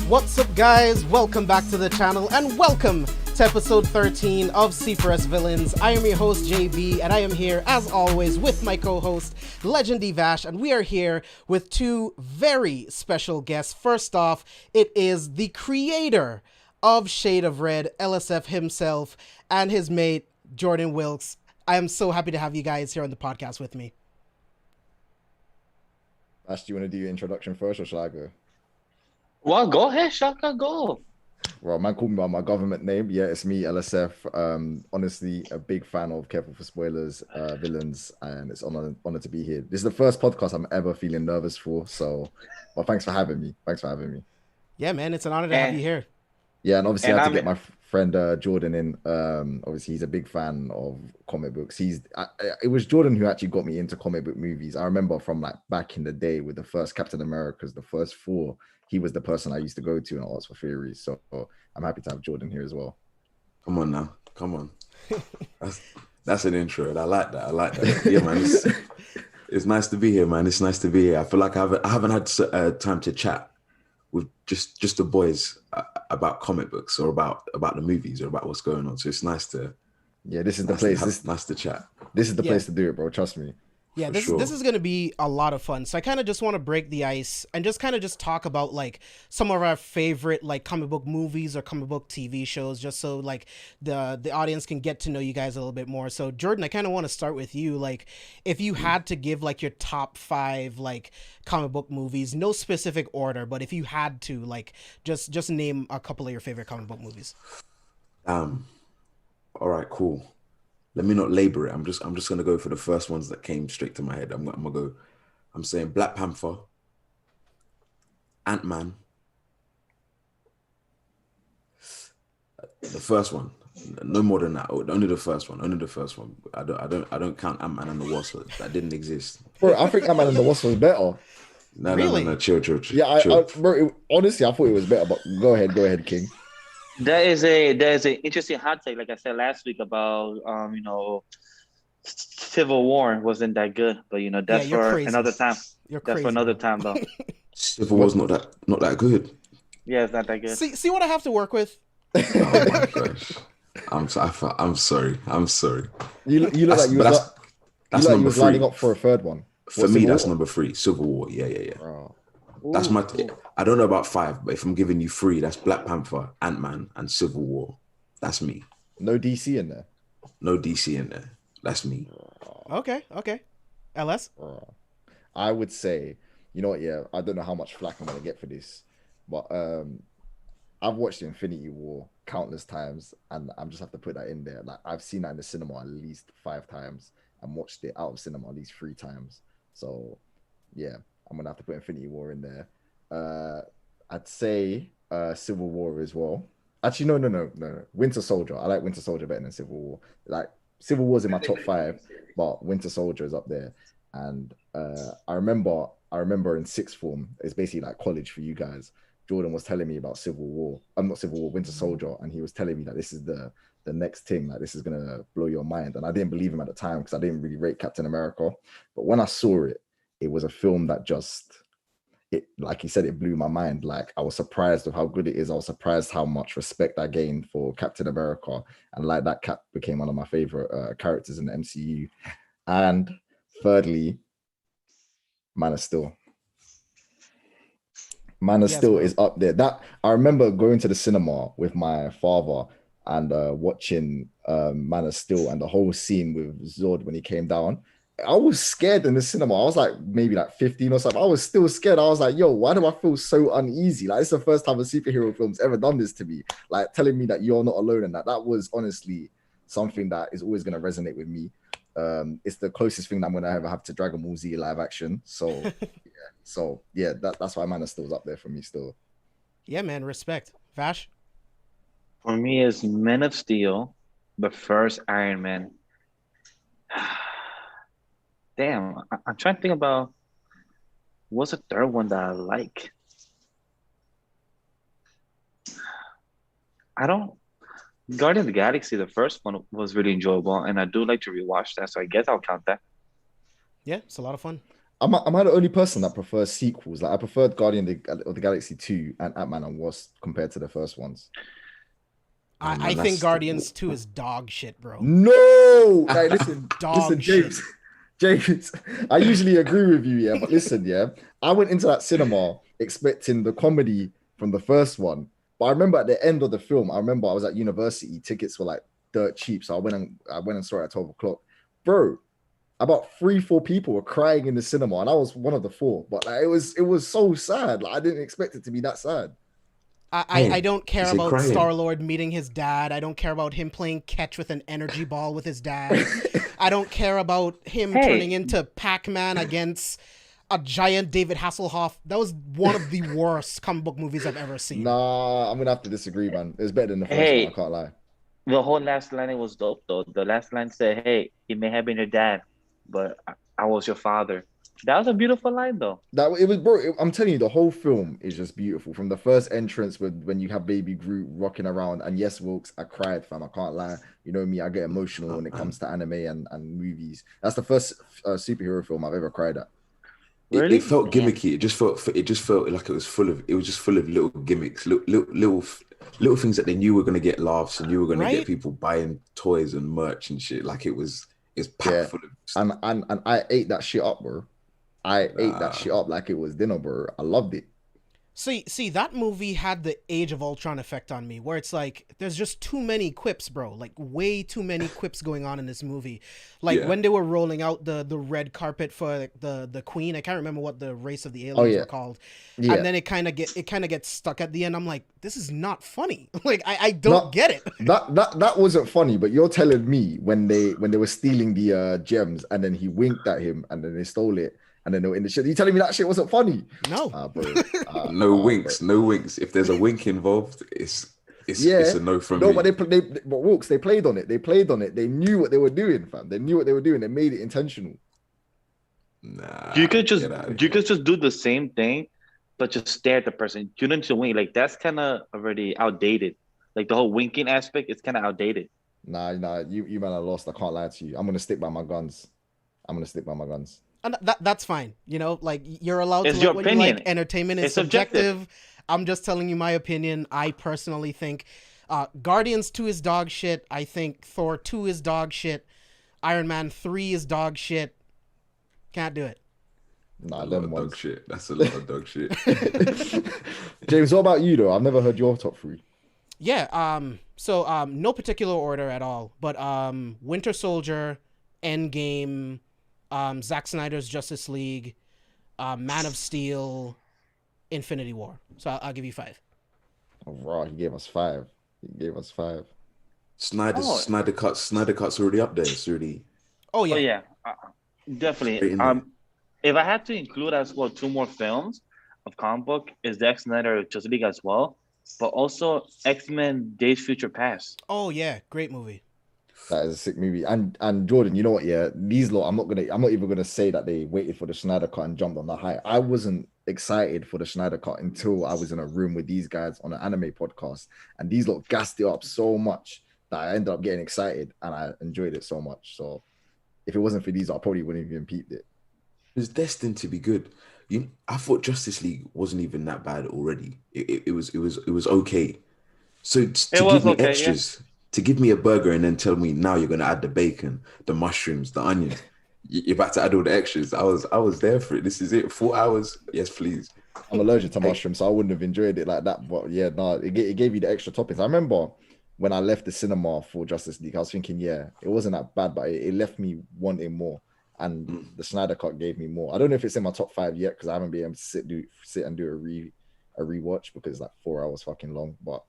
What's up, guys? Welcome back to the channel and welcome to episode 13 of C4SVillains. I am your host JB and I am here as always with my co-host Legendy Vash, and we are here with two very special guests. First off, it is the creator of Shade of Red, LSF himself, and his mate Jordan Wilks. I am so happy to have you guys here on the podcast with me. Ash, do you want to do your introduction first or shall I go? Well, go ahead, Shaka, go. Well, man called me by my government name. Yeah, it's me, LSF. Honestly, a big fan of Careful for Spoilers, Villains, and it's an honor to be here. This is the first podcast I'm ever feeling nervous for, so well, thanks for having me. Yeah, man, it's an honor to have you here. Yeah, and obviously I had to get my friend Jordan in. Obviously, he's a big fan of comic books. It was Jordan who actually got me into comic book movies. I remember from like back in the day with the first Captain Americas, the first four. He was the person I used to go to and ask for theories. So I'm happy to have Jordan here as well. Come on now. Come on. That's an intro. And I like that. Yeah, man. It's nice to be here, man. It's nice to be here. I feel like I haven't had time to chat with just the boys about comic books or about the movies or about what's going on. So it's nice to... Yeah, this is the place. Nice to chat. This is the place to do it, bro. Trust me. Yeah, this is going to be a lot of fun. So I kind of just want to break the ice and just talk about like some of our favorite like comic book movies or comic book TV shows, just so like the audience can get to know you guys a little bit more. So Jordan, I kind of want to start with you. Like, if you had to give like your top 5 like comic book movies, no specific order, but if you had to like just name a couple of your favorite comic book movies. All right, cool. Let me not labor it. I'm just gonna go for the first ones that came straight to my head. I'm gonna go. I'm saying Black Panther, Ant-Man, the first one. No more than that. Only the first one. I don't count Ant-Man and the Wasp. That didn't exist. Bro, I think Ant-Man and the Wasp was better. No. Chill. Yeah, bro. Honestly, I thought it was better. But go ahead, King. There is an interesting hot take, like I said last week about Civil War wasn't that good, but that's for crazy. Another time. That's for another time though. Civil War's not that good. Yeah, it's not that good. See what I have to work with. Oh my gosh. I'm sorry. You look like you was lining up for a third one. For me, that's number 3. Civil War. Yeah. Oh. That's my. I don't know about 5, but if I'm giving you 3, that's Black Panther, Ant-Man, and Civil War. That's me. No DC in there. No DC in there. That's me. Okay. LS. I would say, you know what? Yeah, I don't know how much flack I'm gonna get for this, but I've watched Infinity War countless times, and I just have to put that in there. Like, I've seen that in the cinema at least 5 times, and watched it out of cinema at least 3 times. So, yeah. I'm gonna have to put Infinity War in there. I'd say Civil War as well. Actually, no. Winter Soldier. I like Winter Soldier better than Civil War. Like, Civil War's in my top 5, but Winter Soldier is up there. And I remember in sixth form, it's basically like college for you guys. Jordan was telling me about Civil War. I'm not Civil War, Winter Soldier, and he was telling me that this is the next thing, like this is gonna blow your mind. And I didn't believe him at the time because I didn't really rate Captain America. But when I saw it, it was a film that like he said, it blew my mind. Like, I was surprised of how good it is. I was surprised how much respect I gained for Captain America. And like that, Cap became one of my favorite characters in the MCU. And thirdly, Man of Steel. Man of Steel is up there. That I remember going to the cinema with my father and watching Man of Steel and the whole scene with Zod when he came down. I was scared in the cinema. I was like maybe like 15 or something. I was still scared. I was like, yo, why do I feel so uneasy? Like, it's the first time a superhero film's ever done this to me. Like, telling me that you're not alone in that. That was honestly something that is always going to resonate with me. It's the closest thing that I'm going to ever have to Dragon Ball Z live action. So, that's why Man of Steel's up there for me still. Yeah, man, respect. Vash? For me, it's Man of Steel, the first Iron Man. Damn, I'm trying to think about what's the third one that I like. Guardian of the Galaxy, the first one was really enjoyable, and I do like to rewatch that, so I guess I'll count that. Yeah, it's a lot of fun. Am I the only person that prefers sequels? Like I preferred of the Galaxy 2 and Ant-Man and Wasp compared to the first ones. I, Oh, I man, think that's Guardians 2 is dog shit, bro. No, like listen, Dog James, James. I usually agree with you, yeah, but listen, yeah, I went into that cinema expecting the comedy from the first one, but I remember at the end of the film, I remember I was at university, tickets were like dirt cheap, so I went and saw it at 12 o'clock, bro. About 3, 4 people were crying in the cinema, and I was one of the four. But like, it was so sad. Like I didn't expect it to be that sad. I don't You care say about crying. Star-Lord meeting his dad. I don't care about him playing catch with an energy ball with his dad. I don't care about him turning Hey, into Pac-Man against a giant David Hasselhoff. That was one of the worst comic book movies I've ever seen. Nah, I'm gonna have to disagree, man. It was better than the first one. I hey, can't lie. the whole last line it was dope though. The last line said, "Hey, he may have been your dad, but I was your father." That was a beautiful line though. That it was, bro. I'm telling you, the whole film is just beautiful. From the first entrance with when you have Baby Groot rocking around, and yes, Wilks, I cried, fam. I can't lie. You know me, I get emotional Oh, when it man. comes to anime and movies. That's the first superhero film I've ever cried at. It Really? felt Damn. gimmicky. It just felt like it was just full of little gimmicks, little things that they knew were gonna get laughs and you were gonna get Right? people buying toys and merch and shit. Like it's packed Yeah, full of and I ate that shit up, bro. I ate that nah. shit up like it was dinner, bro. I loved it. See, that movie had the Age of Ultron effect on me, where it's like there's just too many quips, bro. Like way too many quips going on in this movie. Like Yeah. when they were rolling out the red carpet for like, the Queen. I can't remember what the race of the Oh aliens yeah, were called, and yeah. then it kind of gets stuck at the end. I'm like, this is not funny. Like I don't Not get it. that wasn't funny, but you're telling me when they were stealing the gems and then he winked at him and then they stole it and then they were in the shit. You telling me that shit wasn't funny? No. Ah, bro. No Bro. winks, no winks. If there's a wink involved, it's Yeah. a no from No, me. but but Wilkes, they played on it. They played on it. They knew what they were doing, fam. They knew what they were doing. They made it intentional. You Nah, could just get out of you here. could just do the same thing, but just stare at the person. You don't need to wink. Like that's kind of already outdated. Like the whole winking aspect, it's kind of outdated. Nah, you man are lost. I can't lie to you. I'm gonna stick by my guns. I'm gonna stick by my guns. And that's fine. Like you're allowed to It's your like what you like. opinion. Entertainment is It's subjective. subjective. I'm just telling you my opinion. I personally think Guardians 2 is dog shit. I think Thor 2 is dog shit. Iron Man 3 is dog shit. Can't do it. A Nah, lot them of dog ones. shit. That's a lot of dog shit. James, what about you though? I've never heard your top three. Yeah, so no particular order at all, but Winter Soldier, Endgame, Zack Snyder's Justice League, Man of Steel, Infinity War. So I'll give you 5. Oh, raw, he gave us five. He gave us five. Oh, Snyder Cut's already up there. It's already Oh oh yeah. yeah, definitely. straight in there. If I had to include as well two more films of comic book is Zack Snyder Justice League as well, but also X-Men Days Future Past. Oh yeah, great movie. That is a sick movie. And Jordan, you know what? Yeah, these lot, I'm not even gonna say that they waited for the Schneider cut and jumped on the hype. I wasn't excited for the Schneider cut until I was in a room with these guys on an anime podcast, and these lot gassed it up so much that I ended up getting excited and I enjoyed it so much. So if it wasn't for these, I probably wouldn't have even peeped it. It was destined to be good. I thought Justice League wasn't even that bad already. It was okay. So It to give was me okay, yeah. extras, to give me a burger and then tell me now you're gonna add the bacon, the mushrooms, the onions. You're about to add all the extras. I was there for it. This is it. 4 hours. Yes, please. I'm allergic to Hey, mushrooms, so I wouldn't have enjoyed it like that. But yeah, no, it gave you the extra toppings. I remember when I left the cinema for Justice League, I was thinking, yeah, it wasn't that bad, but it left me wanting more. And mm, the Snyder Cut gave me more. I don't know if it's in my top five yet because I haven't been able to sit and do a rewatch because it's like 4 hours fucking long. But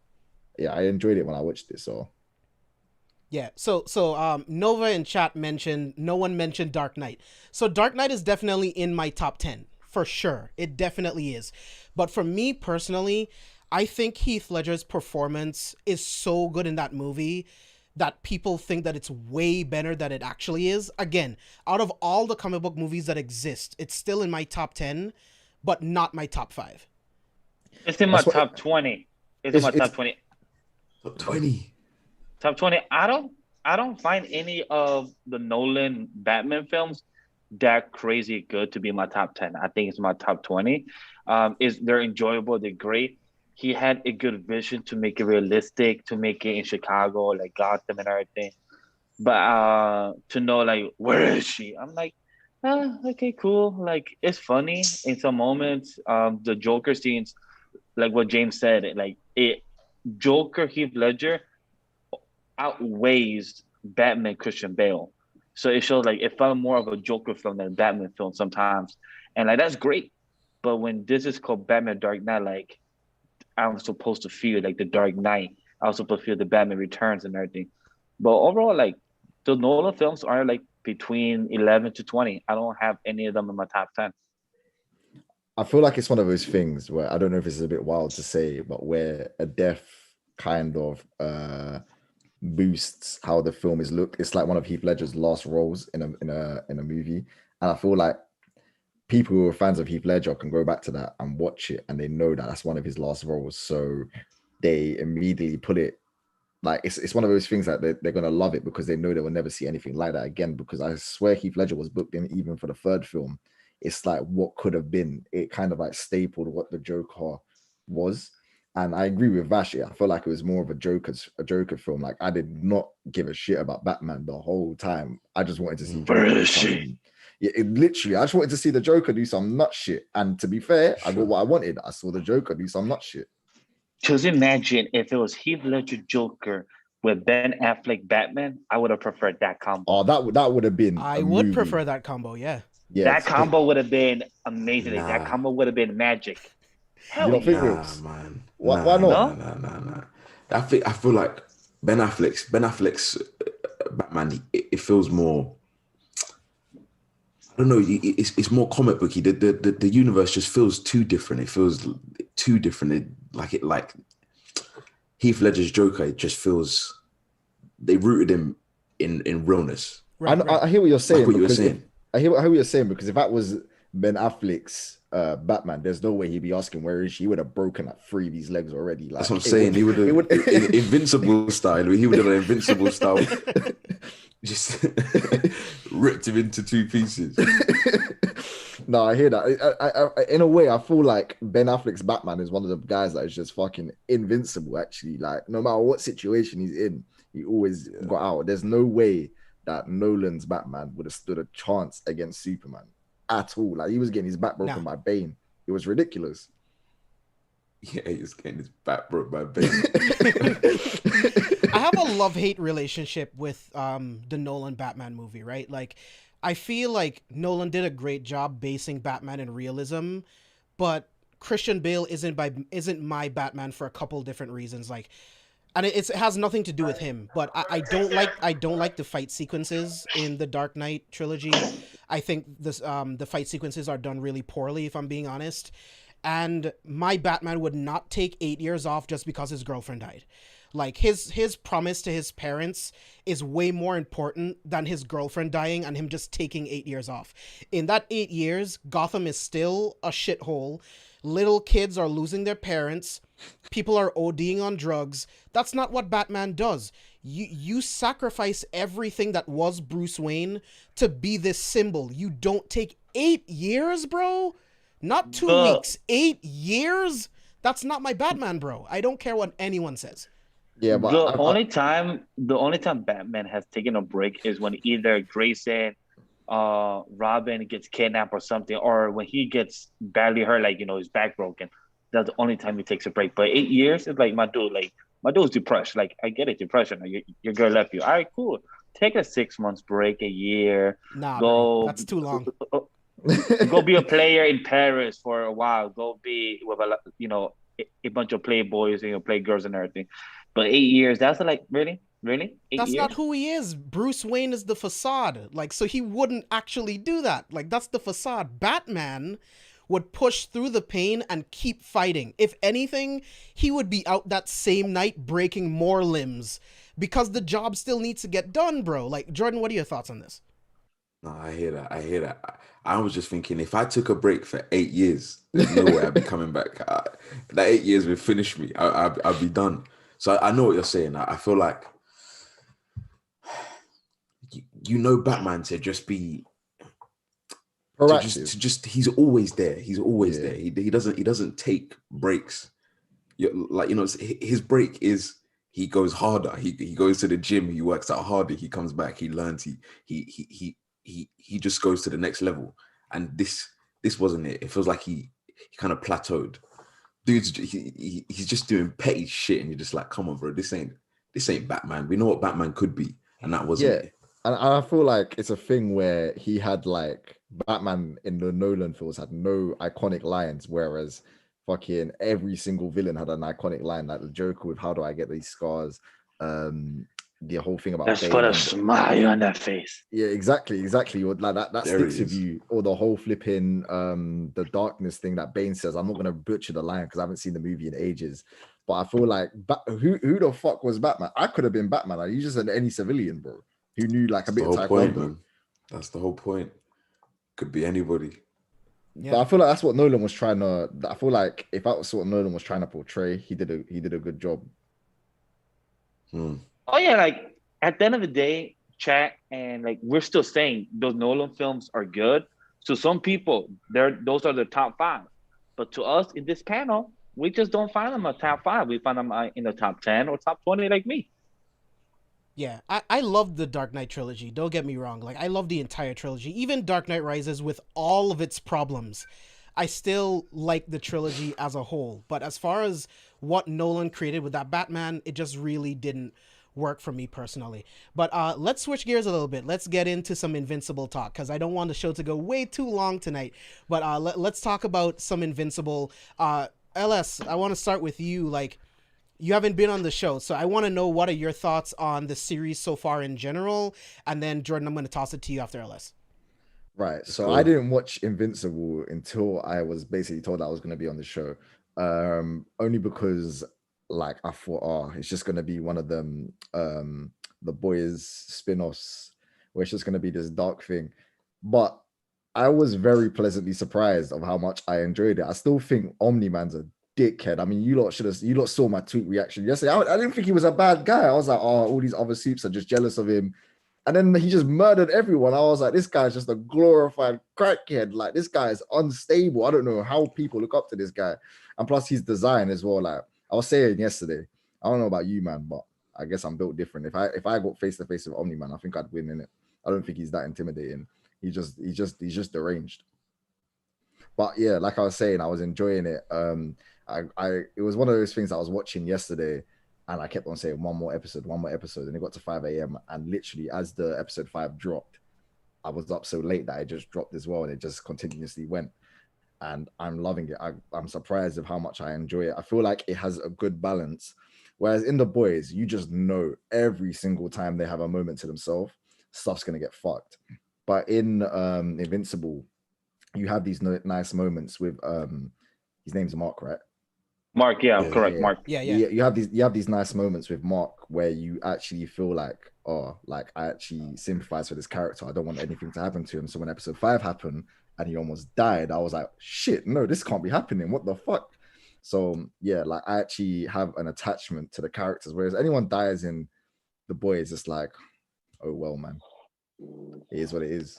yeah, I enjoyed it when I watched it. So Yeah. So Nova in chat mentioned no one mentioned Dark Knight. So Dark Knight is definitely in my top 10 for sure. It definitely is. But for me personally, I think Heath Ledger's performance is so good in that movie that people think that it's way better than it actually is. Again, out of all the comic book movies that exist, it's still in my top 10, but not my top 5. It's in my that's what top 20. It's in my it's top 20. top 20. Top 20. I don't find any of the Nolan Batman films that crazy good to be in my top 10. I think it's my top 20. They're enjoyable, they're great. He had a good vision to make it realistic, to make it in Chicago, like Gotham and everything. But to know like where is she? I'm like, okay, cool. Like it's funny in some moments. The Joker scenes, like what James said, Joker Heath Ledger outweighs Batman Christian Bale. So it shows like it felt more of a Joker film than a Batman film sometimes. And like that's great. But when this is called Batman Dark Knight, like I'm supposed to feel like the Dark Knight. I was supposed to feel the Batman Returns and everything. But overall, like the Nolan films are like between 11 to 20. I don't have any of them in my top 10. I feel like it's one of those things where I don't know if it's a bit wild to say, but where a death kind of boosts how the film is looked. It's like one of Heath Ledger's last roles in a movie, and I feel like people who are fans of Heath Ledger can go back to that and watch it, and they know that that's one of his last roles, so they immediately put it like it's one of those things that they're gonna love it because they know they will never see anything like that again. Because I swear Heath Ledger was booked in even for the third film. It's like what could have been. It kind of like stapled what the Joker was. And I agree with Vash. I feel like it was more of a Joker film. Like I did not give a shit about Batman the whole time. I just wanted to see Joker. Yeah, literally, I just wanted to see the Joker do some nut shit. And to be fair, I got what I wanted. I saw the Joker do some nut shit. Just imagine if it was Heath Ledger Joker with Ben Affleck Batman, I would have preferred that combo. Oh, that would have been. I would prefer that combo. Yeah. That combo would have been amazing. Nah. That combo would have been magic. Hell, you don't think Wilks? Man. Why not? Nah. I feel like Ben Affleck's Batman. It feels more. I don't know. It's more comic booky. The universe just feels too different. It feels too different. Like Heath Ledger's Joker. It just feels they rooted him in realness. Right. I hear what you're saying. I hear what you're saying because if that was Ben Affleck's Batman, there's no way he'd be asking where is she. He would have broken like 3 of these legs already. Like, that's what I'm saying. He would have Invincible style. He would have an Invincible style. Just ripped him into 2 pieces. No, I hear that. I in a way, I feel like Ben Affleck's Batman is one of the guys that is just fucking invincible. Actually, like no matter what situation he's in, he always got out. There's no way that Nolan's Batman would have stood a chance against Superman at all. Like he was getting his back broken by Bane. It was ridiculous. Yeah, he was getting his back broke by Bane. I have a love-hate relationship with the Nolan Batman movie, right? Like, I feel like Nolan did a great job basing Batman in realism, but Christian Bale isn't my Batman for a couple different reasons. Like, and it has nothing to do with him, but I don't like the fight sequences in the Dark Knight trilogy. I think the fight sequences are done really poorly, if I'm being honest. And my Batman would not take 8 years off just because his girlfriend died. Like his promise to his parents is way more important than his girlfriend dying and him just taking 8 years off. In that 8 years, Gotham is still a shithole. Little kids are losing their parents. People are ODing on drugs. That's not what Batman does. You sacrifice everything that was Bruce Wayne to be this symbol. You don't take 8 years, bro. Not 2 weeks. 8 years? That's not my Batman, bro. I don't care what anyone says. Yeah, but the only time Batman has taken a break is when either Grayson, Robin gets kidnapped or something, or when he gets badly hurt, like his back broken. That's the only time he takes a break. But 8 years is like my dude's depressed. Like I get it, depression. Like, your girl left you. All right, cool. Take a 6 months break, a year. Nah, bro, that's too long. Go be a player in Paris for a while. Go be with a bunch of playboys and playgirls and everything. But 8 years, that's like really? 8 that's years? Not who he is. Bruce Wayne is the facade. Like, so he wouldn't actually do that. Like, that's the facade. Batman would push through the pain and keep fighting. If anything, he would be out that same night breaking more limbs because the job still needs to get done, bro. Like, Jordan, what are your thoughts on this? No, I hear that. I was just thinking, if I took a break for 8 years, there's no way I'd be coming back. That 8 years would finish me. I'd be done. So I know what you're saying. I feel like, Batman to just be Proactive. to just he's always there. He's always Yeah. there. He doesn't take breaks. Like, you know, his break is he goes harder. He goes to the gym. He works out harder. He comes back. He learns. He just goes to the next level. And this wasn't it. It feels like he kind of plateaued. Dude's he's just doing petty shit, and you're just like, come on, bro. This ain't Batman. We know what Batman could be, and that wasn't it. And I feel like it's a thing where he had like Batman in the Nolan films had no iconic lines, whereas fucking every single villain had an iconic line, like the Joker with "How do I get these scars?" The whole thing about let's put a smile on that face. Yeah, exactly. Or like that sticks with you. Or the whole flipping the darkness thing that Bane says. I'm not gonna butcher the line because I haven't seen the movie in ages. But I feel like who the fuck was Batman? I could have been Batman. Like, you just said any civilian, bro, who knew like a bit of taekwondo. Man. That's the whole point. Could be anybody. Yeah. But I feel like that's what Nolan was trying to. I feel like if that was what Nolan was trying to portray, he did a good job. Oh yeah, like at the end of the day, chat, and like we're still saying those Nolan films are good. So some people, those are the top 5. But to us in this panel, we just don't find them a top 5. We find them in the top 10 or top 20, like me. Yeah, I love the Dark Knight trilogy. Don't get me wrong. Like, I love the entire trilogy. Even Dark Knight Rises with all of its problems, I still like the trilogy as a whole. But as far as what Nolan created with that Batman, it just really didn't work for me personally. But let's switch gears a little bit. Let's get into some Invincible talk, because I don't want the show to go way too long tonight. But let's talk about some Invincible. LS, I want to start with you. Like, you haven't been on the show, so I want to know what are your thoughts on the series so far in general, and then Jordan, I'm going to toss it to you after LS. Right, so I didn't watch Invincible until I was basically told I was going to be on the show, only because like I thought, it's just going to be one of them, the boys spin-offs, where it's just going to be this dark thing. But I was very pleasantly surprised of how much I enjoyed it. I still think Omni-Man's a dickhead. I mean, you lot saw my tweet reaction yesterday. I didn't think he was a bad guy. I was like, all these other supes are just jealous of him. And then he just murdered everyone. I was like, this guy's just a glorified crackhead. Like, this guy is unstable. I don't know how people look up to this guy. And plus his design as well. Like I was saying yesterday, I don't know about you, man, but I guess I'm built different. If I got face to face with Omni-Man, I think I'd win in it. I don't think he's that intimidating. He's just deranged. But yeah, like I was saying, I was enjoying it. It was one of those things I was watching yesterday, and I kept on saying one more episode, and it got to 5 a.m. and literally as the episode 5 dropped, I was up so late that it just dropped as well, and it just continuously went. And I'm loving it. I'm surprised of how much I enjoy it. I feel like it has a good balance. Whereas in The Boys, you just know every single time they have a moment to themselves, stuff's gonna get fucked. But in Invincible, you have these nice moments with his name's Mark, right? Mark, correct. Mark. Yeah. You have these nice moments with Mark where you actually feel like, I actually sympathize for this character. I don't want anything to happen to him. So when episode 5 happened and he almost died, I was like, shit, no, this can't be happening. What the fuck? So yeah, like I actually have an attachment to the characters. Whereas anyone dies in The Boys, it's like, oh well, man. It is what it is.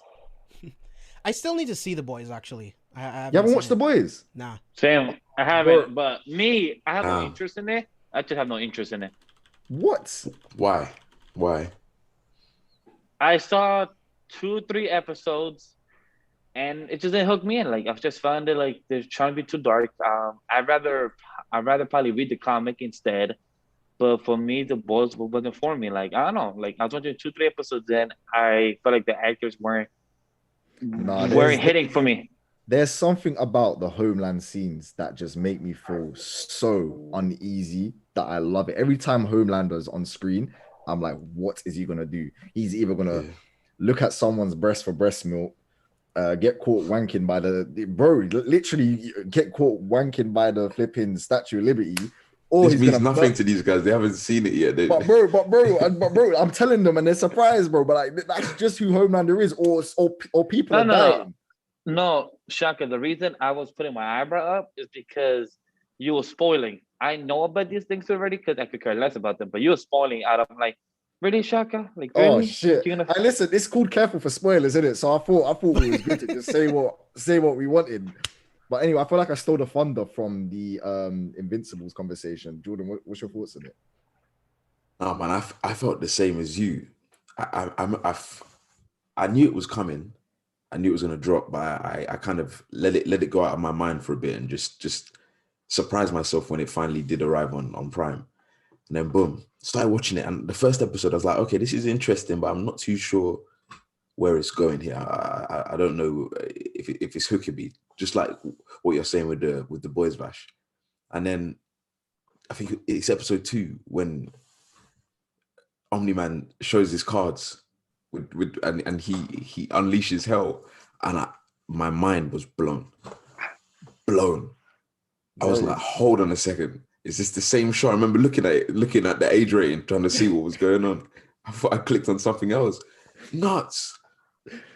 I still need to see The Boys, actually. You haven't watched The Boys? Nah. Same. I haven't, but me, I have no interest in it. I just have no interest in it. What? Why? I saw 2-3 episodes, and it just didn't hook me in. Like I just found it like they're trying to be too dark. I'd rather probably read the comic instead. But for me, The Boys wasn't for me. Like I don't know. Like I was watching 2-3 episodes, then I felt like the actors weren't hitting for me. There's something about the Homeland scenes that just make me feel so uneasy that I love it. Every time Homelander's on screen, I'm like, what is he gonna do? He's either gonna look at someone's breast for breast milk, get caught wanking by literally get caught wanking by the flipping Statue of Liberty. Or this means nothing to these guys. They haven't seen it yet. But bro, I'm telling them and they're surprised, bro. But like that's just who Homelander is, or people are dying. No, Shaka, the reason I was putting my eyebrow up is because you were spoiling. I know about these things already because I could care less about them, but you were spoiling out of like, Really, Shaka? Like, Oh really? shit! You're gonna... Hey, listen, it's called Careful for Spoilers, isn't it? So I thought we was good to just say what we wanted. But anyway, I feel like I stole the thunder from the Invincibles conversation. Jordan, what's your thoughts on it? Oh man, I felt the same as you. I knew it was coming. I knew it was gonna drop, but I kind of let it go out of my mind for a bit and just surprised myself when it finally did arrive on Prime. And then boom, started watching it. And the first episode, I was like, okay, this is interesting, but I'm not too sure where it's going here. I don't know if it's hookable, just like what you're saying with the boys Vash. And then I think it's episode 2 when Omni-Man shows his cards and he unleashes hell, and my mind was blown. I was like, hold on a second. Is this the same show? I remember looking at the age rating, trying to see what was going on. I thought I clicked on something else. Nuts.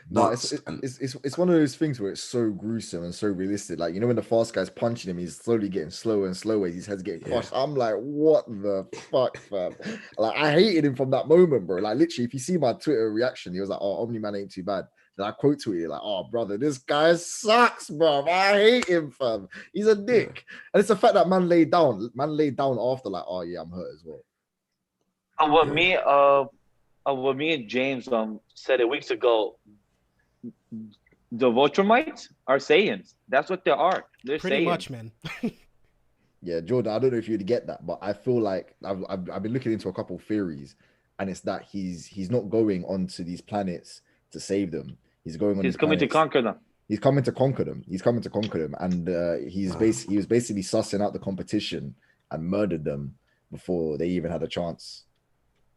No, it's one of those things where it's so gruesome and so realistic. Like, you know, when the fast guy's punching him, he's slowly getting slower and slower. His head's getting crushed. I'm like, what the fuck, fam? Like, I hated him from that moment, bro. Like, literally, if you see my Twitter reaction, he was like, oh, Omni-Man ain't too bad. Then I quote tweeted like, oh, brother, this guy sucks, bro. I hate him, fam. He's a dick. And it's the fact that man laid down. Man laid down after, like, oh, yeah, I'm hurt as well. What me and James said it weeks ago, the Viltrumites are Saiyans. That's what they are. They're pretty Saiyans. much, man. Yeah, Jordan, I don't know if you'd get that, but I feel like I've been looking into a couple of theories, and it's that he's not going onto these planets to save them. He's going on. He's coming to conquer them. He's coming to conquer them. And he was basically sussing out the competition and murdered them before they even had a chance.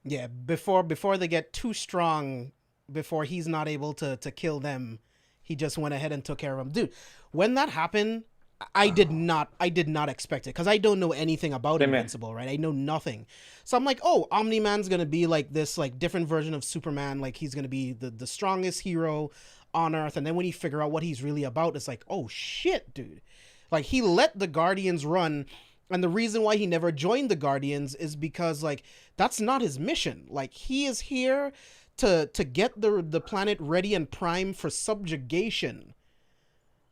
Yeah, before they get too strong, before he's not able to kill them, he just went ahead and took care of them. Dude, when that happened, I did not expect it, because I don't know anything about Invincible, right? I know nothing. So I'm like, oh, Omni-Man's gonna be like this like different version of Superman, like he's gonna be the strongest hero on Earth. And then when you figure out what he's really about, it's like, oh shit, dude. Like, he let the Guardians run, and the reason why he never joined the Guardians is because, like, that's not his mission. Like, he is here to get the planet ready and prime for subjugation.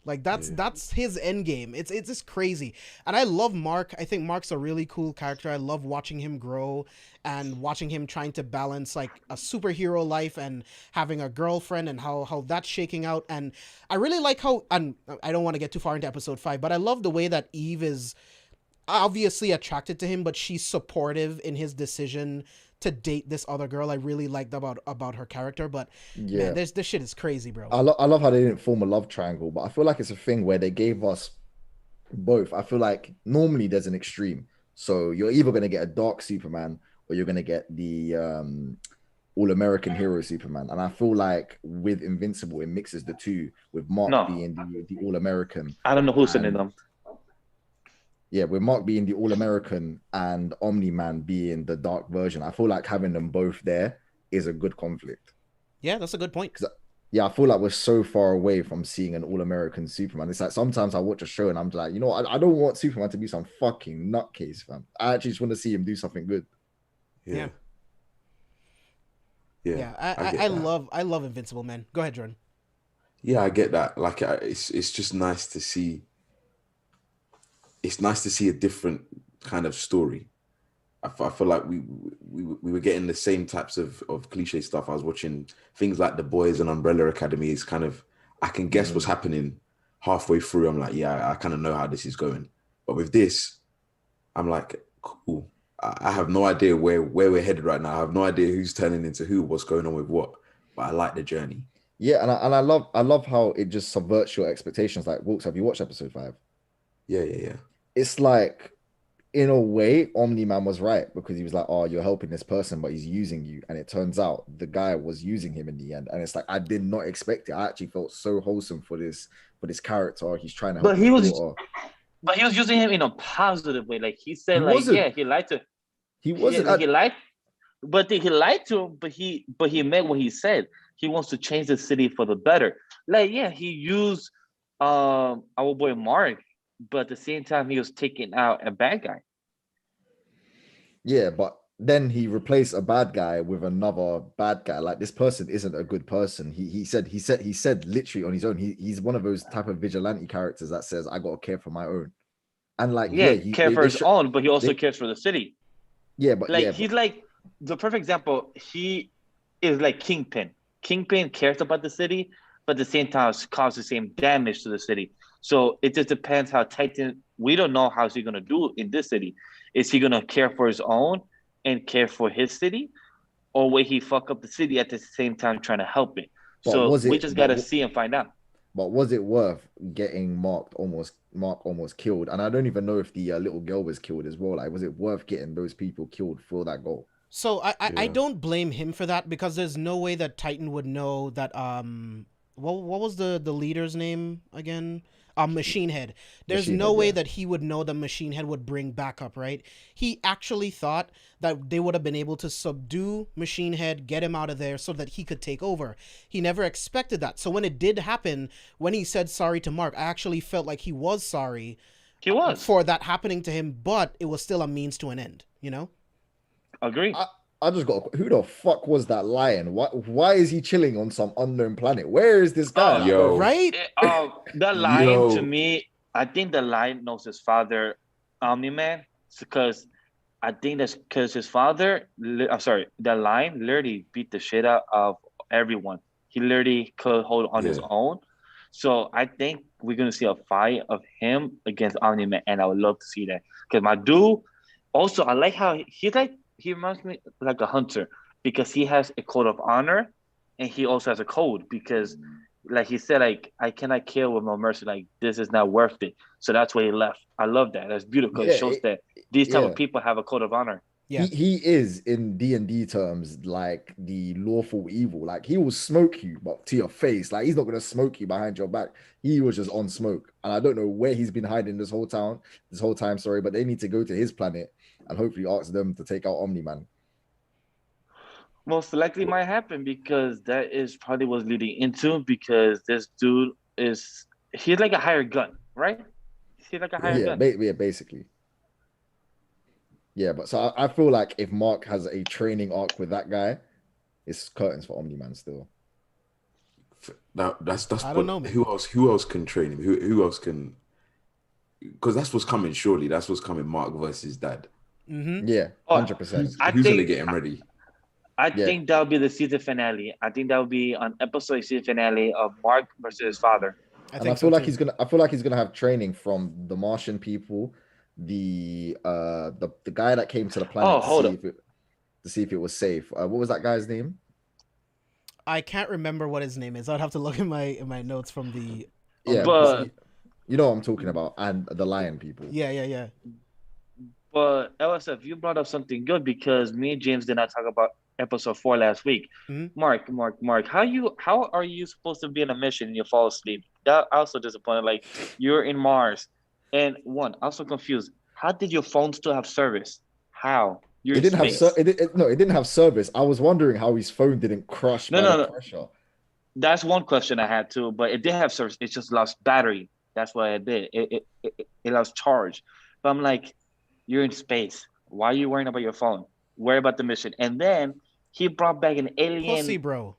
Like, that's his end game. It's just crazy. And I love Mark. I think Mark's a really cool character. I love watching him grow and watching him trying to balance like a superhero life and having a girlfriend and how that's shaking out. And I really like how, and I don't want to get too far into episode 5, but I love the way that Eve is obviously attracted to him, but she's supportive in his decision to date this other girl. I really liked about her character. But yeah, man, this shit is crazy, bro. I love how they didn't form a love triangle, but I feel like it's a thing where they gave us both. I feel like normally there's an extreme, so you're either going to get a dark Superman or you're going to get the all-American hero Superman. And I feel like with Invincible, it mixes the two, with Mark being the all-American. I don't know who's in them. Yeah, with Mark being the all-American and Omni-Man being the dark version. I feel like having them both there is a good conflict. Yeah, that's a good point. Yeah, I feel like we're so far away from seeing an all-American Superman. It's like sometimes I watch a show and I'm like, you know what? I don't want Superman to be some fucking nutcase, fam. I actually just want to see him do something good. Yeah. I love Invincible, man. Go ahead, Jordan. Yeah, I get that. Like, it's just nice to see. It's nice to see a different kind of story. I feel like we were getting the same types of cliche stuff. I was watching things like The Boys and Umbrella Academy. It's kind of, I can guess what's happening halfway through. I'm like, yeah, I kind of know how this is going. But with this, I'm like, cool. I have no idea where we're headed right now. I have no idea who's turning into who, what's going on with what. But I like the journey. Yeah, and I love how it just subverts your expectations. Like, Wilks, have you watched episode 5? Yeah. It's like, in a way, Omni-Man was right, because he was like, oh, you're helping this person, but he's using you. And it turns out the guy was using him in the end. And it's like, I did not expect it. I actually felt so wholesome for this character. He's trying to help But he was using him in a positive way. Like, he said, he lied to him. He wasn't. He lied. But he lied to him, but he meant what he said. He wants to change the city for the better. Like, yeah, he used our boy Mark, but at the same time, he was taking out a bad guy. Yeah, but then he replaced a bad guy with another bad guy. Like, this person isn't a good person. He said literally on his own. He's one of those type of vigilante characters that says, I gotta care for my own. And like, Yeah, yeah, care for his own, but he also they- cares for the city. yeah, but Like yeah, he's like the perfect example. He is like Kingpin. Kingpin cares about the city, but at the same time causes the same damage to the city. So it just depends how Titan. We don't know how he's gonna do in this city. Is he gonna care for his own and care for his city, or will he fuck up the city at the same time trying to help it? But So was we it- just but gotta w- see and find out. but was it worth getting Mark almost killed? And I don't even know if the little girl was killed as well. Like, was it worth getting those people killed for that goal? So I Yeah. don't blame him for that, because there's no way that Titan would know that what was the leader's name again? Machine Head. There's Machine no Head, way yeah. that he would know that Machine Head would bring backup, right? He actually thought that they would have been able to subdue Machine Head, get him out of there so that he could take over. He never expected that. So when it did happen, when he said sorry to Mark, I actually felt like he was sorry He was. for that happening to him, but it was still a means to an end, you know? Agree. I just got, who the fuck was that lion? Why is he chilling on some unknown planet? Where is this guy? Yo. Right? The lion Yo. to me, I think the lion knows his father, Omni-Man, because I think that's because his father, the lion literally beat the shit out of everyone. He literally could hold on his Yeah. own. So I think we're gonna see a fight of him against Omni-Man, and I would love to see that. Because my dude, also I like how he reminds me like a hunter, because he has a code of honor, and he also has a code because, like he said, like, I cannot kill with no mercy. Like, this is not worth it. So that's why he left. I love that. That's beautiful. Yeah, It shows that these type yeah. of people have a code of honor. Yeah. He is, in D&D terms, like the lawful evil. Like, he will smoke you, but to your face. Like, he's not gonna smoke you behind your back. He was just on smoke, and I don't know where he's been hiding this whole time. Sorry, but they need to go to his planet and hopefully ask them to take out Omni-Man. Most likely might happen, because that is probably what's leading into, because this dude he's like a hired gun, right? He's like a hired gun. Basically. Yeah, but so I feel like if Mark has a training arc with that guy, it's curtains for Omni-Man still. That's I don't know, man. Who else can train him? Who else can? Because that's what's coming. Surely that's what's coming. Mark versus Dad. Mm-hmm. Yeah, 100%. Who's gonna get him ready? I Yeah. think that'll be the season finale. I think that'll be an episode season finale of Mark versus his father. And I feel like he's gonna have training from the Martian people, the guy that came to the planet to see if it was safe. What was that guy's name? I can't remember what his name is. I'd have to look in my notes from the. Yeah, But- you know what I'm talking about, and the lion people. Yeah. But LSF, you brought up something good, because me and James did not talk about episode 4 last week. Mhm. Mark, how are you supposed to be on a mission and you fall asleep? That also disappointed. Like, you're in Mars, and also confused. How did your phone still have service? How? You're It in didn't have space. it didn't have service. I was wondering how his phone didn't crush by the pressure. That's one question I had too, but it did have service. It just lost battery. That's what it did. It lost charge. But I'm like, you're in space. Why are you worrying about your phone? Worry about the mission. And then he brought back an Pussy, alien, bro.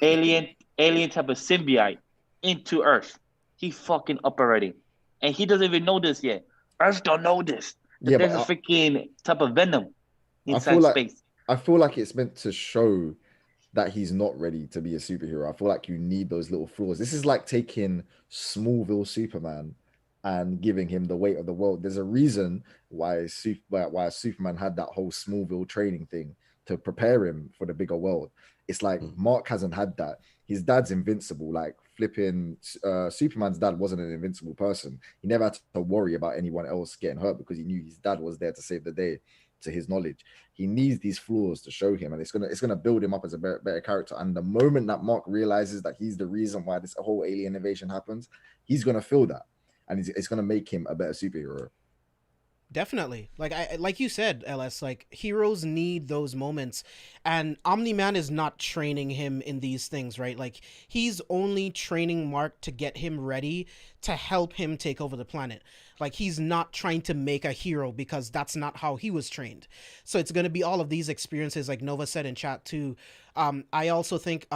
alien type of symbiote into Earth. He fucking up already, and he doesn't even know this yet. Earth don't know this. Yeah, There's but a freaking type of venom inside feel like- space. I feel like it's meant to show that he's not ready to be a superhero. I feel like you need those little flaws. This is like taking Smallville Superman and giving him the weight of the world. There's a reason why Superman had that whole Smallville training thing to prepare him for the bigger world. It's like Mark hasn't had that. His dad's invincible. Like, flipping Superman's dad wasn't an invincible person. He never had to worry about anyone else getting hurt because he knew his dad was there to save the day, to his knowledge. He needs these flaws to show him, and it's gonna build him up as a better character. And the moment that Mark realizes that he's the reason why this whole alien invasion happens, he's gonna feel that, and it's gonna make him a better superhero. Definitely. Like you said, LS, like, heroes need those moments, and Omni-Man is not training him in these things, right? Like, he's only training Mark to get him ready to help him take over the planet. Like, he's not trying to make a hero because that's not how he was trained. So it's going to be all of these experiences, like Nova said in chat too. I also think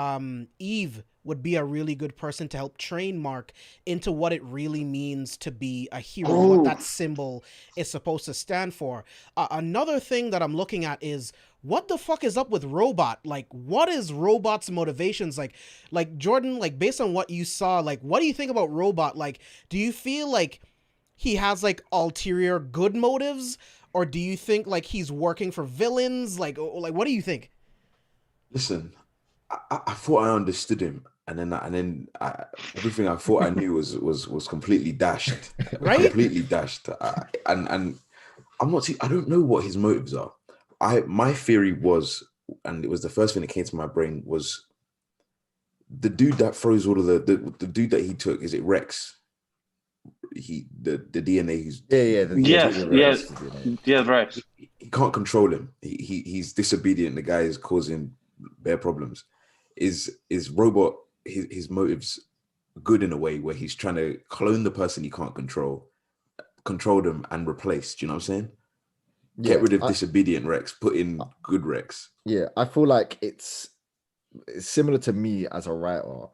Eve would be a really good person to help train Mark into what it really means to be a hero, what that symbol is supposed to stand for. Another thing that I'm looking at is, what the fuck is up with Robot? Like, what is Robot's motivations? Like Jordan, like, based on what you saw, like, what do you think about Robot? Like, do you feel like he has like ulterior good motives, or do you think like he's working for villains? Like what do you think? Listen, I thought I understood him, and then everything I thought I knew was completely dashed, Right? Completely dashed. And I'm not. I don't know what his motives are. My theory was, and it was the first thing that came to my brain, was the dude that throws all of the dude that he took. Is it Rex? The DNA. Yes, Rex. He can't control him. He's disobedient. The guy is causing bare problems. Is Robot his motives good in a way where he's trying to clone the person he can't control them and replace? Do you know what I'm saying? Get rid of disobedient Rex, put in good Rex. Yeah, I feel like it's similar to me as a writer,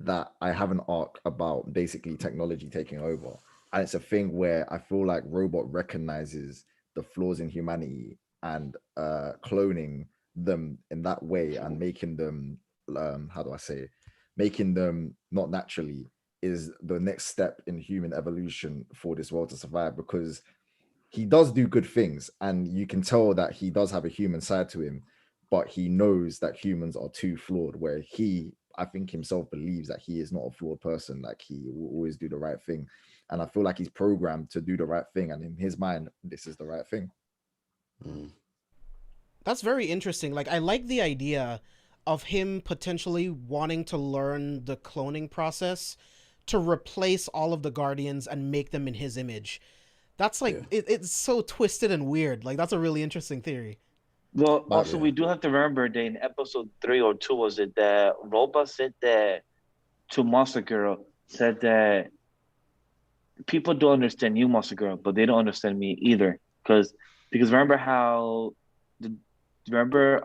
that I have an arc about basically technology taking over. And it's a thing where I feel like Robot recognizes the flaws in humanity and cloning them in that way and making them, making them not naturally is the next step in human evolution for this world to survive, because he does do good things and you can tell that he does have a human side to him, but he knows that humans are too flawed, where I think himself believes that he is not a flawed person, like he will always do the right thing. And I feel like he's programmed to do the right thing, and in his mind, this is the right thing. That's very interesting. Like, I like the idea of him potentially wanting to learn the cloning process to replace all of the Guardians and make them in his image. That's like, it's so twisted and weird. Like, that's a really interesting theory. Well, also, we do have to remember that in episode 3 or 2, was it that Robot said that to Monster Girl, said that people don't understand you, Monster Girl, but they don't understand me either. Because remember how the director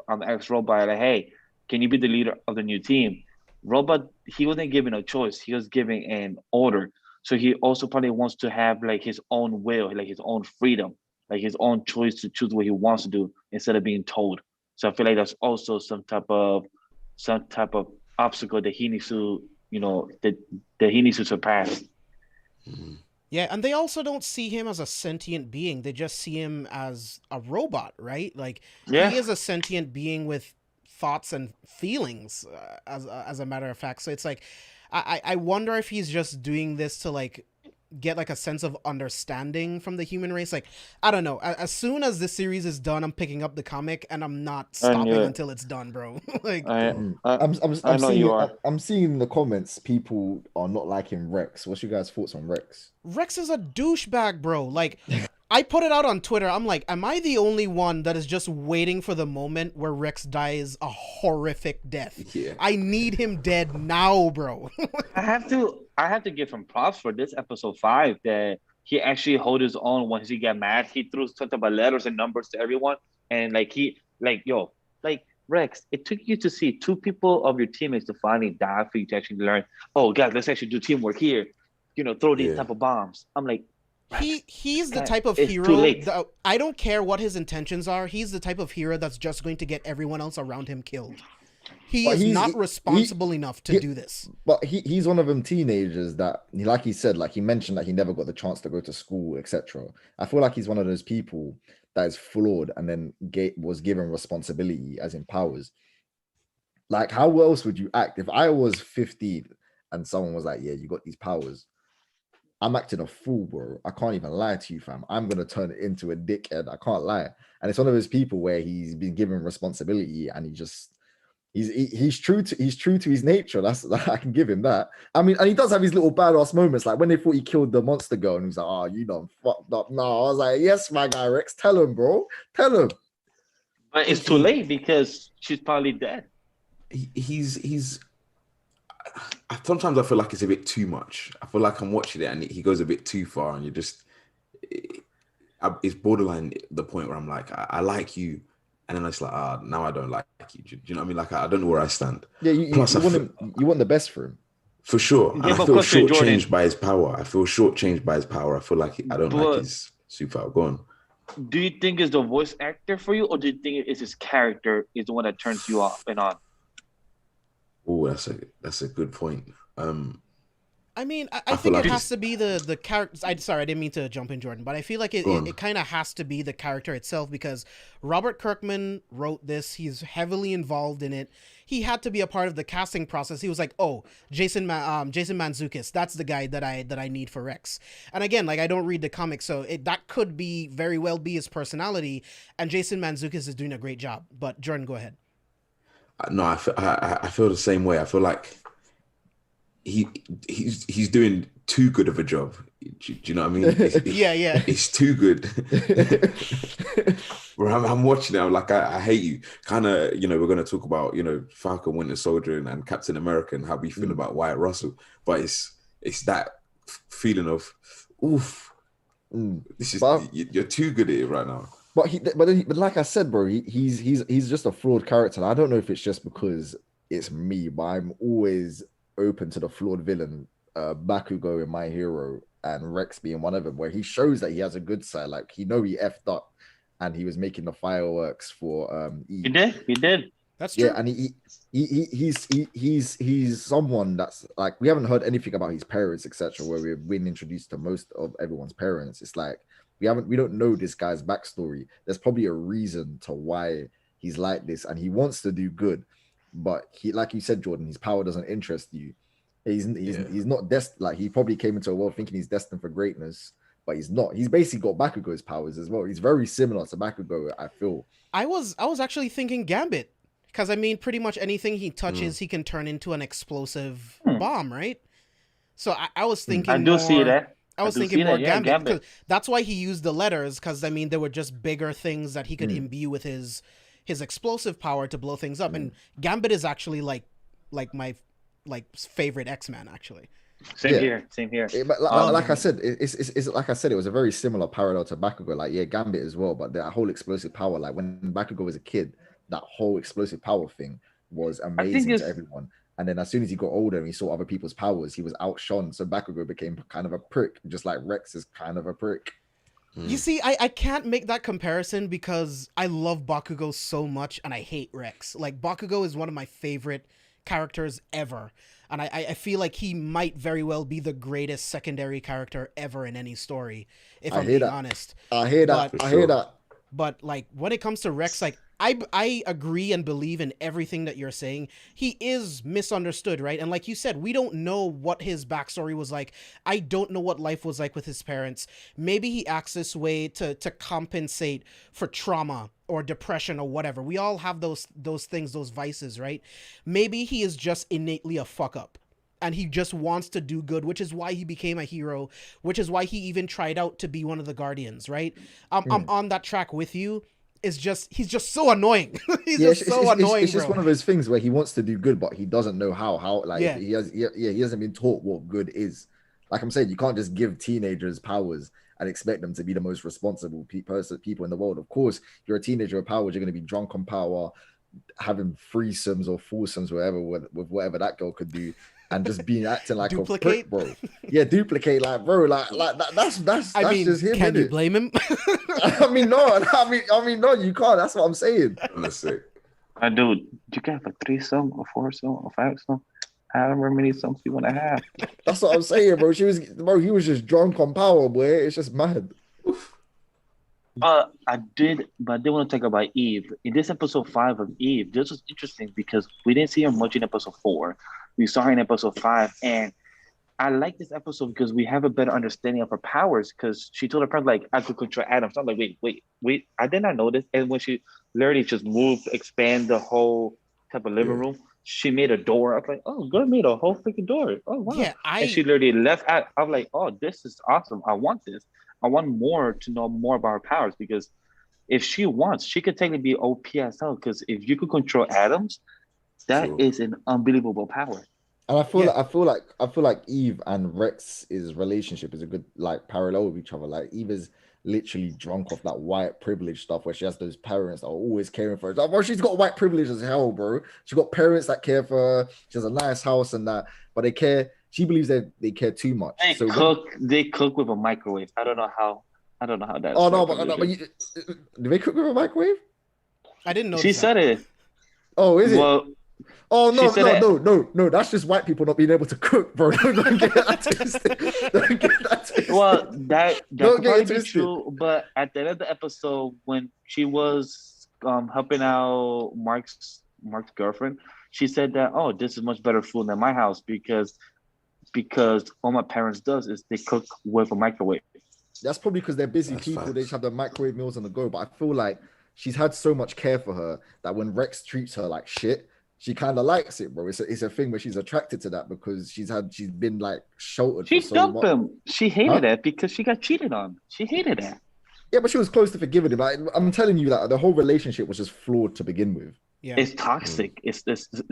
asked Robot, like, hey, can you be the leader of the new team? Robot, he wasn't giving a choice. He was giving an order. So he also probably wants to have like his own will, like his own freedom, like his own choice to choose what he wants to do instead of being told. So I feel like that's also some type of obstacle that he needs to, that he needs to surpass. Yeah, and they also don't see him as a sentient being. They just see him as a robot, right? Like, he is a sentient being with thoughts and feelings, as a matter of fact. So it's like, I wonder if he's just doing this to like get like a sense of understanding from the human race. Like, I don't know. As soon as this series is done, I'm picking up the comic and I'm not stopping until it's done, bro. Like, I'm seeing in the comments people are not liking Rex. What's your guys' thoughts on Rex? Rex is a douchebag, bro. Like, I put it out on Twitter. I'm like, am I the only one that is just waiting for the moment where Rex dies a horrific death? Yeah. I need him dead now, bro. I have to give him props for this episode 5, that he actually hold his own once he got mad. He threw something about letters and numbers to everyone, and Rex, it took you to see 2 people of your teammates to finally die for you to actually learn, oh guys, let's actually do teamwork here. Throw these type of bombs. I'm like, He's the type of hero that, I don't care what his intentions are. He's the type of hero that's just going to get everyone else around him killed. He's not responsible enough to do this. But he's one of them teenagers that, like he said, like he mentioned that he never got the chance to go to school, etc. I feel like he's one of those people that is flawed and then was given responsibility as in powers. Like, how else would you act? If I was 15 and someone was like, yeah, you got these powers, I'm acting a fool, bro. I can't even lie to you, fam. I'm gonna turn it into a dickhead. I can't lie. And it's one of those people where he's been given responsibility and he's true to his nature. I can give him that. I mean, and he does have his little badass moments, like when they thought he killed the monster girl and he was like, oh, you done fucked up. No, I was like, yes, my guy Rex, tell him, bro. Tell him. But it's too late because she's probably dead. He's sometimes I feel like it's a bit too much. I feel like I'm watching it and he goes a bit too far, and it's borderline the point where I'm like, I like you, and then it's like, now I don't like you. Do you know what I mean? Like, I don't know where I stand. Yeah, you want the best for him. For sure. And Yeah, I but feel question, Jordan. shortchanged by his power. I feel like I don't like his super. Go on. Do you think it's the voice actor for you, or do you think it's his character is the one that turns you off and on? Oh, that's a good point. I mean, I think it has to be the character. Sorry, I didn't mean to jump in, Jordan, but I feel like it kind of has to be the character itself, because Robert Kirkman wrote this. He's heavily involved in it. He had to be a part of the casting process. He was like, "Oh, Jason Mantzoukas, that's the guy that I need for Rex." And again, like, I don't read the comics, so that could be very well be his personality. And Jason Mantzoukas is doing a great job. But Jordan, go ahead. No, I feel the same way. I feel like he's doing too good of a job. Do you know what I mean? Yeah. It's too good. Where I'm watching it, I'm like, I hate you. Kind of, we're going to talk about, Falcon, Winter Soldier, and Captain America, and how we feel about Wyatt Russell. But it's that feeling of, oof, this is you're too good at it right now. But like I said, bro, he's just a flawed character. And I don't know if it's just because it's me, but I'm always open to the flawed villain, Bakugo in My Hero, and Rex being one of them, where he shows that he has a good side. Like, he effed up, and he was making the fireworks for He did. That's true. Yeah, and he's someone that's like, we haven't heard anything about his parents, etc. Where we've been introduced to most of everyone's parents. It's like we don't know this guy's backstory. There's probably a reason to why he's like this, and he wants to do good. But he, like you said, Jordan, his power doesn't interest you. He's not destined. Like, he probably came into a world thinking he's destined for greatness, but he's not. He's basically got Bakugo's powers as well. He's very similar to Bakugo, I feel. I was actually thinking Gambit, because I mean, pretty much anything he touches, he can turn into an explosive bomb, right? So I was thinking. I do see that. I was thinking more Gambit, because that's why he used the letters, because I mean, there were just bigger things that he could imbue with his explosive power to blow things up. And Gambit is actually like my favorite X-Man, actually. Same here. But like I said, it's like I said, it was a very similar parallel to Bakugo. Like, yeah, Gambit as well, but that whole explosive power, like when Bakugo was a kid, that whole explosive power thing was amazing to everyone. And then as soon as he got older and he saw other people's powers, he was outshone. So Bakugo became kind of a prick, just like Rex is kind of a prick. You see, I can't make that comparison, because I love Bakugo so much and I hate Rex. Like, Bakugo is one of my favorite characters ever. And I feel like he might very well be the greatest secondary character ever in any story, if I'm being honest. I hear that. But like, when it comes to Rex, like, I agree and believe in everything that you're saying. He is misunderstood, right? And like you said, we don't know what his backstory was like. I don't know what life was like with his parents. Maybe he acts this way to compensate for trauma or depression or whatever. We all have those things, those vices, right? Maybe he is just innately a fuck up, and he just wants to do good, which is why he became a hero, which is why he even tried out to be one of the Guardians, right? I'm on that track with you. He's just so annoying. He's annoying. It's just one of those things where he wants to do good, but he doesn't know how. Like, he hasn't been taught what good is. Like I'm saying, you can't just give teenagers powers and expect them to be the most responsible people in the world. Of course, you're a teenager with powers. You're going to be drunk on power, having threesomes or foursomes, whatever, with whatever that girl could do, and just acting like a prick, bro. Yeah, duplicate, like, bro, like that's I mean, just him. Can you blame him? I mean, no, you can't. That's what I'm saying. Honestly, dude, you can have a 3-some, a 4-some, a 5-some. However many sums you want to have. That's what I'm saying, bro. He was just drunk on power, boy. It's just mad. I did want to talk about Eve. In this episode 5 of Eve, this was interesting because we didn't see her much in episode 4. We saw her in episode 5, and I like this episode because we have a better understanding of her powers, because she told her friend, like, I could control atoms. I'm like, wait, I did not know this. And when she literally just moved, expand the whole type of living room, she made a door. I was like, oh, girl made a whole freaking door. Oh, wow. Yeah, and she literally left out. I'm like, oh, this is awesome. I want this. I want more to know more about her powers, because if she wants, she could technically be OP as hell, because if you could control atoms, that is an unbelievable power. And Yeah. I feel like Eve and Rex's relationship is a good like parallel with each other. Like Eve is literally drunk off that white privilege stuff where she has those parents that are always caring for her. Like, well, she's got white privilege as hell, bro. She got parents that care for her. She has a nice house and that, but they care. She believes that they care too much. They cook with a microwave. I don't know how that's Oh white no, but privilege. do they cook with a microwave? I didn't know She said it. Oh, is it? Well, Oh she said it. no! That's just white people not being able to cook, bro. Don't get that twisted. Don't get that twisted. Well, that Don't could get probably it be twisted. true, but at the end of the episode, when she was helping out Mark's girlfriend, she said that, oh, this is much better food than my house because all my parents does is they cook with a microwave. That's probably because they're busy people. facts. They just have the microwave meals on the go. But I feel like she's had so much care for her that when Rex treats her like shit, she kind of likes it, bro. It's a thing where she's attracted to that because she's been like sheltered. She for so dumped much. him. She hated that because she got cheated on. She hated that. Yeah, but she was close to forgiving him. Like, I'm telling you that the whole relationship was just flawed to begin with. Yeah. It's toxic. It's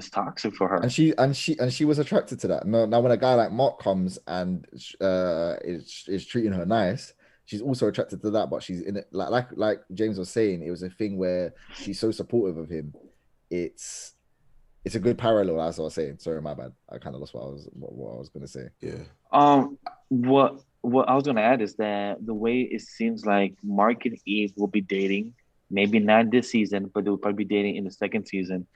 toxic for her. And she was attracted to that. Now when a guy like Mark comes and is treating her nice, she's also attracted to that. But she's in it like James was saying, it was a thing where she's so supportive of him. It's a good parallel, as I was saying. Sorry, my bad. I kind of lost what I was gonna say. Yeah. What I was gonna add is that the way it seems like Mark and Eve will be dating, maybe not this season, but they'll probably be dating in the second season.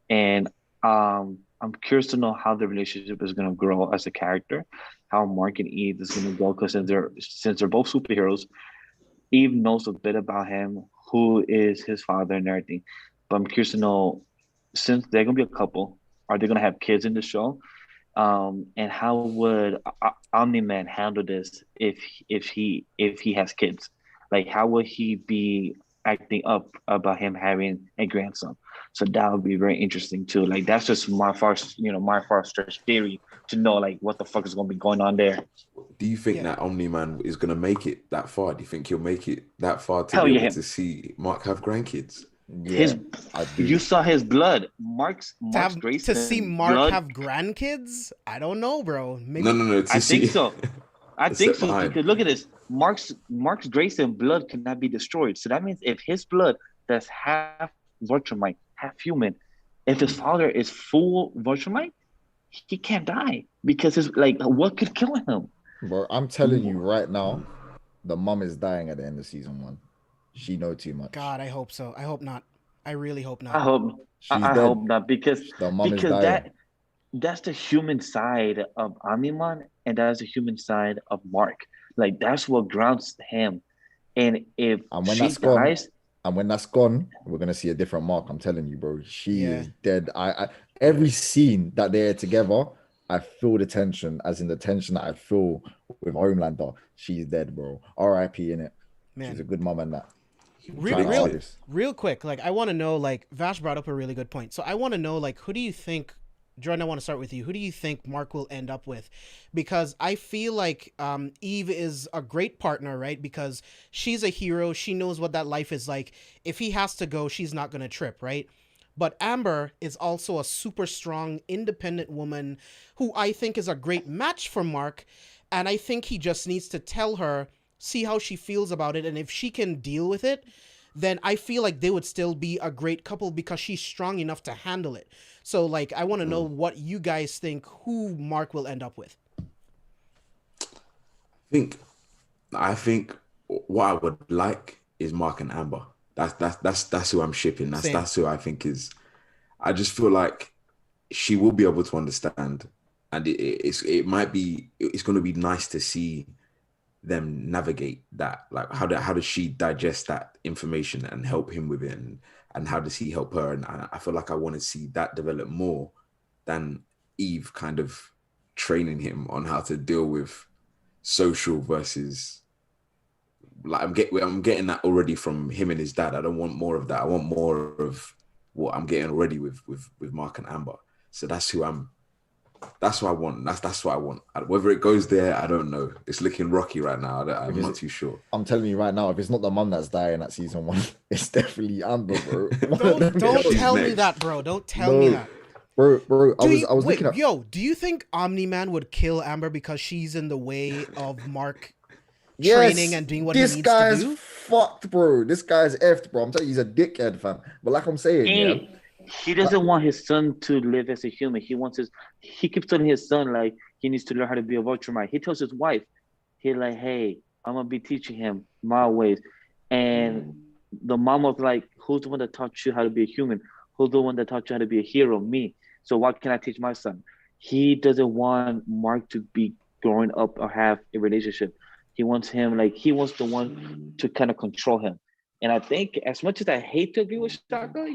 And I'm curious to know how the relationship is gonna grow as a character, how Mark and Eve is gonna go, because since they're both superheroes, Eve knows a bit about him, who is his father and everything. But I'm curious to know, since they're gonna be a couple, are they gonna have kids in the show? And how would Omni-Man handle this if he has kids? Like, how would he be acting up about him having a grandson? So that would be very interesting too. Like, that's just my far stretch theory to know like what the fuck is gonna be going on there. Do you think that Omni-Man is going to make it that far? Do you think he'll make it that far to Hell be yeah. able to see Mark have grandkids? Yeah, You saw his blood. Mark's Grayson to see Mark blood. have grandkids? I don't know, bro. Maybe. No. I think so. I think so behind. because look at this. Mark's Grayson blood cannot be destroyed. So that means if his blood that's half Viltrumite, half human, if his father is full Viltrumite, he can't die because his what could kill him? Bro, I'm telling you right now, the mom is dying at the end of season 1. She know too much. God, I hope so. I hope not. I really hope not. I hope not because The mom is dying. that's the human side of Omni-Man and that's the human side of Mark. Like, that's what grounds him. And if And when she that's gone, dies, we're gonna see a different Mark. I'm telling you, bro. She is dead. I every scene that they're together, I feel the tension, as in the tension that I feel with Homelander. She's dead, bro. R.I.P. in it. Man. She's a good mom and that. Real quick, like, I want to know, like, Vash brought up a really good point. So I want to know, like, who do you think, Jordan, I want to start with you. Who do you think Mark will end up with? Because I feel like Eve is a great partner, right? Because she's a hero. She knows what that life is like. If he has to go, she's not going to trip, right? But Amber is also a super strong, independent woman who I think is a great match for Mark. And I think he just needs to tell her, see how she feels about it, and if she can deal with it, then I feel like they would still be a great couple because she's strong enough to handle it. So, like, I want to know what you guys think who Mark will end up with. I think what I would like is Mark and Amber. That's who I'm shipping. That's who I think is. I just feel like she will be able to understand, and it's going to be nice to see them navigate that. Like, how does she digest that information and help him with it, and how does he help her? And I feel like I want to see that develop more than Eve kind of training him on how to deal with social versus, like, I'm getting that already from him and his dad. I don't want more of that. I want more of what I'm getting already with Mark and Amber. So that's what I want. That's what I want. Whether it goes there, I don't know. It's looking rocky right now. I'm not too sure. I'm telling you right now, if it's not the mom that's dying at season 1, it's definitely Amber, bro. Don't tell me that, bro. Don't tell me that. Bro, I was looking at. Do you think Omni-Man would kill Amber because she's in the way of Mark Yes, training and doing what he needs to do? This guy's fucked, bro. This guy's effed, bro. I'm telling you, he's a dickhead, fam. But like I'm saying, he doesn't want his son to live as a human. He keeps telling his son like he needs to learn how to be a Ultraman. He tells his wife, he like, hey, I'm gonna be teaching him my ways. And the mom was like, who's the one that taught you how to be a human? Who's the one that taught you how to be a hero? Me. So what can I teach my son? He doesn't want Mark to be growing up or have a relationship. He wants the one to kind of control him. And I think as much as I hate to agree with Shaka,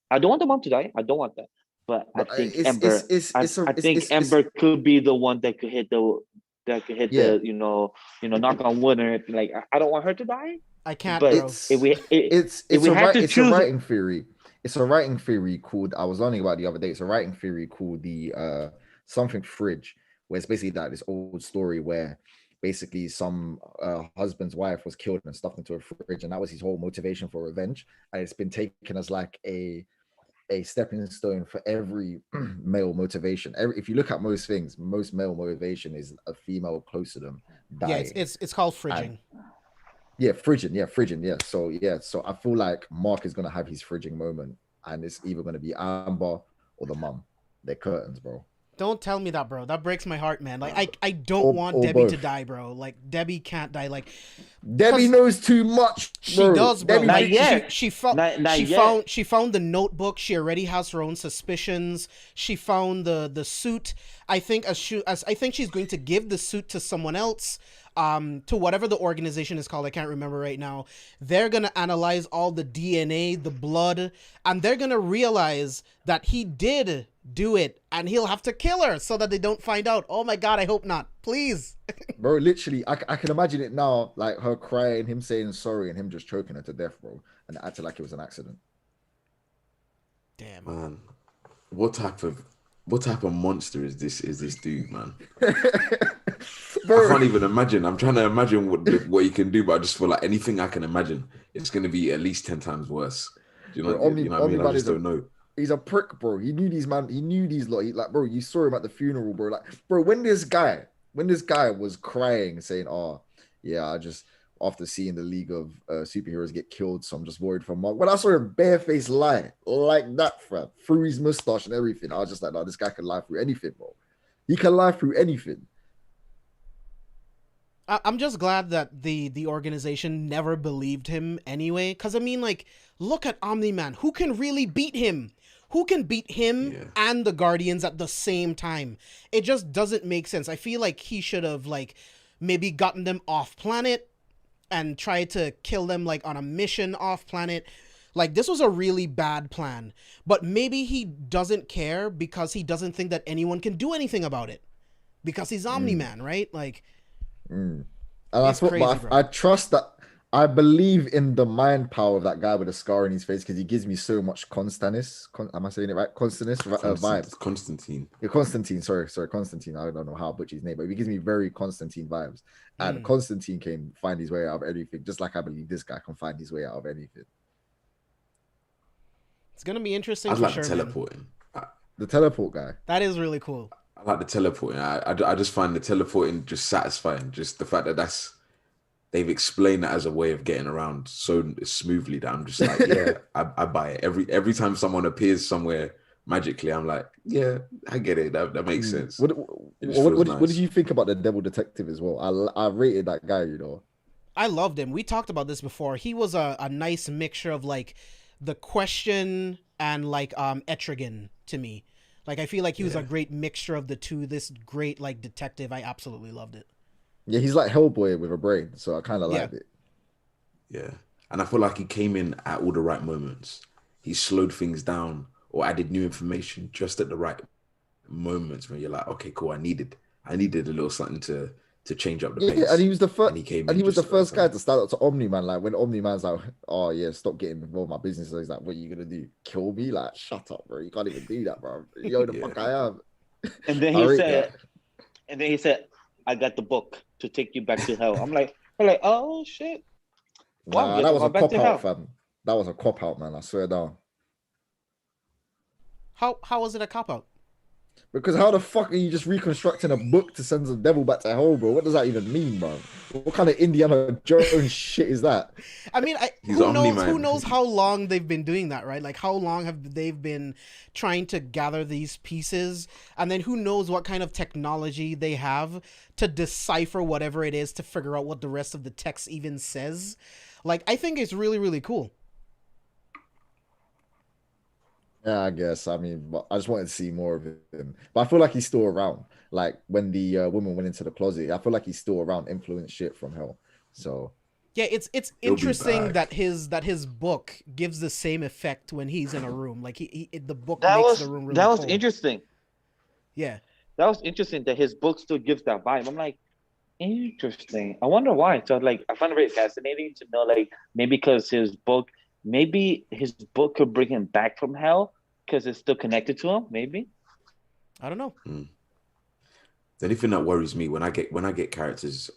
I don't want the mom to die. I don't want that. But I think Ember could be the one that could hit the knock on wood or anything. Like I don't want her to die. I can't. But bro. It's a writing theory. It's a writing theory called. I was learning about the other day. It's a writing theory called the something fridge, where it's basically like this old story where basically some husband's wife was killed and stuffed into a fridge, and that was his whole motivation for revenge. And it's been taken as like a stepping stone for every male motivation. If you look at most things, most male motivation is a female close to them dying. Yeah, it's called fridging. Fridging. So I feel like Mark is gonna have his fridging moment, and it's either gonna be Amber or the mum. They're curtains, bro. Don't tell me that, bro. That breaks my heart, man. Like I don't want Debbie to die, bro. Like Debbie can't die. Like Debbie knows too much. Bro. She does, bro. Debbie, like, she found the notebook. She already has her own suspicions. She found the suit. I think I think she's going to give the suit to someone else. To whatever the organization is called, I can't remember right now. They're gonna analyze all the DNA, the blood, and they're gonna realize that he did do it, and he'll have to kill her so that they don't find out. Oh my god, I hope not. Please. Bro, literally, I can imagine it now, like her crying, him saying sorry, and him just choking her to death, bro, and acting like it was an accident. Damn. Man, what type of monster is this dude, man? Bro. I can't even imagine. I'm trying to imagine what he can do, but I just feel like anything I can imagine, it's going to be at least 10 times worse. Do you know, bro, what I mean? I just don't know. He's a prick, bro. He knew these lot. Bro, you saw him at the funeral, bro. Like, bro, when this guy was crying, saying, "Oh, yeah, I just after seeing the League of Superheroes get killed, so I'm just worried for Mark." When I saw him barefaced lie like that, fam, through his mustache and everything, I was just like, "No, this guy can lie through anything, bro. He can lie through anything." I'm just glad that the organization never believed him anyway. Because, I mean, like, look at Omni-Man. Who can really beat him? Who can beat him and the Guardians at the same time? It just doesn't make sense. I feel like he should have, like, maybe gotten them off planet and tried to kill them, like, on a mission off planet. Like, this was a really bad plan. But maybe he doesn't care because he doesn't think that anyone can do anything about it. Because he's Omni-Man, right? Like... And I trust that. I believe in the mind power of that guy with a scar on his face because he gives me so much Constanus. Am I saying it right? Constanus vibes. Constantine. Yeah, Constantine. Sorry, Constantine. I don't know how I butcher his name, but he gives me very Constantine vibes. And Constantine can find his way out of anything, just like I believe this guy can find his way out of anything. It's gonna be interesting. I'd like the teleporting. The teleport guy. That is really cool. I like the teleporting. I just find the teleporting just satisfying. Just the fact that they've explained that as a way of getting around so smoothly that I'm just like, yeah, I buy it. Every time someone appears somewhere magically, I'm like, yeah, I get it. That makes sense. What did you think about the Devil Detective as well? I rated that guy, you know. I loved him. We talked about this before. He was a nice mixture of like the Question and like Etrigan to me. Like, I feel like he was a great mixture of the two. This great, like, detective. I absolutely loved it. Yeah, he's like Hellboy with a brain, so I kind of liked it. Yeah. And I feel like he came in at all the right moments. He slowed things down or added new information just at the right moments when you're like, okay, cool, I needed a little something to change up the pace. Yeah, and he was the first. And he was the first guy to start up to Omni-Man. Like when Omni-Man's like, "Oh yeah, stop getting involved in my business." So he's like, "What are you gonna do? Kill me?" Like, shut up, bro. You can't even do that, bro. You know the fuck I am. And then he said, "I got the book to take you back to hell." I'm like, oh shit. Wow, that was a cop out, fam. That was a cop out, man. I swear down. How was it a cop out? Because how the fuck are you just reconstructing a book to send the devil back to hell, bro? What does that even mean, bro? What kind of Indiana Jones shit is that? I mean, He's who knows? Omni-Man. Who knows how long they've been doing that, right? Like, how long have they been trying to gather these pieces, and then who knows what kind of technology they have to decipher whatever it is to figure out what the rest of the text even says. Like, I think it's really, really cool. Yeah, I guess. I mean, but I just wanted to see more of him. But I feel like he's still around. Like when the woman went into the closet, I feel like he's still around, influence shit from hell. So Yeah, it's He'll be interesting back. that his book gives the same effect when he's in a room. Like the book That makes was the room really that was cold. interesting. Yeah. That was interesting that his book still gives that vibe. I'm like, interesting. I wonder why. So like, I find it very fascinating to know, like, maybe his book could bring him back from hell because it's still connected to him. Maybe. I don't know. The only thing that worries me when I get characters,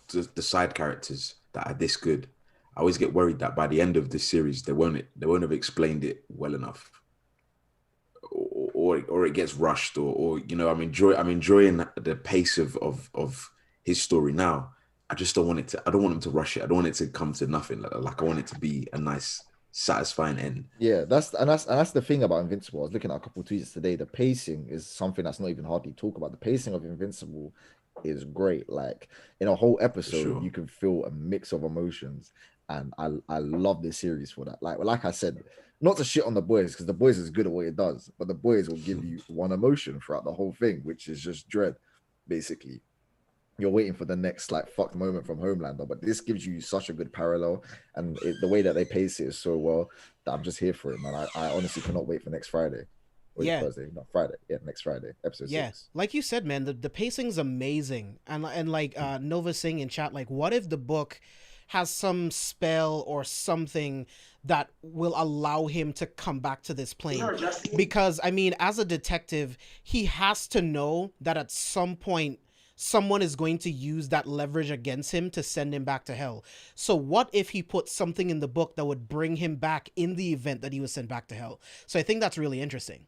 the side characters that are this good, I always get worried that by the end of this series they won't have explained it well enough, or it gets rushed, or you know, I'm enjoying the pace of his story now. I just don't want I don't want him to rush it. I don't want it to come to nothing. Like I want it to be a nice, satisfying end. yeah, that's the thing about Invincible. I was looking at a couple of tweets today. The pacing is something that's not even hardly talked about. The pacing of Invincible is great. Like in a whole episode, sure. you can feel a mix of emotions, and I love this series for that. Like I said, not to shit on the boys because the boys is good at what it does, but the boys will give you one emotion throughout the whole thing, which is just dread, basically. You're waiting for the next like fucked moment from Homelander, but this gives you such a good parallel, and the way that they pace it is so well that I'm just here for it, man. I honestly cannot wait for next Friday. Or Yeah. Thursday, not Friday. Yeah, next Friday, episode 6. Like you said, man, the pacing's amazing. And like Nova saying in chat, like, what if the book has some spell or something that will allow him to come back to this plane? Because I mean, as a detective, he has to know that at some point someone is going to use that leverage against him to send him back to hell. So what if he put something in the book that would bring him back in the event that he was sent back to hell? So I think that's really interesting.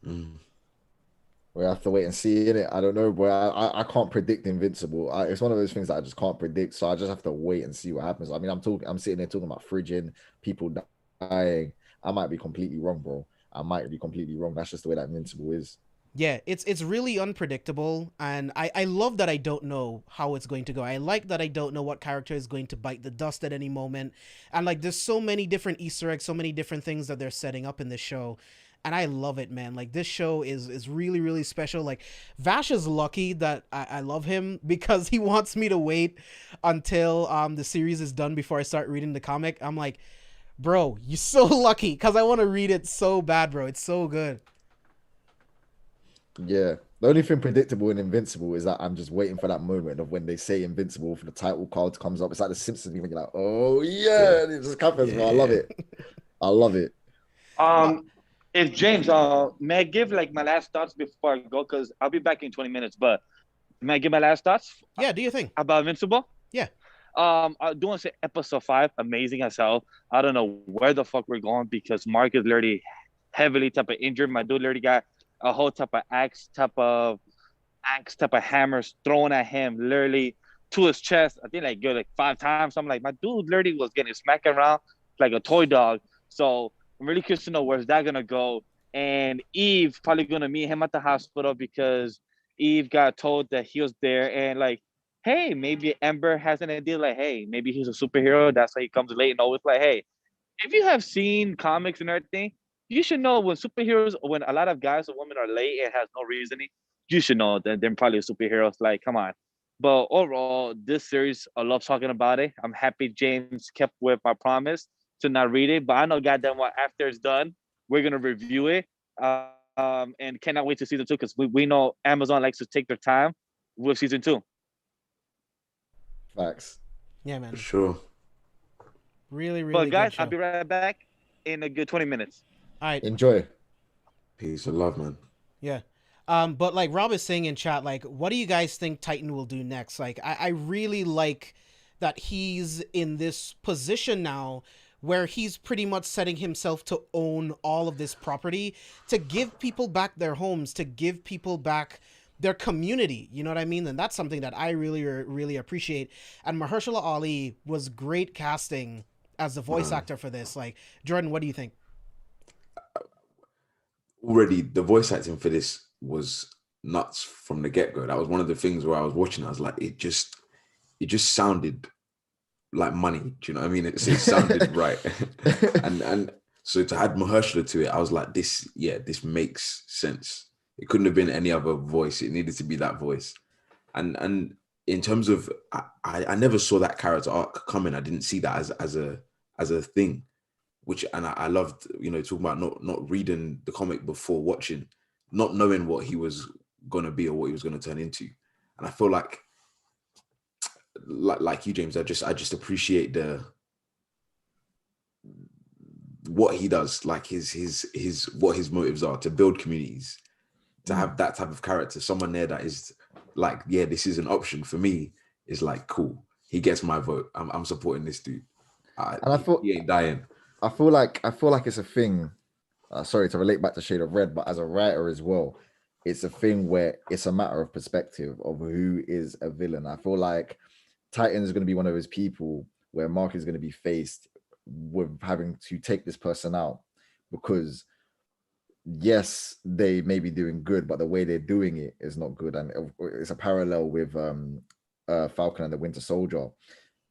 We have to wait and see, innit? I don't know, bro. I can't predict Invincible. It's one of those things that I just can't predict. So I just have to wait and see what happens. I mean, I'm sitting there talking about fridging, people dying. I might be completely wrong, bro. I might be completely wrong. That's just the way that Invincible is. Yeah, it's really unpredictable, and I love that I don't know how it's going to go. I like that I don't know what character is going to bite the dust at any moment. And like there's so many different Easter eggs, so many different things that they're setting up in this show. And I love it, man. Like this show is really, really special. Like Vash is lucky that I love him because he wants me to wait until the series is done before I start reading the comic. I'm like, bro, you're so lucky because I want to read it so bad, bro. It's so good. Yeah. The only thing predictable in Invincible is that I'm just waiting for that moment of when they say Invincible for the title card comes up. It's like the Simpsons when you're like, oh yeah, it just happens, bro. I love it. I love it. If James, may I give like my last thoughts before I go? Because I'll be back in 20 minutes. But may I give my last thoughts? Yeah, do you think about Invincible? Yeah. I do want to say episode 5, amazing as hell. I don't know where the fuck we're going because Mark is literally heavily type of injured. My dude literally got a whole type of axe type of hammers thrown at him, literally to his chest. I think like good like 5 times. I'm like, my dude literally was getting smacked around like a toy dog. So I'm really curious to know where's that gonna go. And Eve probably gonna meet him at the hospital because Eve got told that he was there, and like, hey, maybe Ember has an idea like, hey, maybe he's a superhero. That's why he comes late and always like, hey, if you have seen comics and everything, you should know when a lot of guys or women are late and has no reasoning, you should know that they're probably superheroes. Like, come on. But overall, this series, I love talking about it. I'm happy James kept with my promise to not read it. But I know goddamn well after it's done, we're going to review it. And cannot wait to season 2 because we know Amazon likes to take their time with season 2. Facts. Yeah, man. For sure. Really, really. But guys, good show. I'll be right back in a good 20 minutes. All right. Enjoy. Peace and love, man. Yeah. But like Rob is saying in chat, like, what do you guys think Titan will do next? Like, I really like that he's in this position now where he's pretty much setting himself to own all of this property, to give people back their homes, to give people back their community. You know what I mean? And that's something that I really, really appreciate. And Mahershala Ali was great casting as the voice actor for this. Like, Jordan, what do you think? Already, the voice acting for this was nuts from the get-go. That was one of the things where I was watching, I was like, it just sounded like money. Do you know what I mean? It sounded right. and so to add Mahershala to it, I was like, this makes sense. It couldn't have been any other voice. It needed to be that voice. And in terms of, I never saw that character arc coming. I didn't see that as a thing, which, and I loved, you know, talking about not reading the comic before watching, not knowing what he was going to be or what he was going to turn into. And I feel like you, James, I just appreciate what he does, like his what his motives are to build communities, to have that type of character, someone there that is like, yeah, this is an option for me, is like, cool. He gets my vote. I'm supporting this dude. And I thought he ain't dying. I feel like it's a thing. Sorry to relate back to Shade of Red, but as a writer as well, it's a thing where it's a matter of perspective of who is a villain. I feel like Titan is going to be one of those people where Mark is going to be faced with having to take this person out, because yes, they may be doing good, but the way they're doing it is not good. And it's a parallel with Falcon and the Winter Soldier.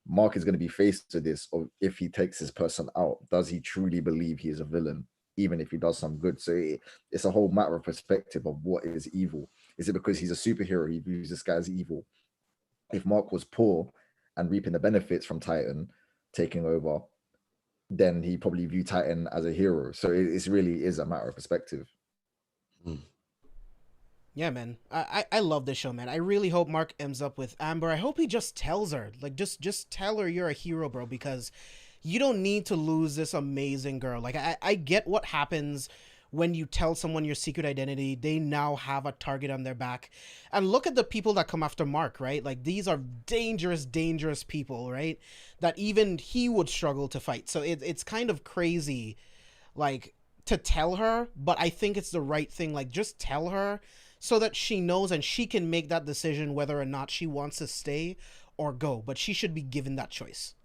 Mark is going to be faced with this, or if he takes this person out, does he truly believe he is a villain, even if he does some good? So it's a whole matter of perspective of what is evil. Is it because he's a superhero, he views this guy as evil? If Mark was poor and reaping the benefits from Titan taking over, then he probably view Titan as a hero. So it really is a matter of perspective. Yeah, man. I love this show, man. I really hope Mark ends up with Amber. I hope he just tells her, like, just tell her you're a hero, bro, because you don't need to lose this amazing girl. Like, I get what happens when you tell someone your secret identity. They now have a target on their back. And look at the people that come after Mark, right? Like, these are dangerous people, right? That even he would struggle to fight. So it's kind of crazy, like, to tell her, but I think it's the right thing. Like, just tell her so that she knows and she can make that decision whether or not she wants to stay or go. But she should be given that choice.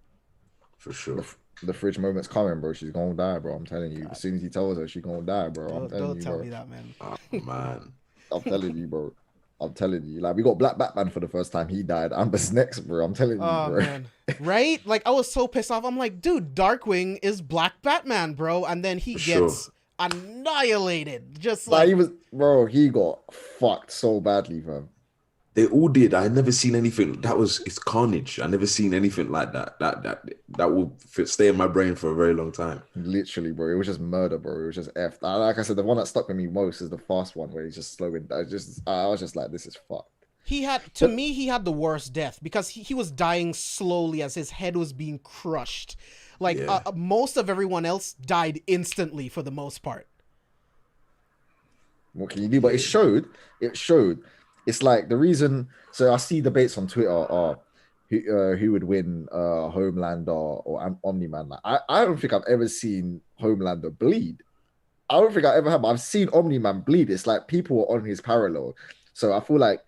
For sure. The fridge moment's coming, bro. She's gonna die, bro. I'm telling you. As soon as he tells her, she's gonna die, bro. Don't tell me that, man. Oh, man. I'm telling you, bro. I'm telling you. Like, we got Black Batman for the first time. He died. Amber's next, bro. I'm telling you, bro. Man. Right? Like, I was so pissed off. I'm like, dude, Darkwing is Black Batman, bro. And then he gets annihilated. Just like he got fucked so badly, fam. They all did. I had never seen anything. It's carnage. I never seen anything like that. That will stay in my brain for a very long time. Literally, bro. It was just murder, bro. It was just effed. Like I said, the one that stuck with me most is the fast one where he's just slowing. I was just like, this is fucked. He had the worst death because he was dying slowly as his head was being crushed. Like, most of everyone else died instantly for the most part. What can you do? But it showed. It's like the reason. So I see debates on Twitter are who would win, Homelander or Omni-Man. Like, I don't think I've ever seen Homelander bleed. I don't think I ever have. I've seen Omni-Man bleed. It's like people are on his parallel. So I feel like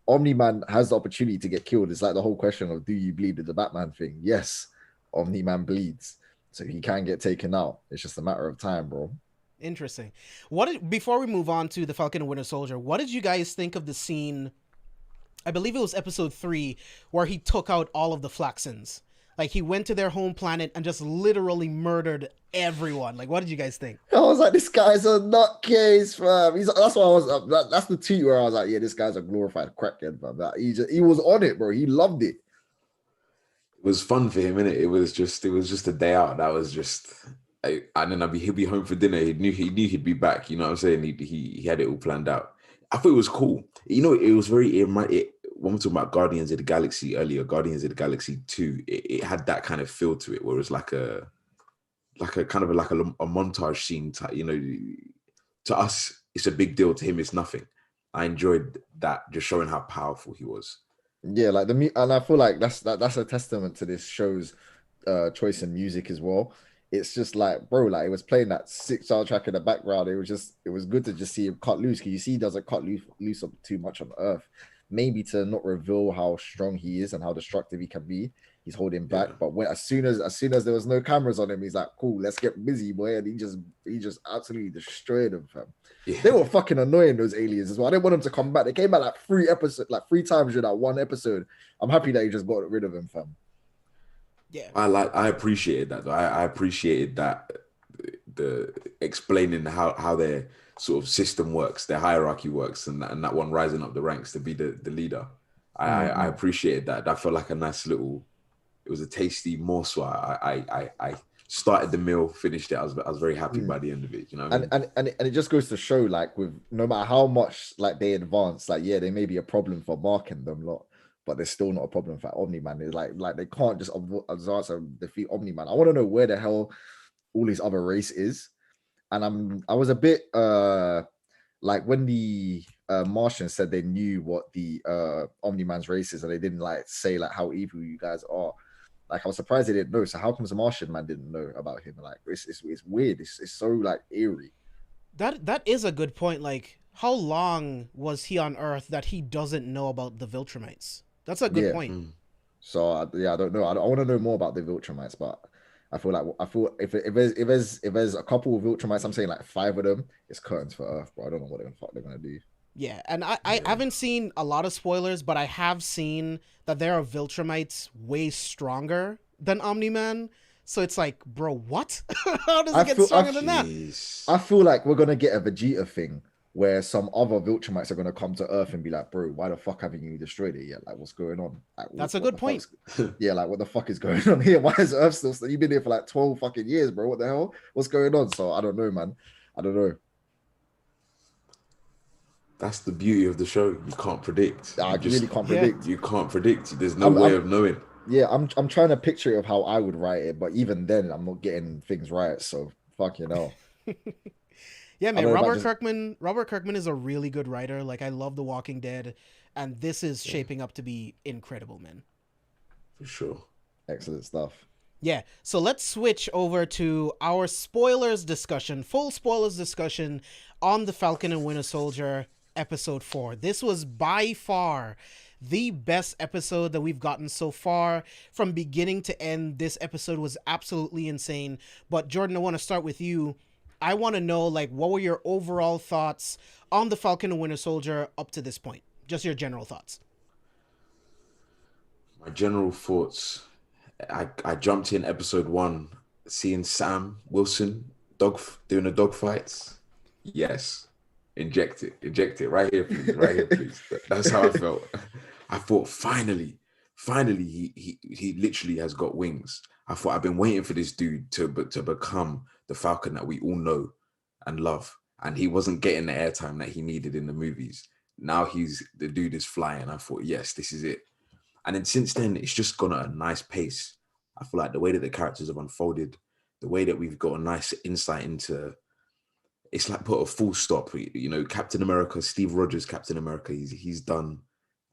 Omni-Man has the opportunity to get killed. It's like the whole question of, do you bleed with the Batman thing? Yes, Omni-Man bleeds. So he can get taken out. It's just a matter of time, bro. Interesting. Before we move on to the Falcon and Winter Soldier, what did you guys think of the scene? I believe it was episode 3 where he took out all of the Flaxans. Like, he went to their home planet and just literally murdered everyone. Like, what did you guys think? I was like, this guy's a nutcase, fam. That's why I was. That's the tweet where I was like, yeah, this guy's a glorified crackhead, fam. He was on it, bro. He loved it. It was fun for him, innit? It was just a day out. That was just. And then he'll be home for dinner. He knew he'd be back. You know what I'm saying? He had it all planned out. I thought it was cool. You know, it was very. When we talking about Guardians of the Galaxy earlier, Guardians of the Galaxy 2, it had that kind of feel to it, where it was like a kind of like a montage scene type. You know, to us it's a big deal. To him, it's nothing. I enjoyed that, just showing how powerful he was. Yeah, and I feel like that's a testament to this show's choice in music as well. it's just like, bro, like it was playing that sick soundtrack in the background. It was good to just see him cut loose, because you see he doesn't cut loose up too much on Earth, maybe to not reveal how strong he is and how destructive he can be. He's holding back, but when as soon as there was no cameras on him, he's like, cool, let's get busy, boy. And he just absolutely destroyed them, fam. Yeah. They were fucking annoying, those aliens as well. I didn't want them to come back. They came back like three times in that one episode. I'm happy that he just got rid of them, fam. Yeah, I appreciated that though. I appreciated that, the explaining how their sort of system works, their hierarchy works, and that one rising up the ranks to be the leader. I appreciated that. That felt like a nice little. It was a tasty morsel. I started the meal, finished it. I was very happy by the end of it. You know, and it just goes to show, like, with no matter how much like they advance, like they may be a problem for Mark and them lot, but they're still not a problem for Omni-Man. It's like they can't just advance and defeat Omni-Man. I want to know where the hell all these other race is. And I was a bit like when the Martians said they knew what the Omni-Man's race is, and they didn't like say like how evil you guys are. Like, I was surprised they didn't know. So how comes the Martian man didn't know about him? Like, it's weird. It's so like eerie. That is a good point. Like, how long was he on Earth that he doesn't know about the Viltrumites? That's a good point. So I don't know. I want to know more about the Viltrumites, but I feel if there's a couple of Viltrumites, I'm saying like 5 of them, it's curtains for Earth, bro. I don't know what they're gonna do. Yeah, and I haven't seen a lot of spoilers, but I have seen that there are Viltrumites way stronger than Omni-Man. So it's like, bro, what? How does it get stronger than that? I feel like we're gonna get a Vegeta thing where some other Viltrumites are gonna come to Earth and be like, bro, why the fuck haven't you destroyed it yet? Like, what's going on? Like, that's a good point. Yeah, like, what the fuck is going on here? Why is Earth still? You've been here for like 12 fucking years, bro. What the hell? What's going on? So I don't know, man. I don't know. That's the beauty of the show. You can't predict. Really can't predict. You can't predict. There's no way of knowing. Yeah, I'm trying to picture it of how I would write it, but even then, I'm not getting things right. So fuck, you know. Yeah, man. Robert Kirkman is a really good writer. Like, I love The Walking Dead, and this is shaping up to be incredible, man. For sure. Excellent stuff. Yeah, so let's switch over to our spoilers discussion, full spoilers discussion on the Falcon and Winter Soldier episode 4. This was by far the best episode that we've gotten so far. From beginning to end, this episode was absolutely insane. But Jordan, I want to start with you. I want to know, like, what were your overall thoughts on the Falcon and Winter Soldier up to this point? Just your general thoughts. My general thoughts, I jumped in episode 1, seeing Sam Wilson doing the dog fights. Yes. Inject it right here, please. That's how I felt. I thought finally he literally has got wings. I thought I've been waiting for this dude to become the Falcon that we all know and love, and he wasn't getting the airtime that he needed in the movies. Now the dude is flying. I thought, yes, this is it. And then since then, it's just gone at a nice pace. I feel like the way that the characters have unfolded, the way that we've got a nice insight into. It's like put a full stop. You know, Captain America, Steve Rogers, Captain America, he's done.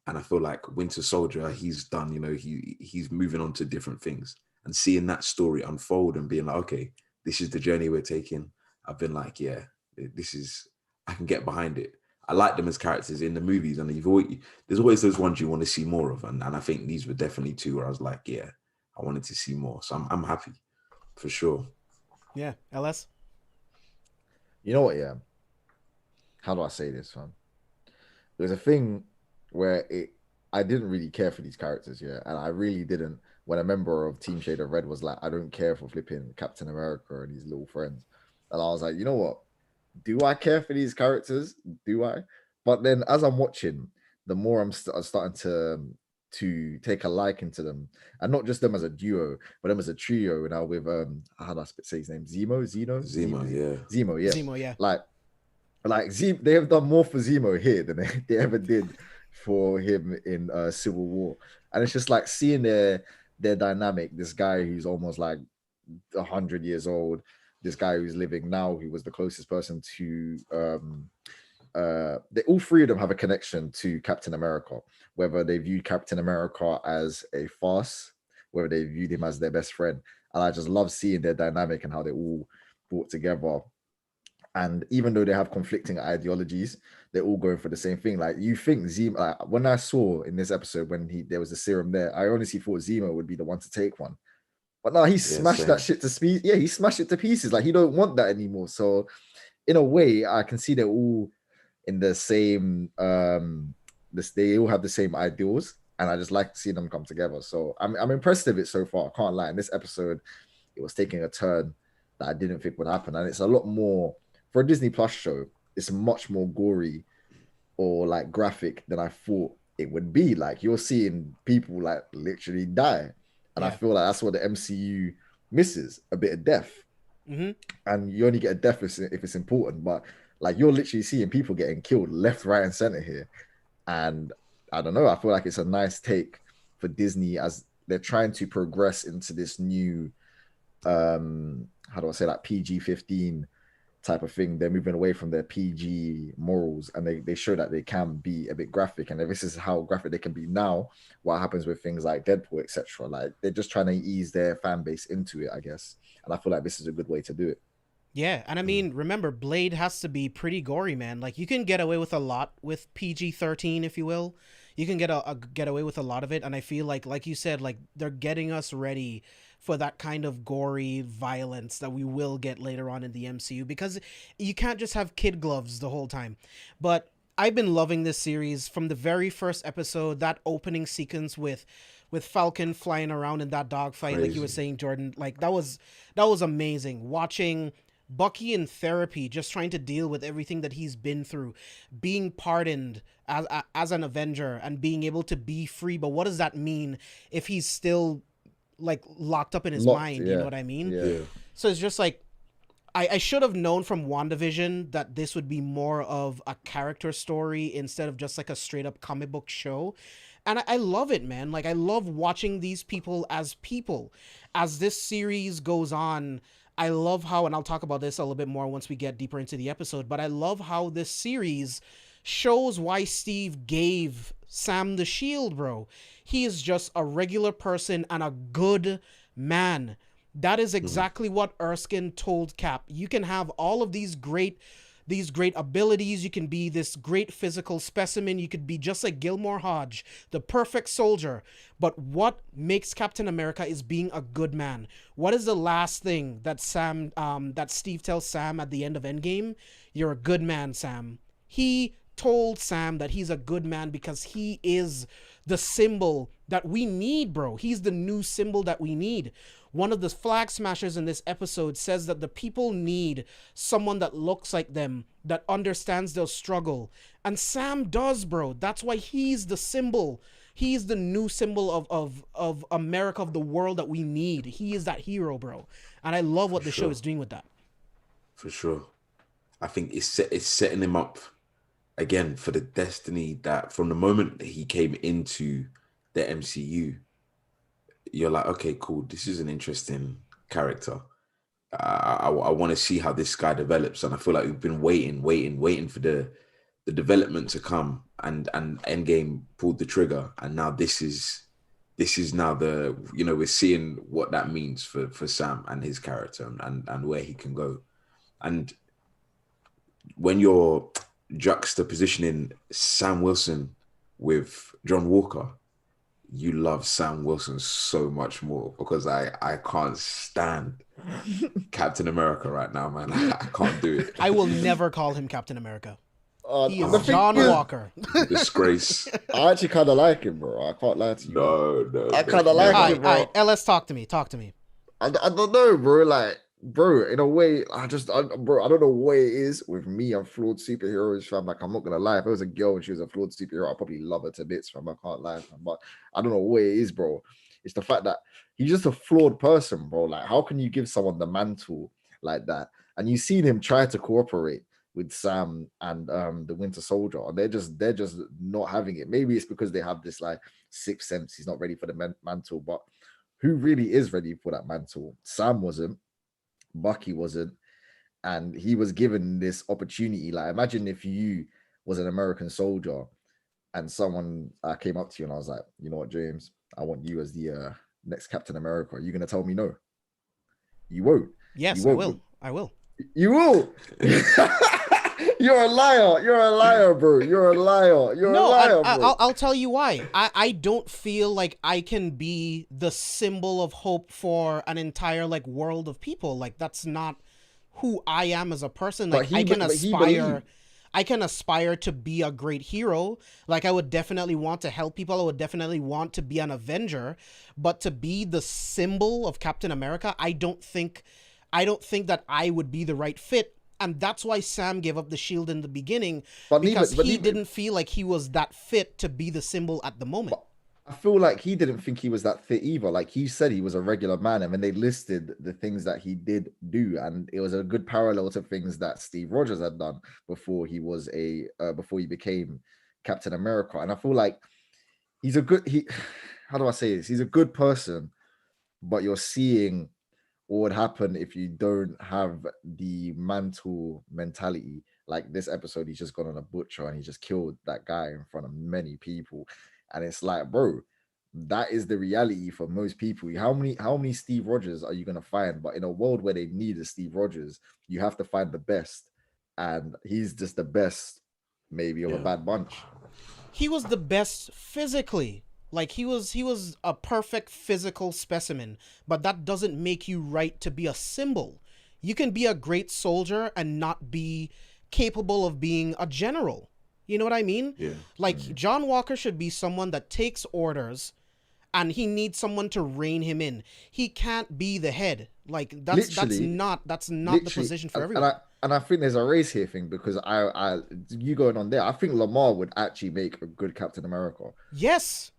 And I feel like Winter Soldier, he's done. You know, he's moving on to different things. And seeing that story unfold and being like, okay, this is the journey we're taking. I've been like, yeah, I can get behind it. I like them as characters in the movies. And there's always those ones you want to see more of. And I think these were definitely 2 where I was like, yeah, I wanted to see more. So I'm happy, for sure. Yeah, LS? You know what, yeah? How do I say this, fam? There's a thing where I didn't really care for these characters, yeah? And I really didn't when a member of Team Shade of Red was like, I don't care for flipping Captain America and his little friends. And I was like, you know what? Do I care for these characters? Do I? But then as I'm watching, the more I'm starting to take a liking to them, and not just them as a duo, but them as a trio. Now with how do I say his name? Zemo, yeah. Like they have done more for Zemo here than they ever did for him in Civil War, and it's just like seeing their dynamic. This guy who's almost like 100 years old, this guy who's living now, who was the closest person to all 3 of them have a connection to Captain America, whether they viewed Captain America as a farce, whether they viewed him as their best friend. and I just love seeing their dynamic and how they all brought together. And even though they have conflicting ideologies, they're all going for the same thing. Like, you think Zima, like, when I saw in this episode when there was a serum there, I honestly thought Zima would be the one to take one. But no, he smashed that shit to pieces. Yeah, he smashed it to pieces. Like, he don't want that anymore. So in a way, I can see they're all in the same they all have the same ideals, and I just like to see them come together. So I'm impressed with it so far. I can't lie. In this episode, it was taking a turn that I didn't think would happen. And it's a lot more for a Disney Plus show. It's much more gory or like graphic than I thought it would be. Like, you're seeing people like literally die. And I feel like that's what the MCU misses, a bit of death. Mm-hmm. And you only get a death if it's important. But like, you're literally seeing people getting killed left, right, and center here. And I don't know, I feel like it's a nice take for Disney as they're trying to progress into this new, how do I say, like PG-15 type of thing. They're moving away from their PG morals, and they show that they can be a bit graphic. And if this is how graphic they can be now, what happens with things like Deadpool, etc.? Like, they're just trying to ease their fan base into it, I guess. And I feel like this is a good way to do it. Yeah, and I mean, remember, Blade has to be pretty gory, man. Like, you can get away with a lot with PG-13, if you will. You can get away with a lot of it, and I feel like you said, like, they're getting us ready for that kind of gory violence that we will get later on in the MCU, because you can't just have kid gloves the whole time. But I've been loving this series from the very first episode. That opening sequence with Falcon flying around in that dogfight, like you were saying, Jordan, like that was amazing. Watching Bucky in therapy, just trying to deal with everything that he's been through, being pardoned as an Avenger and being able to be free. But what does that mean if he's still like locked up in his mind? You know what I mean? Yeah. So it's just like, I should have known from WandaVision that this would be more of a character story instead of just like a straight up comic book show. And I love it, man. Like, I love watching these people. As this series goes on, I love how, and I'll talk about this a little bit more once we get deeper into the episode, but I love how this series shows why Steve gave Sam the shield, bro. He is just a regular person and a good man. That is exactly what Erskine told Cap. You can have all of these great abilities. You can be this great physical specimen. You could be just like Gilmore Hodge, the perfect soldier. But what makes Captain America is being a good man. What is the last thing that Steve tells Sam at the end of Endgame? You're a good man, Sam. He told Sam that he's a good man because he is the symbol that we need, bro. He's the new symbol that we need. One of the flag smashers in this episode says that the people need someone that looks like them, that understands their struggle. And Sam does, bro. That's why he's the symbol. He's the new symbol of America, of the world that we need. He is that hero, bro. And I love what the show is doing with that. For sure. I think it's setting him up again for the destiny that from the moment that he came into the MCU, you're like, okay, cool. This is an interesting character. I want to see how this guy develops, and I feel like we've been waiting for the development to come, and Endgame pulled the trigger, and now this is now the, we're seeing what that means for Sam and his character and where he can go. And when you're juxtapositioning Sam Wilson with John Walker, you love Sam Wilson so much more, because I can't stand Captain America right now, man. I can't do it. I will never call him Captain America. He is The John thing is, Walker. Disgrace. I actually kind of like him, bro. I can't lie to you. No. I kind of like him, bro. All right, LS, talk to me. I don't know, bro. Like, bro, in a way, bro, I don't know what it is with me and flawed superheroes, fam. Like, I'm not gonna lie. If it was a girl and she was a flawed superhero, I'd probably love her to bits, fam. I can't lie, fam. But I don't know what it is, bro. It's the fact that he's just a flawed person, bro. Like, how can you give someone the mantle like that? And you've seen him try to cooperate with Sam and the Winter Soldier, and they're just not having it. Maybe it's because they have this like sixth sense. He's not ready for the mantle, but who really is ready for that mantle? Sam wasn't. Bucky wasn't, and he was given this opportunity. Like, imagine if you was an American soldier and someone came up to you and I was like, you know what, James, I want you as the next Captain America. Are you gonna tell me no? You won't. Yes, You I won't. will. I will. You will. You're a liar. You're a liar, bro. You're a liar. You're a No, liar, and bro. I'll tell you why. I don't feel like I can be the symbol of hope for an entire like world of people. Like that's not who I am as a person. Like I can aspire. I can aspire to be a great hero. Like I would definitely want to help people. I would definitely want to be an Avenger, but to be the symbol of Captain America, I don't think that I would be the right fit. And that's why Sam gave up the shield in the beginning, because he didn't feel like he was that fit to be the symbol at the moment. I feel like he didn't think he was that fit either. Like he said, he was a regular man, and when they listed the things that he did do, and it was a good parallel to things that Steve Rogers had done before he was before he became Captain America. And I feel like he's a good how do I say this? He's a good person, but you're seeing what would happen if you don't have the mantle mentality. Like this episode, he's just gone on a butcher and he just killed that guy in front of many people. And it's like, bro, that is the reality for most people. How many Steve Rogers are you going to find? But in a world where they need a Steve Rogers, you have to find the best. And he's just the best, maybe, of a bad bunch. He was the best physically. Like he was a perfect physical specimen, but that doesn't make you right to be a symbol. You can be a great soldier and not be capable of being a general. You know what I mean? Yeah. Like John Walker should be someone that takes orders and he needs someone to rein him in. He can't be the head. Like that's not the position for everyone. And I think there's a race here thing, because you going on there, I think Lamar would actually make a good Captain America. Yes,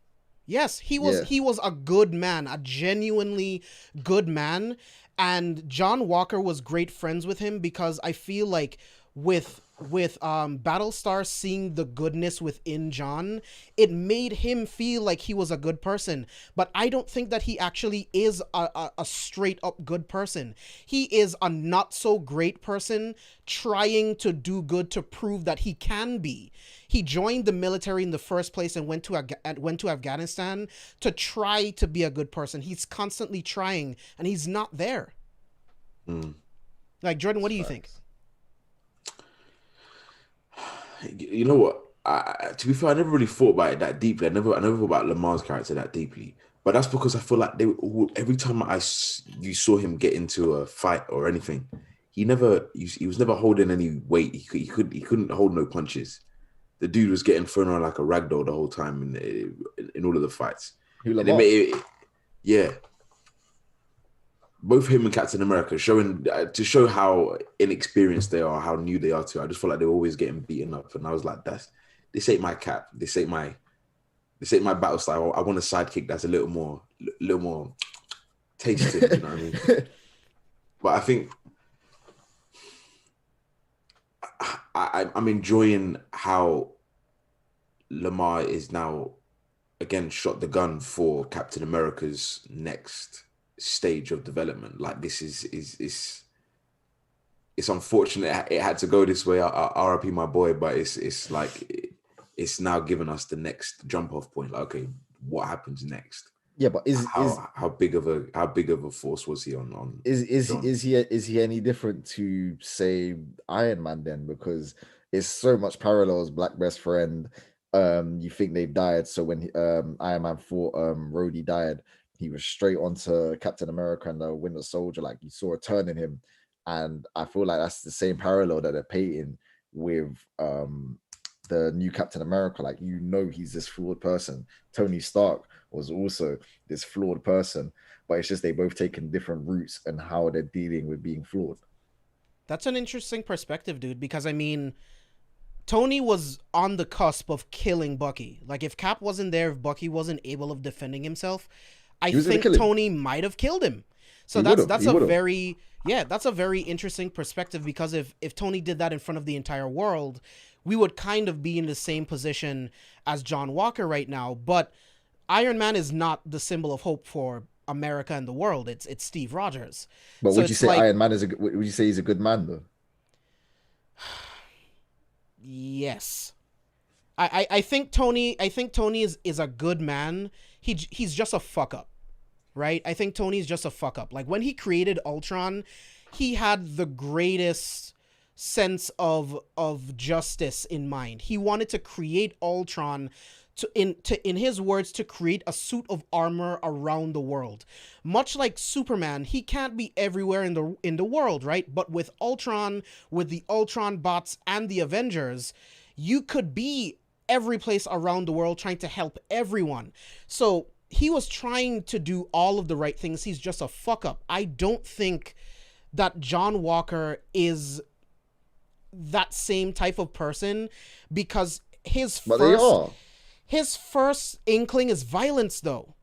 he was a good man, a genuinely good man, and John Walker was great friends with him, because I feel like with Battlestar seeing the goodness within John, it made him feel like he was a good person. But I don't think that he actually is a straight up good person. He is a not so great person trying to do good to prove that he can be. He joined the military in the first place and went to Afghanistan to try to be a good person. He's constantly trying and he's not there. Like, Jordan, what do you think? You know what? To be fair, I never really thought about it that deeply. I never thought about Lamar's character that deeply. But that's because I feel like every time you saw him get into a fight or anything, he was never holding any weight. He couldn't hold no punches. The dude was getting thrown around like a ragdoll the whole time in all of the fights. Yeah. Both him and Captain America to show how inexperienced they are, how new they are too. I just feel like they're always getting beaten up, and I was like, this ain't my Cap. This ain't my battle style. I want a sidekick that's a little more tasty. You know what I mean? But I think I'm enjoying how Lamar is now again shot the gun for Captain America's next stage of development. Like this is it's unfortunate it had to go this way. RIP my boy, but it's like it's now given us the next jump off point. Like, okay, what happens next? Yeah, but how big of a force was he on? Is he any different to, say, Iron Man then? Because it's so much parallels. Black best friend. You think they died, so when Iron Man fought Rhodey died, he was straight onto Captain America and the Winter Soldier. Like you saw a turn in him, and I feel like that's the same parallel that they're painting with the new Captain America. Like, you know, he's this flawed person. Tony Stark was also this flawed person, but it's just they both taken different routes and how they're dealing with being flawed. That's an interesting perspective, dude, because I mean, Tony was on the cusp of killing Bucky. Like, if Cap wasn't there, if Bucky wasn't able of defending himself, I think Tony might have killed him. So that's a very interesting perspective, because if Tony did that in front of the entire world, we would kind of be in the same position as John Walker right now. But Iron Man is not the symbol of hope for America and the world. It's Steve Rogers. But would you say Iron Man would you say he's a good man though? Yes. I think Tony is a good man. He's just a fuck up. right? I think Tony's just a fuck up. Like when he created Ultron, he had the greatest sense of justice in mind. He wanted to create Ultron in his words, to create a suit of armor around the world. Much like Superman, he can't be everywhere in the world, right? But with Ultron, with the Ultron bots and the Avengers, you could be every place around the world trying to help everyone. So he was trying to do all of the right things. He's just a fuck up. I don't think that John Walker is that same type of person, because his first inkling is violence, though.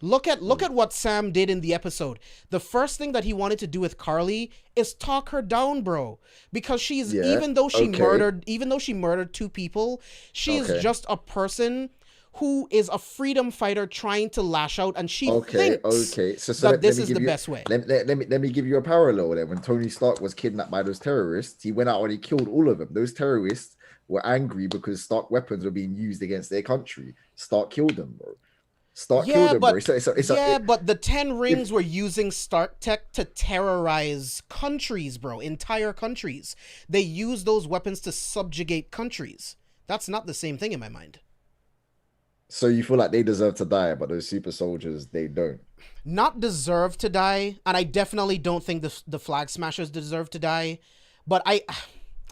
Look at what Sam did in the episode. The first thing that he wanted to do with Carly is talk her down, bro. Because she's even though she murdered two people, she is just a person who is a freedom fighter trying to lash out, and she thinks that this is the best way. Let me give you a parallel there. When Tony Stark was kidnapped by those terrorists, he went out and he killed all of them. Those terrorists were angry because Stark weapons were being used against their country. Stark killed them, bro. But the 10 Rings were using Stark tech to terrorize countries, bro. Entire countries. They used those weapons to subjugate countries. That's not the same thing in my mind. So you feel like they deserve to die, but those super soldiers, they don't? Not deserve to die, and I definitely don't think the Flag Smashers deserve to die. But I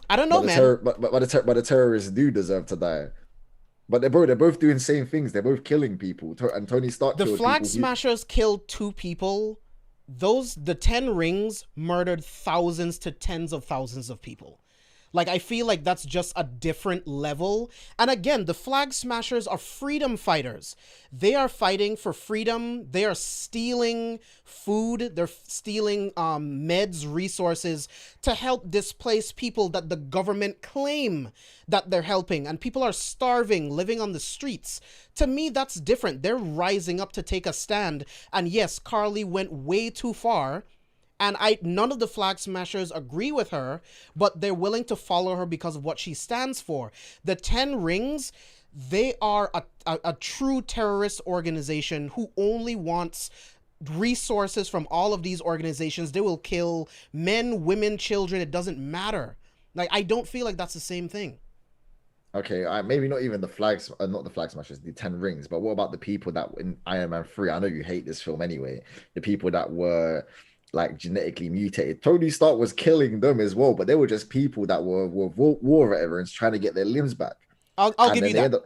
don't know, man. But the terrorists do deserve to die. But they're both doing the same things. They're both killing people. And Tony Stark killed people. The Flag Smashers killed 2 people. The 10 Rings murdered thousands to tens of thousands of people. Like, I feel like that's just a different level. And again, the Flag Smashers are freedom fighters. They are fighting for freedom. They are stealing food. They're stealing meds, resources to help displace people that the government claim that they're helping. And people are starving, living on the streets. To me, that's different. They're rising up to take a stand. And yes, Carly went way too far. And none of the Flag Smashers agree with her, but they're willing to follow her because of what she stands for. The 10 Rings, they are a true terrorist organization who only wants resources from all of these organizations. They will kill men, women, children. It doesn't matter. Like, I don't feel like that's the same thing. Okay, maybe not even not the Flag Smashers, the 10 Rings, but what about the people that in Iron Man 3? I know you hate this film anyway. The people that were like genetically mutated. Tony Stark was killing them as well, but they were just people that were war veterans trying to get their limbs back. I'll give you that.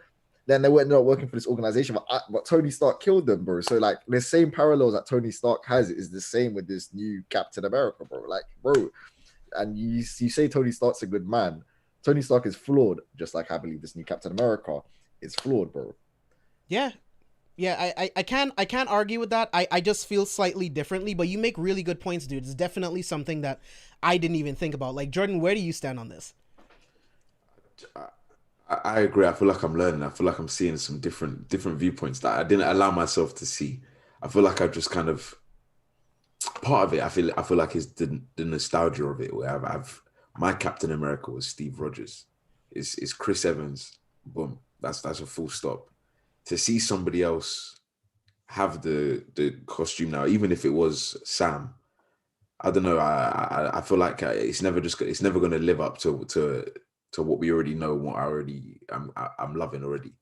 Then they ended up working for this organization, but Tony Stark killed them, bro. So like the same parallels that Tony Stark has is the same with this new Captain America, bro. Like, bro, and you say Tony Stark's a good man. Tony Stark is flawed, just like I believe this new Captain America is flawed, bro. Yeah. Yeah, I can't argue with that. I just feel slightly differently, but you make really good points, dude. It's definitely something that I didn't even think about. Like, Jordan, where do you stand on this? I agree. I feel like I'm learning. I feel like I'm seeing some different viewpoints that I didn't allow myself to see. I feel like I've just kind of part of it. I feel like it's the nostalgia of it. Where I've my Captain America was Steve Rogers. It's Chris Evans. Boom. That's a full stop. To see somebody else have the costume now, even if it was Sam, I don't know. I feel like it's never going to live up to what we already know, what I'm loving already.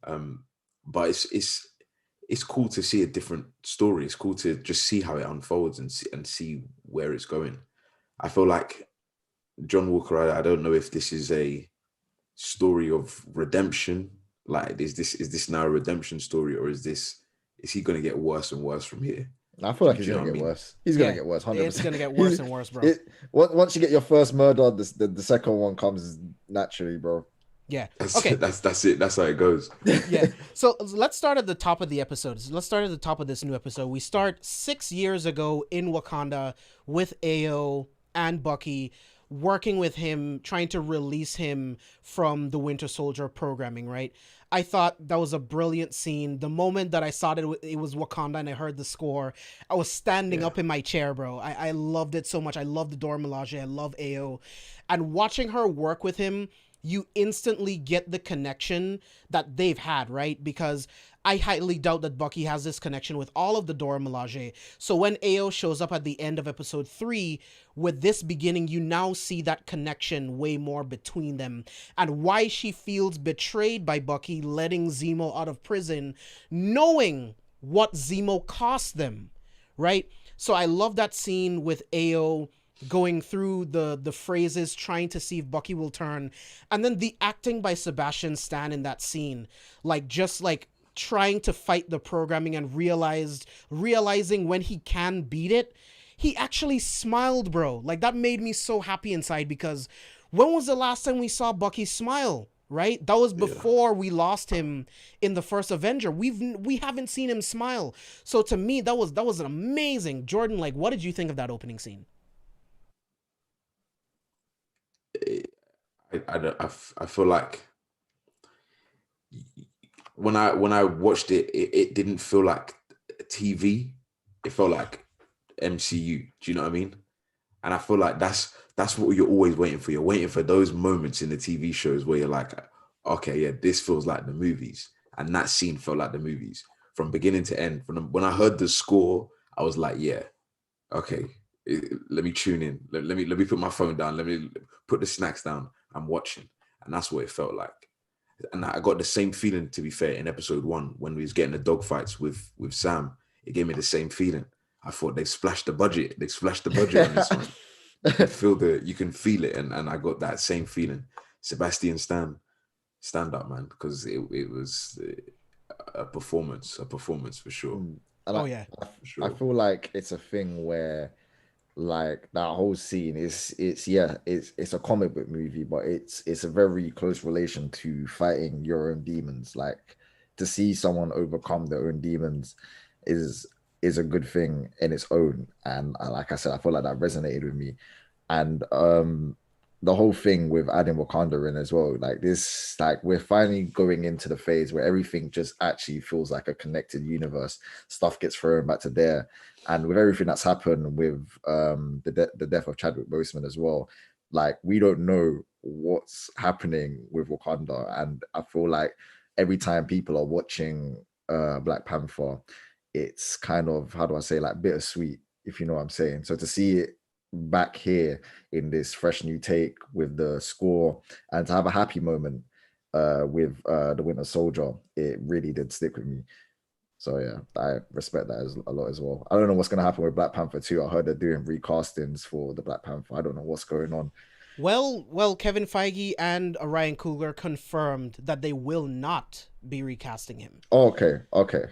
But it's cool to see a different story. It's cool to just see how it unfolds and see where it's going. I feel like John Walker. I don't know if this is a story of redemption. Like, is this now a redemption story, or is he going to get worse and worse from here? I feel like he's going to get worse. He's going to get worse. 100%. It's going to get worse and worse, bro. Once you get your first murder, the second one comes naturally, bro. Yeah. Okay. That's it. That's how it goes. Yeah. So let's start at the top of the episode. Let's start at the top of this new episode. We start 6 years ago in Wakanda with AO and Bucky, working with him, trying to release him from the Winter Soldier programming, right? I thought that was a brilliant scene. The moment that I saw that it was Wakanda and I heard the score, I was standing up in my chair, bro. I loved it so much. I love the Dora Milaje. I love AO. And watching her work with him, you instantly get the connection that they've had, right? Because I highly doubt that Bucky has this connection with all of the Dora Milaje. So when AO shows up at the end of episode 3, with this beginning, you now see that connection way more between them, and why she feels betrayed by Bucky letting Zemo out of prison, knowing what Zemo cost them, right? So I love that scene with AO going through the phrases, trying to see if Bucky will turn, and then the acting by Sebastian Stan in that scene, like just like trying to fight the programming and realizing when he can beat it. He actually smiled, bro. Like, that made me so happy inside, because when was the last time we saw Bucky smile, right? That was before we lost him in the first Avenger. We haven't seen him smile. So to me, that was an amazing. Jordan, like, what did you think of that opening scene? I feel like when I watched it, it didn't feel like TV. It felt like MCU. Do you know what I mean? And I feel like that's what you're always waiting for. You're waiting for those moments in the TV shows where you're like, okay, yeah, this feels like the movies. And that scene felt like the movies from beginning to end. When I heard the score, I was like, yeah, okay, let me tune in. Let me put my phone down. Let me put the snacks down. I'm watching. And that's what it felt like. And I got the same feeling, to be fair, in episode 1 when we was getting the dogfights with Sam. It gave me the same feeling. I thought they splashed the budget. They splashed the budget on this one. You can feel it, and I got that same feeling. Sebastian Stan, stand up, man, because it was a performance for sure. And I feel like it's a thing where, like, that whole scene it's a comic book movie, but it's a very close relation to fighting your own demons. Like, to see someone overcome their own demons is a good thing in its own. And like I said, I feel like that resonated with me. And the whole thing with adding Wakanda in as well, like this, like we're finally going into the phase where everything just actually feels like a connected universe. Stuff gets thrown back to there. And with everything that's happened with the death of Chadwick Boseman as well, like, we don't know what's happening with Wakanda. And I feel like every time people are watching Black Panther, it's kind of, how do I say, like, bittersweet, if you know what I'm saying. So to see it back here in this fresh new take with the score, and to have a happy moment with the Winter Soldier, it really did stick with me. So yeah, I respect that a lot as well. I don't know what's going to happen with Black Panther 2. I heard they're doing recastings for the Black Panther. I don't know what's going on. Well, Kevin Feige and Ryan Coogler confirmed that they will not be recasting him. Oh, okay.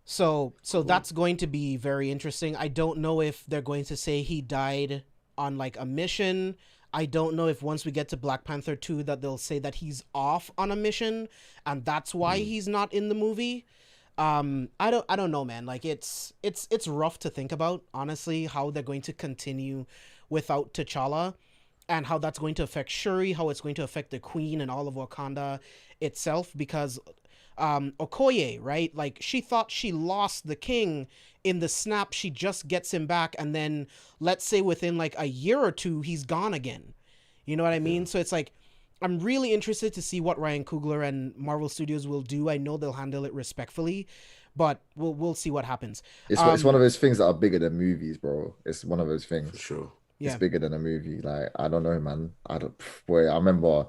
So that's going to be very interesting. I don't know if they're going to say he died on, like, a mission. I don't know if once we get to Black Panther 2 that they'll say that he's off on a mission and that's why he's not in the movie. I don't know, man. Like, it's rough to think about, honestly, how they're going to continue without T'Challa, and how that's going to affect Shuri, how it's going to affect the Queen and all of Wakanda itself, because Okoye, right? Like, she thought she lost the king in the snap. She just gets him back, and then let's say within like a year or two, he's gone again. You know what I mean? So it's like, I'm really interested to see what Ryan Coogler and Marvel Studios will do. I know they'll handle it respectfully, but we'll see what happens. It's one of those things that are bigger than movies, bro. It's one of those things. For sure. It's bigger than a movie. Like, I don't know, man. I remember,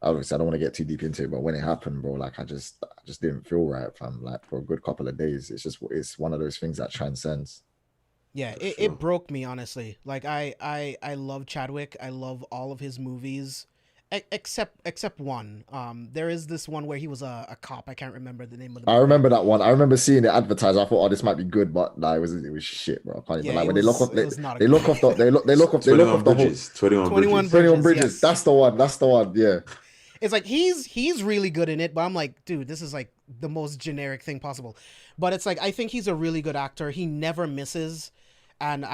obviously I don't want to get too deep into it, but when it happened, bro, like, I just didn't feel right, fam. Like, for a good couple of days, it's one of those things that transcends. Yeah, it broke me, honestly. Like, I love Chadwick. I love all of his movies, except one. There is this one where he was a cop. I can't remember the name of the movie. I remember that one. I remember seeing it advertised. I thought, oh, this might be good, but nah, it was shit, bro. I can't even, like, when they look off the whole 21 Bridges. Yes. That's the one. Yeah. It's like he's really good in it, but I'm like, dude, this is like the most generic thing possible. But it's like, I think he's a really good actor. He never misses, and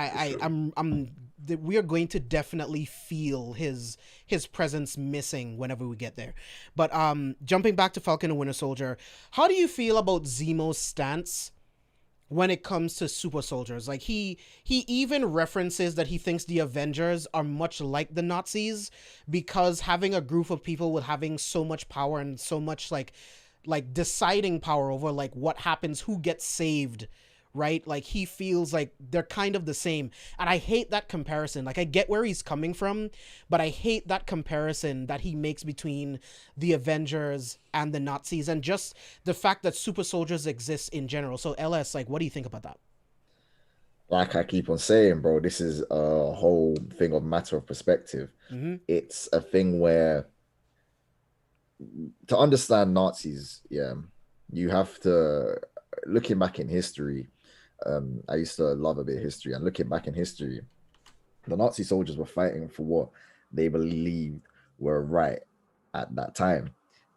we are going to definitely feel his presence missing whenever we get there. But jumping back to Falcon and Winter Soldier, how do you feel about Zemo's stance when it comes to super soldiers? Like, he even references that he thinks the Avengers are much like the Nazis, because having a group of people with having so much power and so much, like, like deciding power over like what happens, who gets saved, right? Like he feels like they're kind of the same. And I hate that comparison. Like I get where he's coming from, but I hate that comparison that he makes between the Avengers and the Nazis, and just the fact that super soldiers exist in general. So LS, like, what do you think about that? Like I keep on saying, bro, this is a whole thing of matter of perspective. Mm-hmm. It's a thing where to understand Nazis, yeah, you have to, looking back in history, I used to love a bit of history, and looking back in history, the Nazi soldiers were fighting for what they believed were right at that time,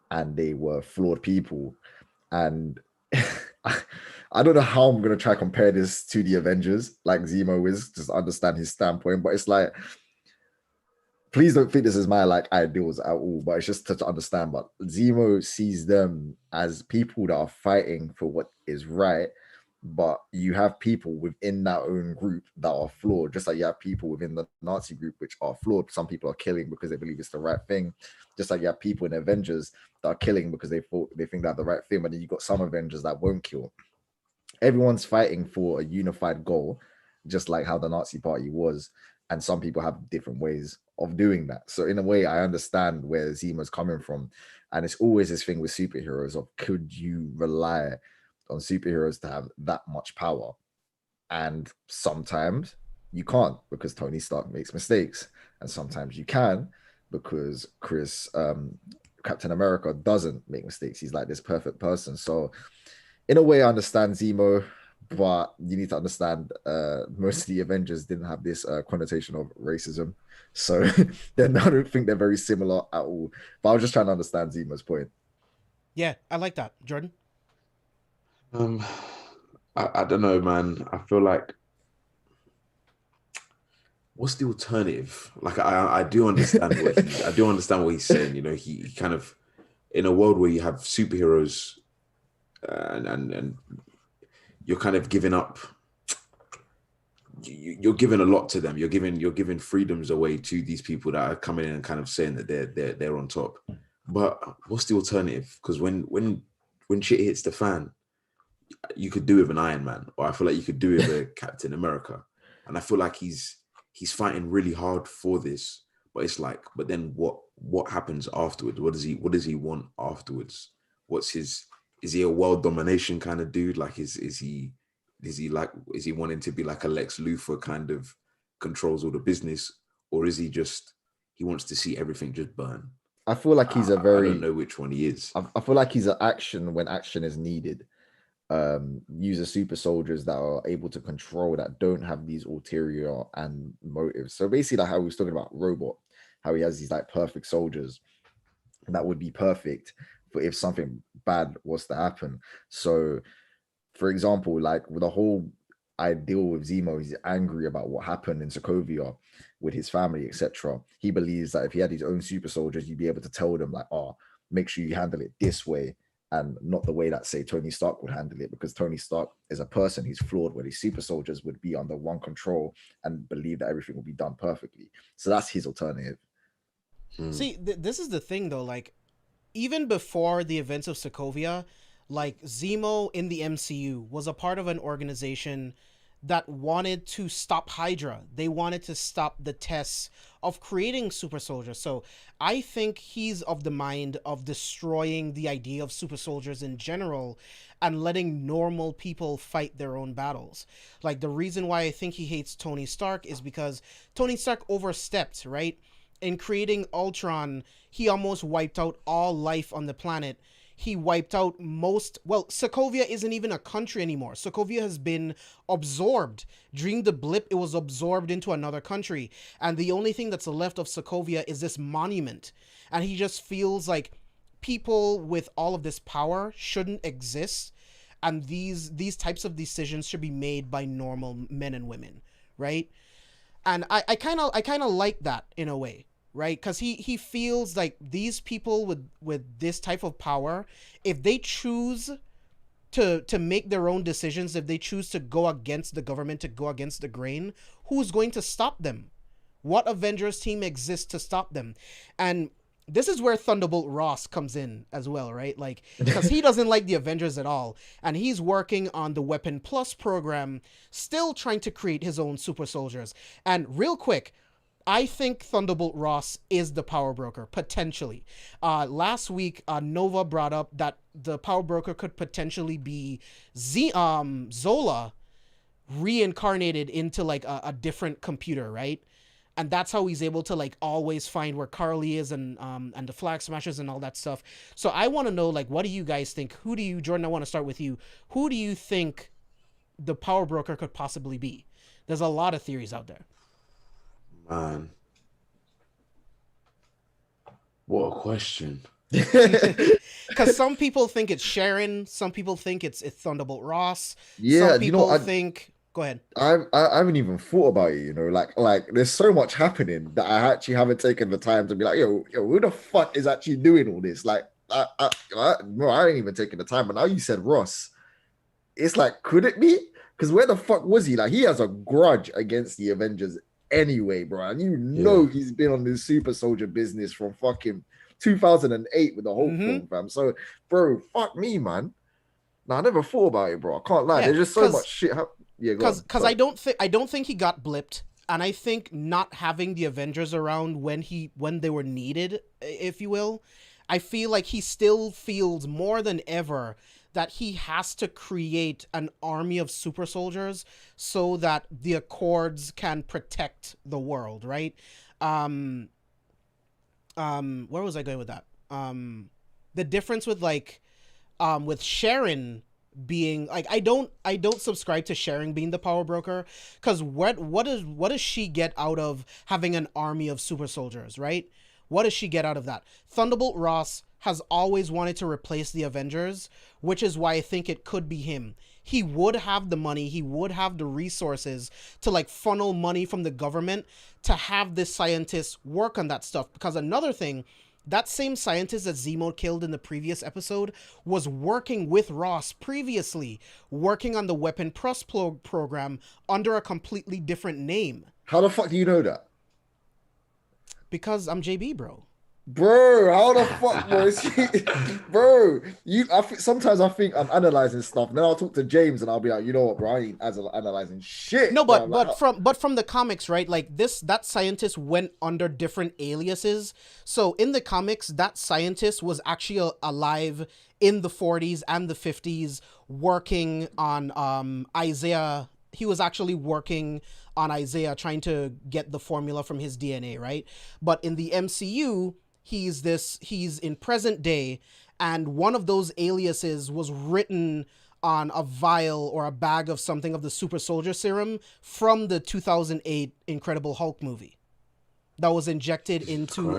and they were flawed people. And I don't know how I'm gonna try to compare this to the Avengers, like Zemo is, just understand his standpoint. But it's like, please don't think this is my like ideals at all, but it's just to understand. But Zemo sees them as people that are fighting for what is right, but you have people within that own group that are flawed, just like you have people within the Nazi group which are flawed. Some people are killing because they believe it's the right thing, just like you have people in Avengers that are killing because they think they're the right thing, but then you got some Avengers that won't kill. Everyone's fighting for a unified goal, just like how the Nazi party was, and some people have different ways of doing that. So in a way, I understand where Zemo's coming from, and it's always this thing with superheroes of, could you rely on superheroes to have that much power? And sometimes you can't, because Tony Stark makes mistakes, and sometimes you can because Captain America doesn't make mistakes. He's like this perfect person. So in a way, I understand Zemo, but you need to understand most of the Avengers didn't have this connotation of racism. So then I don't think they're very similar at all. But I was just trying to understand Zemo's point. Yeah, I like that. Jordan? I don't know, man. I feel like, what's the alternative? Like I do understand what he's saying. You know, he kind of, in a world where you have superheroes, and you're kind of giving up. You're giving a lot to them. You're giving freedoms away to these people that are coming in and kind of saying that they're on top. But what's the alternative? Because when shit hits the fan, you could do with an Iron Man, or I feel like you could do with a Captain America. And I feel like he's fighting really hard for this. But it's like, but then what happens afterwards? What does he want afterwards? Is he a world domination kind of dude? Like is he wanting to be like a Lex Luthor, kind of controls all the business, or is he wants to see everything just burn? I feel like he's I don't know which one he is. I feel like he's an action when action is needed. Use the super soldiers that are able to control, that don't have these ulterior and motives. So basically, like how we was talking about Robot, how he has these like perfect soldiers that would be perfect for if something bad was to happen. So for example, like with the whole ideal with Zemo, he's angry about what happened in Sokovia with his family, etc. He believes that if he had his own super soldiers, you'd be able to tell them like, oh, make sure you handle it this way, and not the way that, say, Tony Stark would handle it, because Tony Stark is a person, he's flawed, where these super soldiers would be under one control and believe that everything will be done perfectly. So that's his alternative. See, this is the thing though, like even before the events of Sokovia, like Zemo in the MCU was a part of an organization that wanted to stop Hydra. They wanted to stop the tests of creating super soldiers. So I think he's of the mind of destroying the idea of super soldiers in general and letting normal people fight their own battles. Like the reason why I think he hates Tony Stark is because Tony Stark overstepped, right? In creating Ultron, he almost wiped out all life on the planet. He wiped out Sokovia isn't even a country anymore. Sokovia has been absorbed. During the blip, it was absorbed into another country. And the only thing that's left of Sokovia is this monument. And he just feels like people with all of this power shouldn't exist. And these types of decisions should be made by normal men and women, right? And I kind of like that in a way. Right, because he feels like these people with this type of power, if they choose to make their own decisions, if they choose to go against the government, to go against the grain, who's going to stop them? What Avengers team exists to stop them? And this is where Thunderbolt Ross comes in as well, right? Like, because he doesn't like the Avengers at all, and he's working on the Weapon Plus program, still trying to create his own super soldiers. And real quick, I think Thunderbolt Ross is the power broker, potentially. Last week, Nova brought up that the power broker could potentially be Zola reincarnated into like a different computer, right? And that's how he's able to like always find where Carly is and the Flag Smashers and all that stuff. So I want to know, like, what do you guys think? Who do you, Jordan, I want to start with you. Who do you think the power broker could possibly be? There's a lot of theories out there. Man. What a question. Because some people think it's Sharon. Some people think it's Thunderbolt Ross. Yeah, some people think... Go ahead. I haven't even thought about it, you know, like there's so much happening that I actually haven't taken the time to be like, yo, who the fuck is actually doing all this? Like, I ain't even taking the time. But now you said Ross, it's like, could it be? Because where the fuck was he? Like, he has a grudge against the Avengers anyway, bro. And you know he's been on this super soldier business from fucking 2008 with the Hulk film, fam. So, bro, fuck me, man. Nah, I never thought about it, bro. I can't lie. There's just so much shit happening. Yeah, because I don't think he got blipped, and I think not having the Avengers around when they were needed, if you will, I feel like he still feels more than ever that he has to create an army of super soldiers so that the Accords can protect the world, right? Where was I going with that? The difference with with Sharon being like, I don't subscribe to Sharon being the power broker, because what does she get out of having an army of super soldiers, right? What does she get out of that? Thunderbolt Ross has always wanted to replace the Avengers, which is why I think it could be him. He would have the money, he would have the resources to like funnel money from the government to have this scientist work on that stuff. Because another thing, that same scientist that Zemo killed in the previous episode was working with Ross previously, working on the Weapon Plus program under a completely different name. How the fuck do you know that? Because I'm JB, bro. Bro, how the fuck, bro? Sometimes I think I'm analyzing stuff, and then I'll talk to James, and I'll be like, you know what, bro? I ain't analyzing shit. No, but from the comics, right? Like that scientist went under different aliases. So in the comics, that scientist was actually alive in the 40s and the 50s, working on Isaiah. He was actually working on Isaiah, trying to get the formula from his DNA, right? But in the MCU, he's in present day, and one of those aliases was written on a vial or a bag of something of the super soldier serum from the 2008 Incredible Hulk movie that was injected into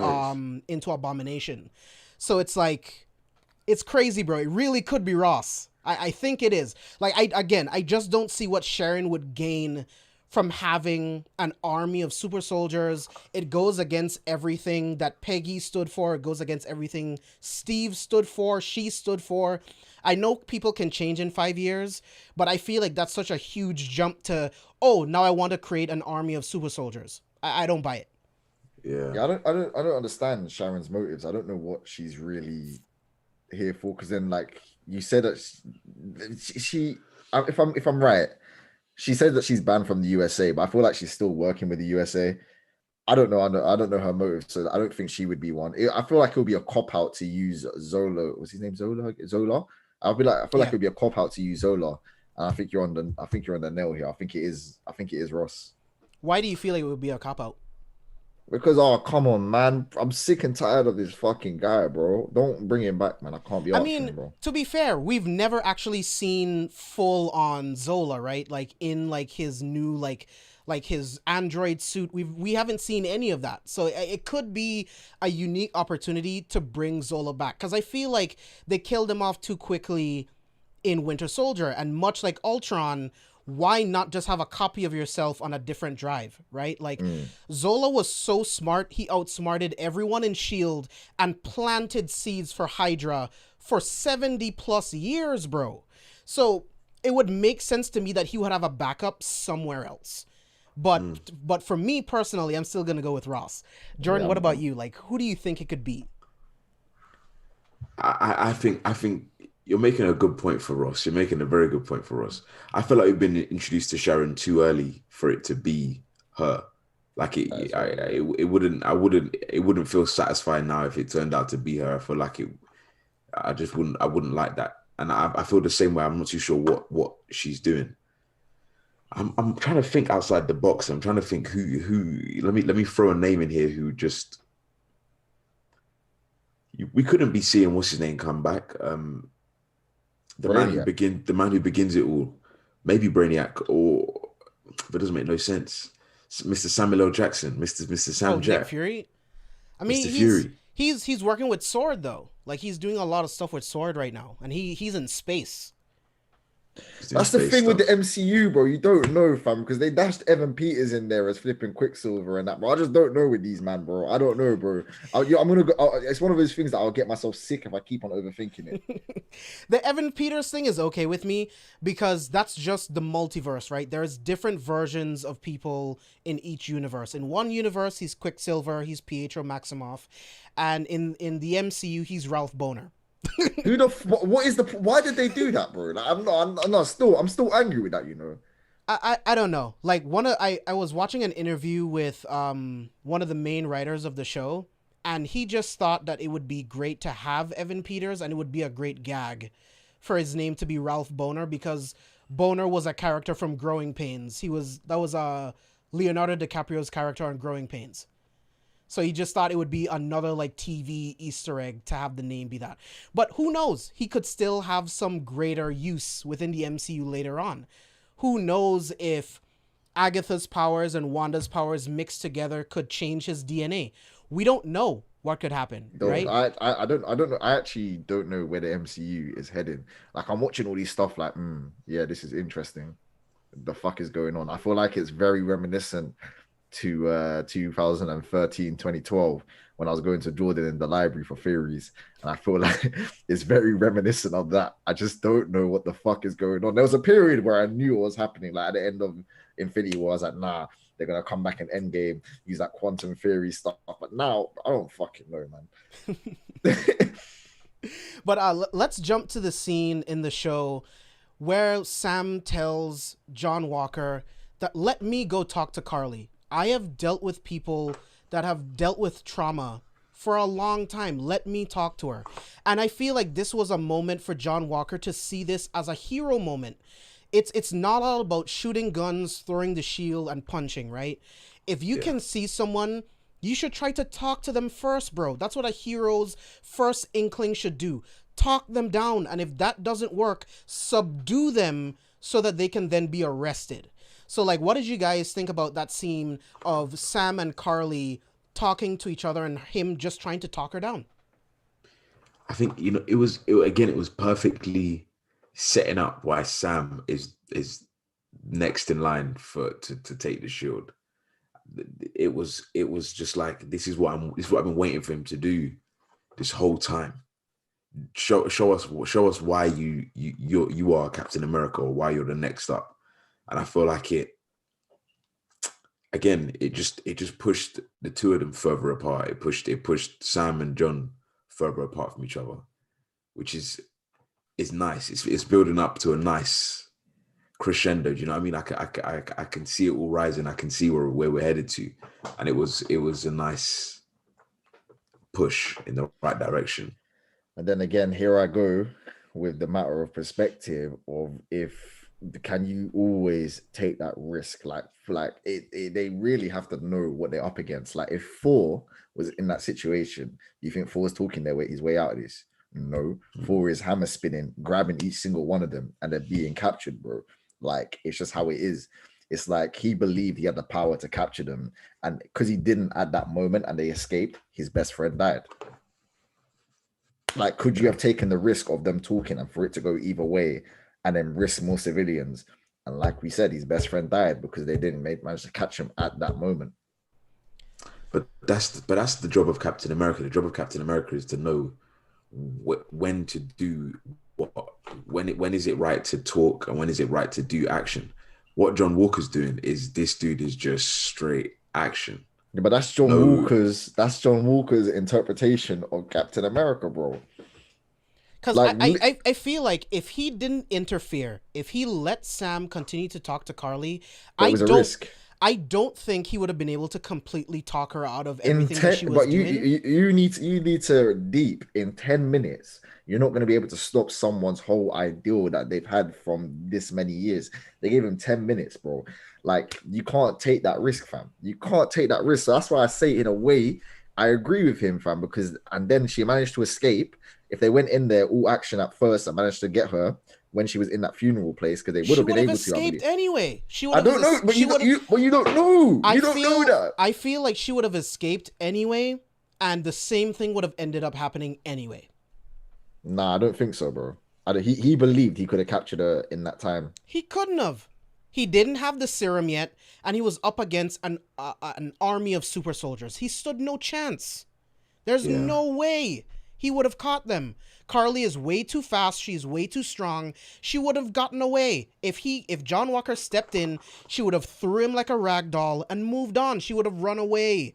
Abomination. So it's like, it's crazy, bro. It really could be Ross. I think it is. Like, I just don't see what Sharon would gain from having an army of super soldiers. It goes against everything that Peggy stood for. It goes against everything Steve stood for, she stood for. I know people can change in 5 years, but I feel like that's such a huge jump to, oh, now I want to create an army of super soldiers. I don't buy it. Yeah, I don't understand Sharon's motives. I don't know what she's really here for. Because then, like you said, that she if I'm right, she said that she's banned from the USA, but I feel like she's still working with the USA. I don't know. I don't know her motives, so I don't think she would be one. I feel like it would be a cop out to use Zola. What's his name? Zola. I feel like it would be a cop out to use Zola, and I think you're on the nail here. I think it is Ross. Why do you feel like it would be a cop out? Because, oh, come on, man. I'm sick and tired of this fucking guy, bro. Don't bring him back, man. I can't be arsed him, bro. To be fair, we've never actually seen full on Zola, right? Like in like his new like his android suit. We haven't seen any of that. So it could be a unique opportunity to bring Zola back, because I feel like they killed him off too quickly in Winter Soldier, and much like Ultron, why not just have a copy of yourself on a different drive, right? Like, Zola was so smart, he outsmarted everyone in S.H.I.E.L.D. and planted seeds for Hydra for 70 plus years, bro. So it would make sense to me that he would have a backup somewhere else. But for me personally, I'm still going to go with Ross. Jordan, what about you? Like, who do you think it could be? I think you're making a good point for Ross. You're making a very good point for Ross. I feel like we've been introduced to Sharon too early for it to be her. Like it wouldn't feel satisfying now if it turned out to be her. I feel like I wouldn't like that. And I feel the same way. I'm not too sure what she's doing. I'm trying to think outside the box. I'm trying to think who. Let me throw a name in here who just we couldn't be seeing what's his name come back. The man who begins it all, maybe Brainiac, or but it doesn't make no sense. Mr. Samuel L. Jackson, Mr. Sam Jack. Nick Fury. I mean, Mr. Fury. He's working with Sword though. Like he's doing a lot of stuff with Sword right now, and he's in space. That's the thing with the MCU, bro. You don't know, fam, because they dashed Evan Peters in there as flipping Quicksilver and that, bro. I just don't know with these, man, bro. I don't know, bro. I'm gonna go. It's one of those things that I'll get myself sick if I keep on overthinking it. The Evan Peters thing is okay with me because that's just the multiverse, right? There's different versions of people in each universe. In one universe, he's Quicksilver, he's Pietro Maximoff, and in the MCU, he's Ralph Boner. Why did they do that, bro? Like, I'm still angry with that, you know. I don't know. Like I was watching an interview with one of the main writers of the show, and he just thought that it would be great to have Evan Peters, and it would be a great gag for his name to be Ralph Boner, because Boner was a character from Growing Pains. That was Leonardo DiCaprio's character on Growing Pains. So he just thought it would be another like TV Easter egg to have the name be that. But who knows? He could still have some greater use within the MCU later on. Who knows if Agatha's powers and Wanda's powers mixed together could change his DNA? We don't know what could happen, right? I don't know. I actually don't know where the MCU is heading. Like I'm watching all these stuff like, yeah, this is interesting. The fuck is going on? I feel like it's very reminiscent to 2013, 2012 when I was going to Jordan in the library for theories, and I feel like it's very reminiscent of that. I just don't know what the fuck is going on. There was a period where I knew what was happening, like at the end of Infinity War. I was like, nah, they're gonna come back in Endgame, use that quantum theory stuff, but now I don't fucking know, man. But let's jump to the scene in the show where Sam tells John Walker that let me go talk to Carly. I have dealt with people that have dealt with trauma for a long time. Let me talk to her. And I feel like this was a moment for John Walker to see this as a hero moment. It's not all about shooting guns, throwing the shield, and punching, right? If you can see someone, you should try to talk to them first, bro. That's what a hero's first inkling should do. Talk them down. And if that doesn't work, subdue them so that they can then be arrested. So, like, what did you guys think about that scene of Sam and Carly talking to each other and him just trying to talk her down? I think, you know, it was perfectly setting up why Sam is next in line to take the shield. It was just like, this is what I've been waiting for him to do this whole time. Show us why you are Captain America, or why you're the next up. And I feel like it just pushed the two of them further apart. It pushed Sam and John further apart from each other, which is nice. It's building up to a nice crescendo. Do you know what I mean? I can see it all rising. I can see where we're headed to, and it was a nice push in the right direction. And then again, here I go with the matter of perspective of can you always take that risk? Like they really have to know what they're up against. Like if Thor was in that situation, you think Thor's talking his way out of this? No, Thor is hammer spinning, grabbing each single one of them, and they're being captured, bro. Like it's just how it is. It's like he believed he had the power to capture them, and because he didn't at that moment, and they escaped, his best friend died. Like, could you have taken the risk of them talking and for it to go either way? And then risk more civilians. And like we said, his best friend died because they didn't manage to catch him at that moment. But that's the job of Captain America. The job of Captain America is to know when to do what. When is it right to talk and when is it right to do action? What John Walker's doing is this dude is just straight action. Yeah, but that's John Walker's interpretation of Captain America, bro. Because Like, I feel like if he didn't interfere, if he let Sam continue to talk to Carly, there I was a don't risk. I don't think he would have been able to completely talk her out of In everything that 10, she was but doing. you need to deep in 10 minutes. You're not going to be able to stop someone's whole ideal that they've had from this many years. They gave him 10 minutes, bro. Like, you can't take that risk, fam. You can't take that risk. So that's why I say, in a way, I agree with him, fam, because and then she managed to escape. If they went in there all action at first and managed to get her when she was in that funeral place, because they would She have been would have able to, I escaped believe. anyway. She would I have. don't know, but you don't know. You don't know that. I feel like she would have escaped anyway, and the same thing would have ended up happening anyway. Nah, I don't think so, bro. He believed he could have captured her in that time. He couldn't have. He didn't have the serum yet, and he was up against an army of super soldiers. He stood no chance. There's no way he would have caught them. Carly is way too fast. She's way too strong. She would have gotten away. If John Walker stepped in, she would have threw him like a rag doll and moved on. She would have run away.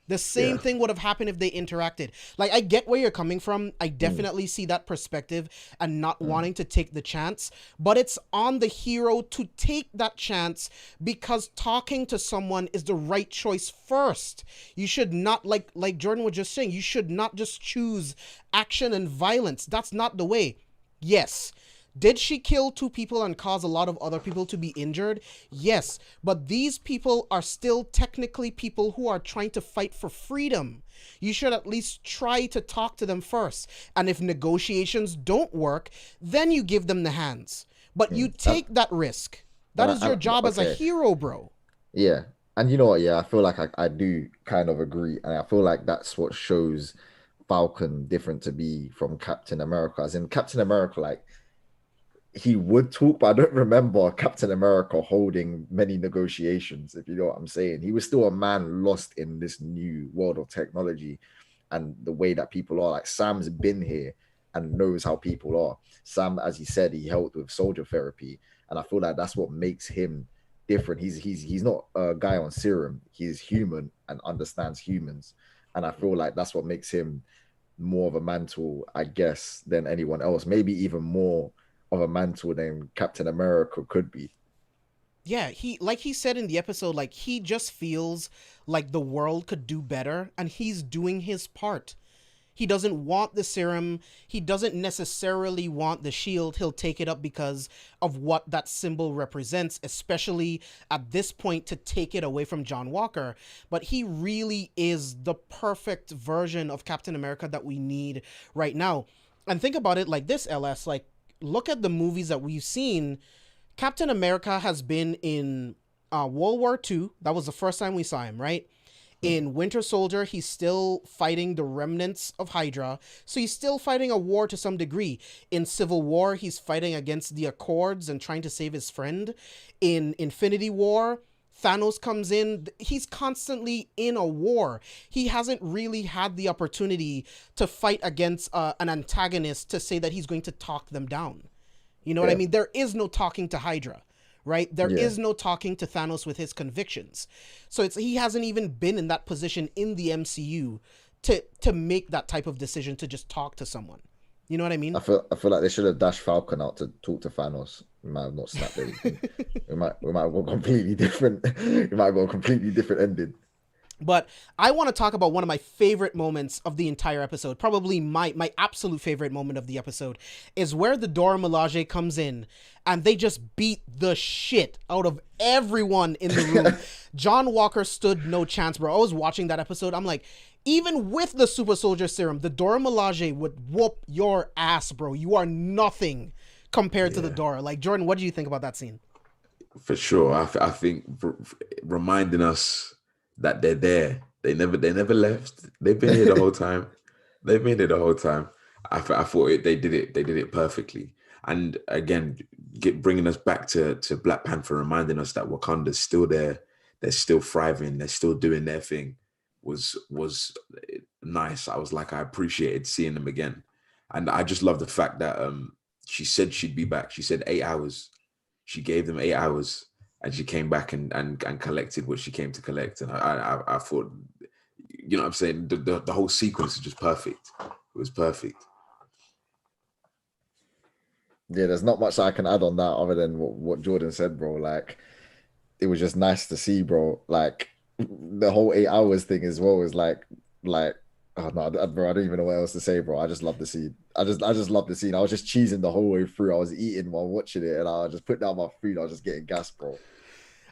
The same thing would have happened if they interacted. Like, I get where you're coming from. I definitely see that perspective and not wanting to take the chance. But it's on the hero to take that chance because talking to someone is the right choice first. You should not, like Jordan was just saying, you should not just choose action and violence. That's not the way. Yes. Did she kill 2 people and cause a lot of other people to be injured? Yes, but these people are still technically people who are trying to fight for freedom. You should at least try to talk to them first. And if negotiations don't work, then you give them the hands. But you take that risk. That is your job as a hero, bro. Yeah. And you know what? Yeah, I feel like I do kind of agree. And I feel like that's what shows Falcon different to be from Captain America. As in Captain America, like, he would talk, but I don't remember Captain America holding many negotiations, if you know what I'm saying. He was still a man lost in this new world of technology and the way that people are. Like, Sam's been here and knows how people are. Sam, as he said, he helped with soldier therapy. And I feel like that's what makes him different. He's not a guy on serum. He's human and understands humans. And I feel like that's what makes him more of a mantle, I guess, than anyone else. Maybe even more of a mantle than Captain America could be. Yeah, he said in the episode, like, he just feels like the world could do better and he's doing his part. He doesn't want the serum. He doesn't necessarily want the shield. He'll take it up because of what that symbol represents, especially at this point to take it away from John Walker. But he really is the perfect version of Captain America that we need right now. And think about it like this, LS, like, look at the movies that we've seen. Captain America has been in World War II. That was the first time we saw him, right? In Winter Soldier, he's still fighting the remnants of Hydra. So he's still fighting a war to some degree. In Civil War, he's fighting against the Accords and trying to save his friend. In Infinity War, Thanos comes in. He's constantly in a war. He hasn't really had the opportunity to fight against an antagonist to say that he's going to talk them down. You know what I mean? There is no talking to Hydra, right? There is no talking to Thanos with his convictions. So he hasn't even been in that position in the MCU to make that type of decision to just talk to someone. You know what I mean? I feel like they should have dashed Falcon out to talk to Thanos. We might have not snapped anything. we might have got completely different. We might have got a completely different ending. But I want to talk about one of my favorite moments of the entire episode. Probably my absolute favorite moment of the episode is where the Dora Milaje comes in and they just beat the shit out of everyone in the room. John Walker stood no chance, bro. I was watching that episode. I'm like, even with the super soldier serum, the Dora Milaje would whoop your ass, bro. You are nothing compared to the Dora. Like, Jordan, what do you think about that scene? For sure. I think reminding us that they're there. They never left. They've been here the whole time. They've been here the whole time. I thought they did it perfectly. And again, bringing us back to Black Panther, reminding us that Wakanda's still there. They're still thriving. They're still doing their thing. Was nice. I was like, I appreciated seeing them again. And I just love the fact that she said she'd be back. She said 8 hours. She gave them 8 hours. And she came back and collected what she came to collect. And I thought, you know what I'm saying? The whole sequence is just perfect. It was perfect. Yeah, there's not much I can add on that other than what Jordan said, bro. Like, it was just nice to see, bro. Like, the whole 8 hours thing as well is like, oh no, bro, I don't even know what else to say, bro. I just love the scene. I just love the scene. I was just cheesing the whole way through. I was eating while watching it, and I just put down my food. I was just getting gas, bro.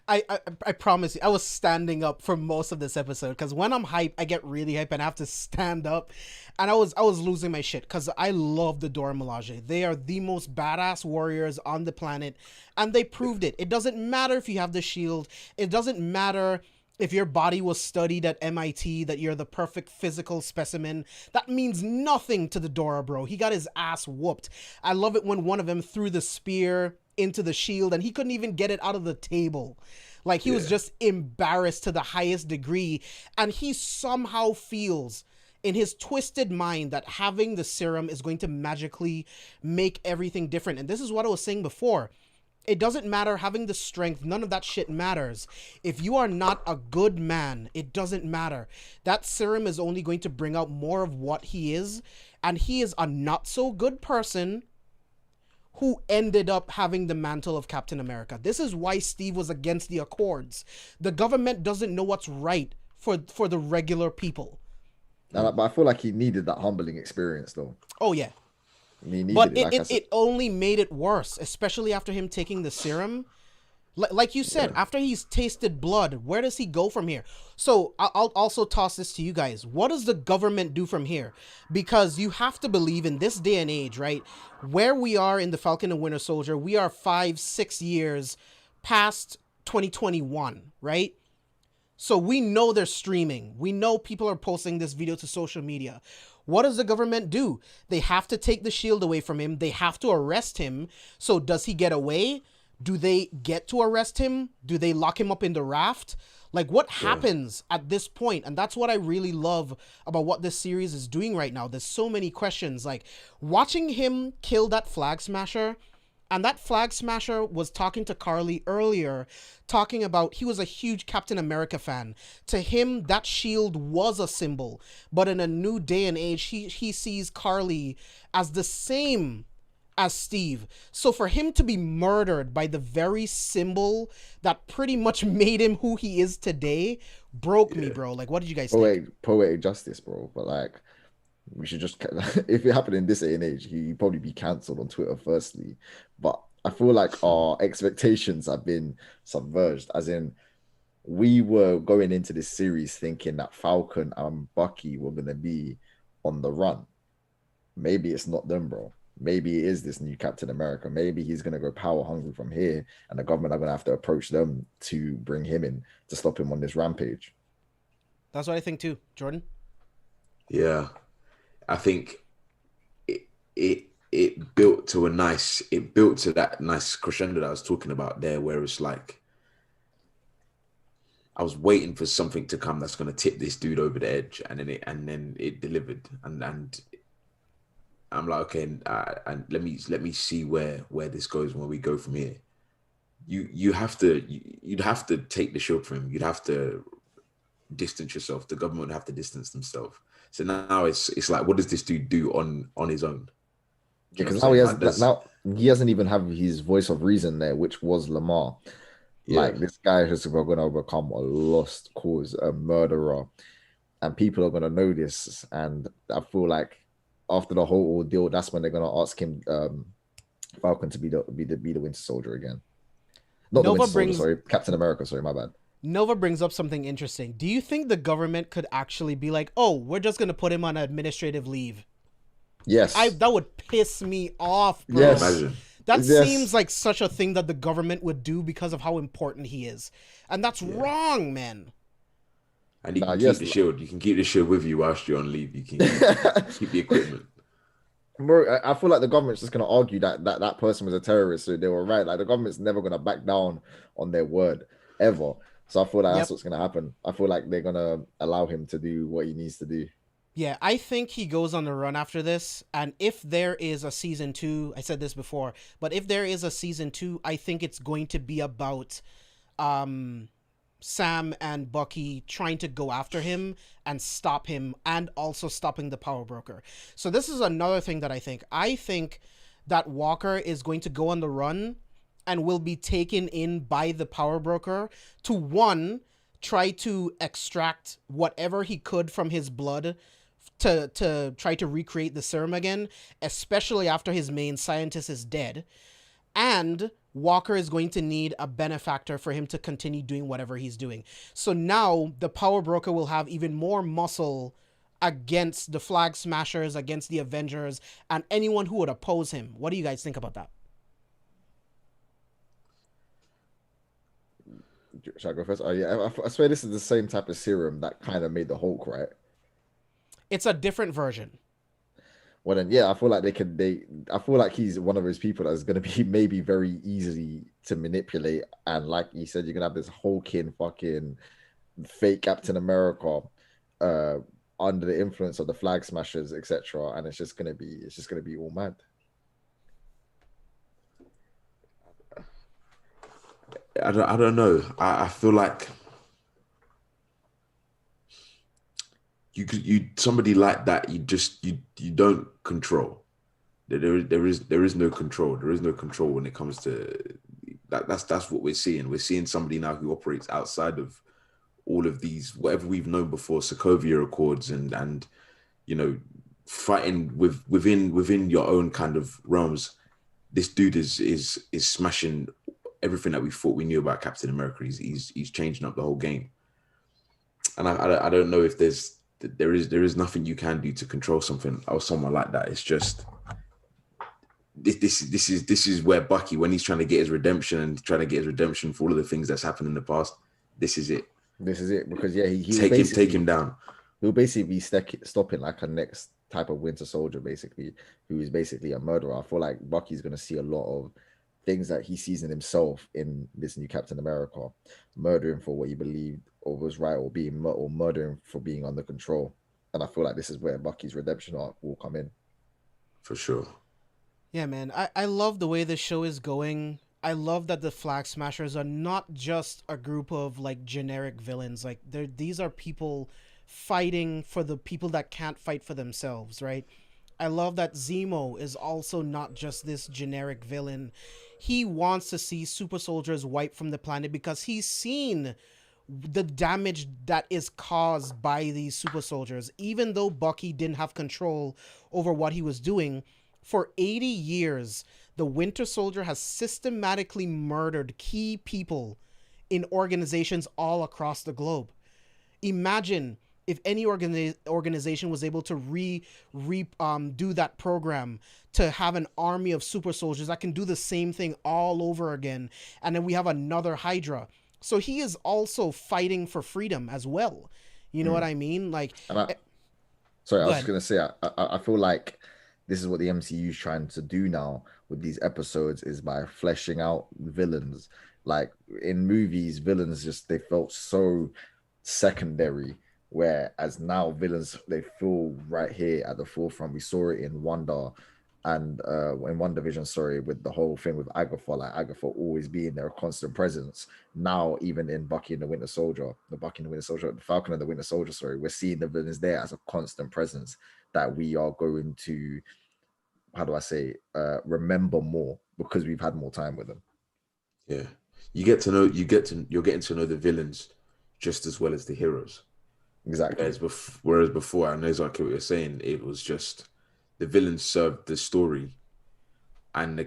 I promise you, I was standing up for most of this episode because when I'm hype, I get really hype and I have to stand up, and I was losing my shit because I love the Dora Milaje. They are the most badass warriors on the planet, and they proved it. It doesn't matter if you have the shield. It doesn't matter if your body was studied at MIT, that you're the perfect physical specimen. That means nothing to the Dora, bro. He got his ass whooped. I love it when one of them threw the spear into the shield and he couldn't even get it out of the table. Like, he was just embarrassed to the highest degree, and he somehow feels in his twisted mind that having the serum is going to magically make everything different. And this is what I was saying before. It doesn't matter having the strength. None of that shit matters. If you are not a good man, it doesn't matter. That serum is only going to bring out more of what he is. And he is a not so good person who ended up having the mantle of Captain America. This is why Steve was against the Accords. The government doesn't know what's right for the regular people. But I feel like he needed that humbling experience, though. Oh, yeah. But it only made it worse, especially after him taking the serum. Like you said, after he's tasted blood, where does he go from here? So I'll also toss this to you guys. What does the government do from here? Because you have to believe in this day and age, right? Where we are in the Falcon and Winter Soldier, we are 5-6 years past 2021, right? So we know they're streaming. We know people are posting this video to social media. What does the government do? They have to take the shield away from him. They have to arrest him. So does he get away? Do they get to arrest him? Do they lock him up in the raft? Like, what happens at this point? And that's what I really love about what this series is doing right now. There's so many questions. Like, watching him kill that flag smasher, and that flag smasher was talking to Carly earlier, talking about he was a huge Captain America fan. To him, that shield was a symbol. But in a new day and age, he sees Carly as the same as Steve. So for him to be murdered by the very symbol that pretty much made him who he is today broke me, bro. Like, what did you guys think? Poetic justice, bro. But like, we should just, if it happened in this day and age, he'd probably be cancelled on Twitter firstly. But I feel like our expectations have been subverged, as in we were going into this series thinking that Falcon and Bucky were going to be on the run. Maybe it's not them, bro. Maybe it is this new Captain America. Maybe he's going to go power hungry from here, and the government are going to have to approach them to bring him in to stop him on this rampage. That's what I think too. Jordan? Yeah. I think it built to that nice crescendo that I was talking about there, where it's like I was waiting for something to come that's going to tip this dude over the edge, and then it delivered, and I'm like, okay, and let me see where this goes when we go from here. You'd have to take the shield from him. You'd have to distance yourself. The government would have to distance themselves. So now it's like, what does this dude do on his own? Yeah, because now he doesn't even have his voice of reason there, which was Lamar. Yeah. Like, this guy is going to become a lost cause, a murderer, and people are going to know this. And I feel like after the whole ordeal, that's when they're going to ask him, Falcon, to be the Winter Soldier again. Not the Winter Soldier, sorry, Captain America. Sorry, my bad. Nova brings up something interesting. Do you think the government could actually be like, oh, we're just going to put him on administrative leave? Yes. That would piss me off, bro. Yes. Imagine. That seems like such a thing that the government would do because of how important he is. And that's wrong, man. And you can keep the shield. You can keep the shield with you whilst you're on leave. You can keep the equipment. Bro, I feel like the government's just going to argue that person was a terrorist, so they were right. Like, the government's never going to back down on their word, ever. So I feel like that's what's going to happen. I feel like they're going to allow him to do what he needs to do. Yeah, I think he goes on the run after this. And if there is a season 2, I said this before, but if there is a season 2, I think it's going to be about Sam and Bucky trying to go after him and stop him, and also stopping the power broker. So this is another thing that I think that Walker is going to go on the run and will be taken in by the power broker to, one, try to extract whatever he could from his blood to try to recreate the serum again, especially after his main scientist is dead. And Walker is going to need a benefactor for him to continue doing whatever he's doing. So now the power broker will have even more muscle against the Flag Smashers, against the Avengers, and anyone who would oppose him. What do you guys think about that? Shall I go first? Oh yeah, I swear this is the same type of serum that kind of made the Hulk, right? It's a different version. Well then, yeah, I feel like I feel like he's one of those people that's gonna be maybe very easy to manipulate, and like you said, you're gonna have this Hulking fucking fake Captain America, under the influence of the Flag Smashers, etc., and it's just gonna be all mad. I don't know. I feel like you somebody like that you don't control. There is no control. There is no control when it comes to that. That's what we're seeing. We're seeing somebody now who operates outside of all of these, whatever we've known before, Sokovia Accords, and you know, fighting within your own kind of realms. This dude is smashing everything that we thought we knew about Captain America. He's changing up the whole game, and I don't know if there is nothing you can do to control something or someone like that. It's just this is where Bucky, when he's trying to get his redemption for all of the things that's happened in the past, this is it. This is it, because yeah, he take him down. He'll basically be stopping like a next type of Winter Soldier, basically, who is basically a murderer. I feel like Bucky's going to see a lot of things that he sees in himself in this new Captain America, murdering for what he believed or was right, or murdering for being under control. And I feel like this is where Bucky's redemption arc will come in. For sure. Yeah, man. I love the way the show is going. I love that the Flag Smashers are not just a group of like generic villains. Like these are people fighting for the people that can't fight for themselves, right? I love that Zemo is also not just this generic villain. He wants to see super soldiers wiped from the planet because he's seen the damage that is caused by these super soldiers. Even though Bucky didn't have control over what he was doing, for 80 years, the Winter Soldier has systematically murdered key people in organizations all across the globe. Imagine if any organization was able to do that program, to have an army of super soldiers that can do the same thing all over again, and then we have another Hydra. So he is also fighting for freedom as well. You know what I mean? Like, I was just gonna say, I feel like this is what the MCU is trying to do now with these episodes, is by fleshing out villains. Like in movies, villains they felt so secondary, whereas now villains, they feel right here at the forefront. We saw it in Wanda and in WandaVision, with the whole thing with Agatha, like Agatha always being there, a constant presence. Now, even in Falcon and the Winter Soldier, we're seeing the villains there as a constant presence that we are going to, remember more because we've had more time with them. Yeah, you're getting to know the villains just as well as the heroes. Exactly. Whereas before, I know exactly what you're saying. It was just the villains served the story, and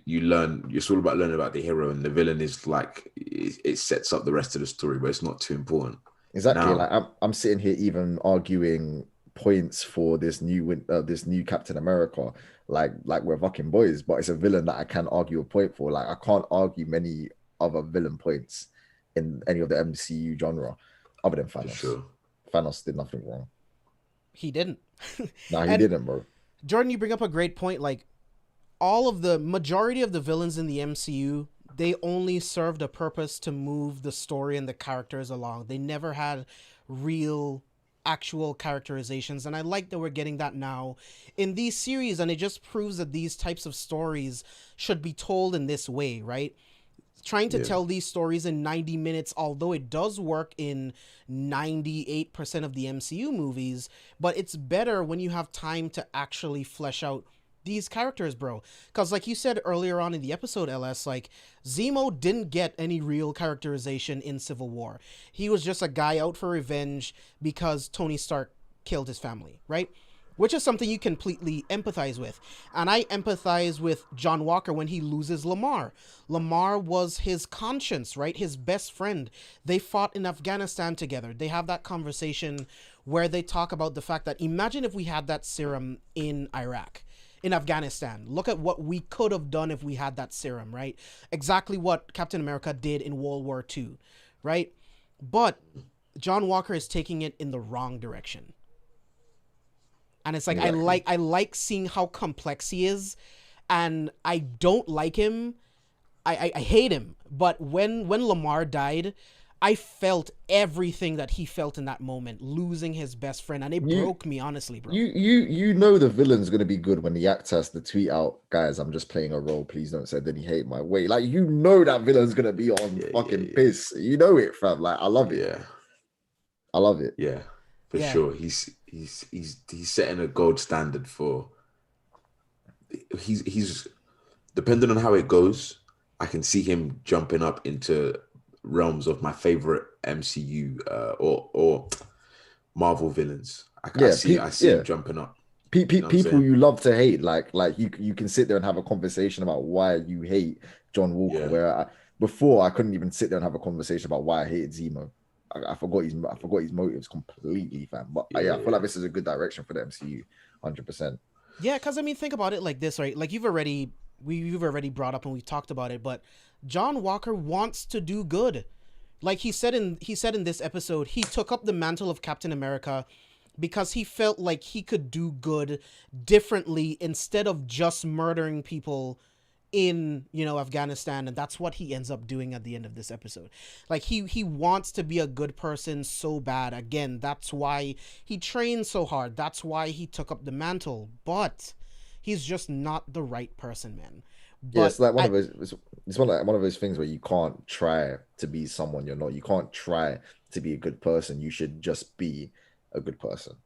you learn. It's all about learning about the hero, and the villain is like it sets up the rest of the story, but it's not too important. Exactly. Now, like I'm sitting here even arguing points for this new Captain America, like we're fucking boys, but it's a villain that I can argue a point for. Like I can't argue many other villain points in any of the MCU genre other than Thanos. Sure. Thanos did nothing wrong. He didn't. No, he didn't, bro. Jordan, you bring up a great point. Like, all of the majority of the villains in the MCU, they only served a purpose to move the story and the characters along. They never had real actual characterizations, and I like that we're getting that now in these series, and it just proves that these types of stories should be told in this way, right? Trying to tell these stories in 90 minutes, although it does work in 98% of the MCU movies, but it's better when you have time to actually flesh out these characters, bro. Because like you said earlier on in the episode, LS, like Zemo didn't get any real characterization in Civil War. He was just a guy out for revenge because Tony Stark killed his family, right? Which is something you completely empathize with. And I empathize with John Walker when he loses Lamar. Lamar was his conscience, right? His best friend. They fought in Afghanistan together. They have that conversation where they talk about the fact that imagine if we had that serum in Iraq, in Afghanistan. Look at what we could have done if we had that serum, right? Exactly what Captain America did in World War II, right? But John Walker is taking it in the wrong direction. And it's like, Exactly. I like seeing how complex he is, and I don't like him. I hate him. But when Lamar died, I felt everything that he felt in that moment, losing his best friend, and it broke me, honestly, bro. You know the villain's gonna be good when the actor has to tweet out, guys, I'm just playing a role. Please don't send any hate my way. Like, you know that villain's gonna be on fucking piss. You know it, fam. Like, I love it. Yeah. I love it. Yeah, for sure. He's setting a gold standard for. He's depending on how it goes, I can see him jumping up into realms of my favorite MCU or Marvel villains. I see him jumping up. People you love to hate, like you can sit there and have a conversation about why you hate John Walker. Where before I couldn't even sit there and have a conversation about why I hated Zemo. I forgot his motives completely, fam. But I feel like this is a good direction for the MCU, 100%. Yeah, because I mean, think about it like this, right? Like you've already brought up and we've talked about it, but John Walker wants to do good. Like he said in this episode, he took up the mantle of Captain America because he felt like he could do good differently instead of just murdering people in, Afghanistan. And that's what he ends up doing at the end of this episode. Like he wants to be a good person so bad. Again, that's why he trained so hard. That's why he took up the mantle. But he's just not the right person, man. But it's like one of those things where you can't try to be someone you're not. You can't try to be a good person. You should just be a good person,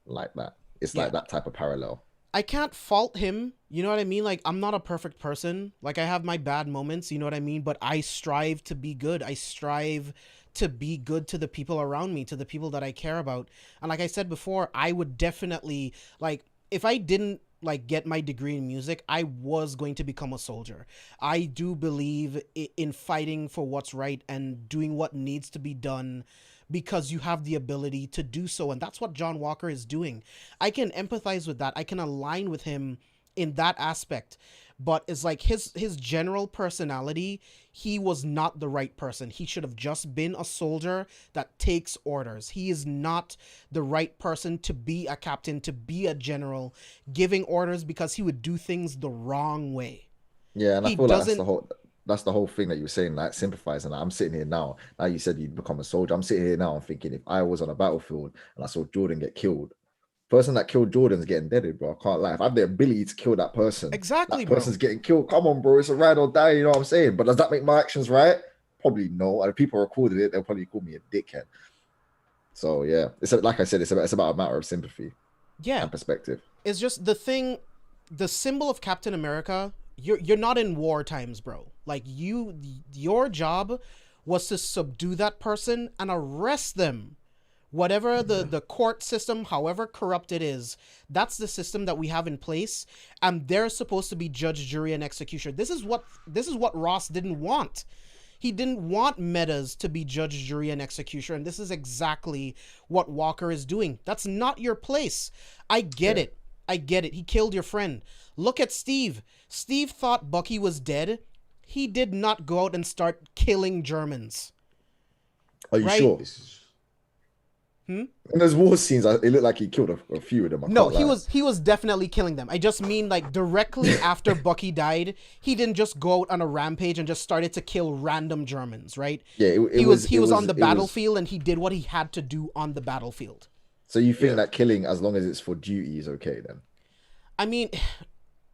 like that. It's like that type of parallel. I can't fault him, you know what I mean? Like, I'm not a perfect person. Like, I have my bad moments, you know what I mean? But I strive to be good. I strive to be good to the people around me, to the people that I care about. And like I said before, I would definitely, like, if I didn't, like, get my degree in music, I was going to become a soldier. I do believe in fighting for what's right and doing what needs to be done because you have the ability to do so. And that's what John Walker is doing. I can empathize with that. I can align with him in that aspect. But it's like his general personality, he was not the right person. He should have just been a soldier that takes orders. He is not the right person to be a captain, to be a general, giving orders because he would do things the wrong way. Yeah, and I feel like that's the whole thing that you were saying, like sympathizing. Like, I'm sitting here now. Now you said you'd become a soldier. I'm sitting here now. I'm thinking if I was on a battlefield and I saw Jordan get killed, person that killed Jordan's getting deaded, bro. I can't lie. If I have the ability to kill that person, exactly, that person's getting killed. Come on, bro. It's a ride or die. You know what I'm saying? But does that make my actions right? Probably no. And if people recorded it, they'll probably call me a dickhead. So yeah, it's like I said, it's about a matter of sympathy, and perspective. It's just the symbol of Captain America. You're not in war times, bro. Like your job was to subdue that person and arrest them. Whatever the court system, however corrupt it is, that's the system that we have in place, and they're supposed to be judge, jury, and executioner. This is what Ross didn't want. He didn't want metas to be judge, jury, and executioner, and this is exactly what Walker is doing. That's not your place. I get it. He killed your friend. Look at Steve. Steve thought Bucky was dead. He did not go out and start killing Germans. Are you sure? In those war scenes, it looked like he killed a few of them. No, he was definitely killing them. I just mean, like, directly after Bucky died, he didn't just go out on a rampage and just started to kill random Germans, right? Yeah, he was on the battlefield and he did what he had to do on the battlefield. So you think that killing, as long as it's for duty, is okay then? I mean,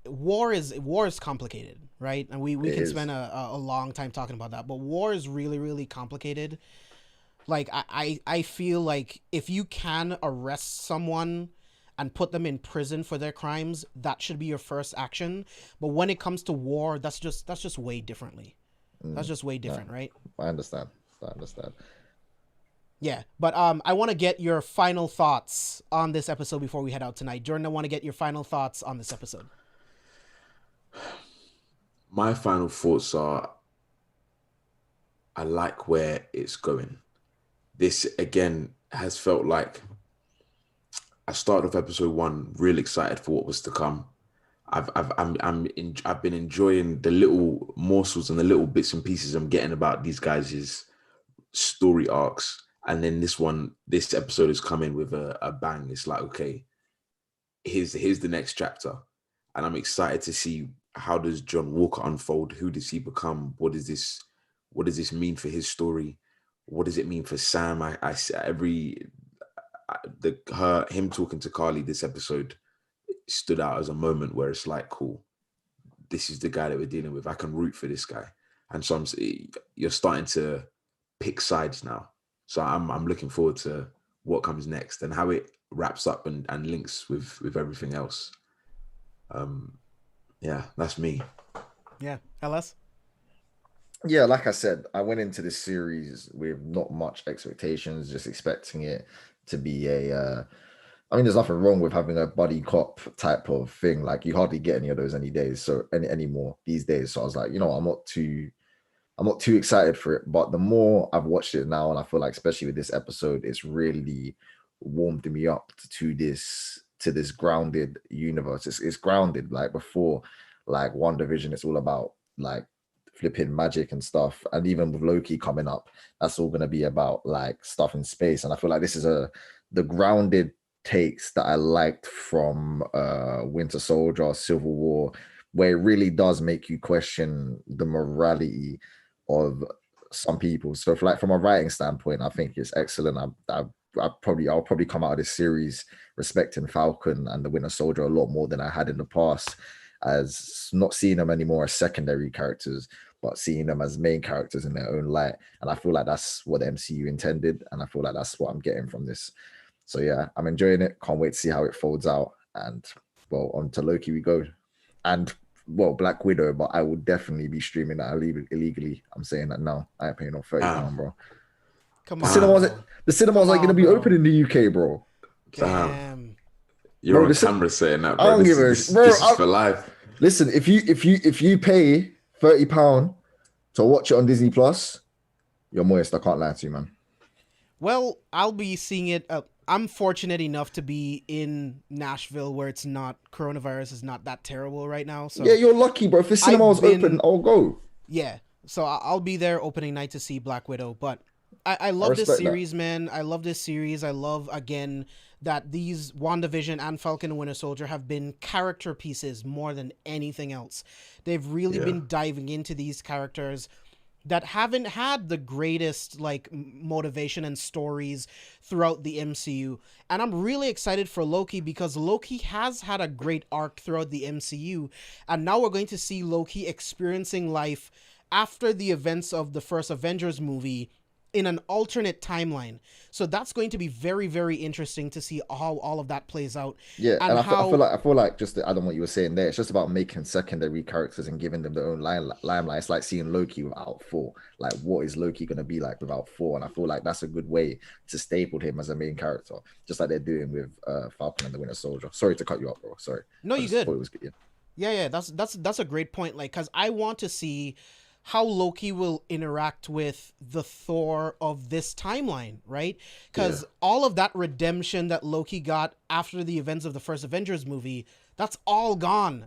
war is complicated, right? And we can spend a long time talking about that, but war is really, really complicated. Like, I feel like if you can arrest someone and put them in prison for their crimes, that should be your first action. But when it comes to war, that's just way differently. That's just way different, right? I understand. Yeah, but I want to get your final thoughts on this episode before we head out tonight. Jordan, I want to get your final thoughts on this episode. My final thoughts are, I like where it's going. This, again, has felt like I started off episode 1 real excited for what was to come. I've been enjoying the little morsels and the little bits and pieces I'm getting about these guys' story arcs. And then this episode is coming with a bang. It's like, okay, here's the next chapter. And I'm excited to see, how does John Walker unfold? Who does he become? What does this mean for his story? What does it mean for Sam? Him talking to Carly this episode stood out as a moment where it's like, cool, this is the guy that we're dealing with. I can root for this guy. And so you're starting to pick sides now. So I'm looking forward to what comes next and how it wraps up and links with everything else. Yeah, that's me. Yeah, LS? Yeah, like I said, I went into this series with not much expectations, just expecting it to be I mean, there's nothing wrong with having a buddy cop type of thing. Like, you hardly get any of those anymore these days. So I was like, I'm not too excited for it. But the more I've watched it now, and I feel like, especially with this episode, it's really warmed me up to this grounded universe. It's grounded. Like before, like WandaVision, it's all about like flipping magic and stuff. And even with Loki coming up, that's all going to be about like stuff in space. And I feel like this is the grounded takes that I liked from Winter Soldier, Civil War, where it really does make you question the morality of some people. So from a writing standpoint, I think it's excellent. I'll probably come out of this series respecting Falcon and the Winter Soldier a lot more than I had in the past, as not seeing them anymore as secondary characters, but seeing them as main characters in their own light. And I feel like that's what the MCU intended, and I feel like that's what I'm getting from this. So yeah, I'm enjoying it. Can't wait to see how it folds out. And well, on to Loki we go. And well, Black Widow, but I will definitely be streaming that illegally. I'm saying that now. I ain't paying no £30, bro. Come The on. cinemas are going to be open in the UK, bro. Damn. You're on camera saying that, bro. I don't give a this is for life. Listen, if you pay £30 to watch it on Disney Plus, you're moist. I can't lie to you, man. Well, I'll be seeing it. I'm fortunate enough to be in Nashville where coronavirus is not that terrible right now. So yeah, you're lucky, bro. If the cinema was open, I'll go. Yeah, so I'll be there opening night to see Black Widow. But I love this series, man. I love this series. I love, again, that these WandaVision and Falcon and Winter Soldier have been character pieces more than anything else. They've really been diving into these characters that haven't had the greatest like motivation and stories throughout the MCU. And I'm really excited for Loki because Loki has had a great arc throughout the MCU. And now we're going to see Loki experiencing life after the events of the first Avengers movie in an alternate timeline. So that's going to be very, very interesting to see how all of that plays out. Yeah, and I feel like just to add on what you were saying there, it's just about making secondary characters and giving them their own limelight. It's like seeing Loki without Thor. Like, what is Loki going to be like without Thor? And I feel like that's a good way to staple him as a main character, just like they're doing with Falcon and the Winter Soldier. Sorry to cut you off, bro. Sorry. No, you're good. It was good. Yeah. That's a great point. Like, because I want to see how Loki will interact with the Thor of this timeline, right? Because all of that redemption that Loki got after the events of the first Avengers movie, that's all gone.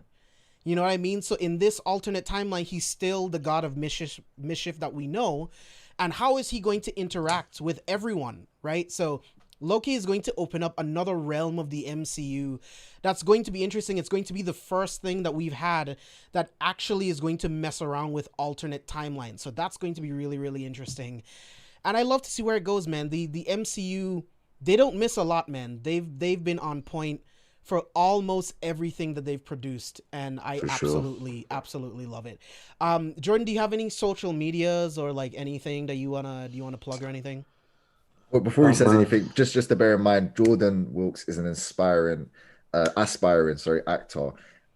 You know what I mean? So in this alternate timeline, he's still the god of mischief that we know. And how is he going to interact with everyone, right? So Loki is going to open up another realm of the MCU that's going to be interesting. It's going to be the first thing that we've had that actually is going to mess around with alternate timelines. So that's going to be really, really interesting. And I love to see where it goes, man. The MCU, they don't miss a lot, man. They've been on point for almost everything that they've produced, and I absolutely love it. Jordan, do you have any social medias or like anything that you wanna plug or anything? But before he says man. anything, just to bear in mind, Jordan Wilks is an aspiring, sorry, actor.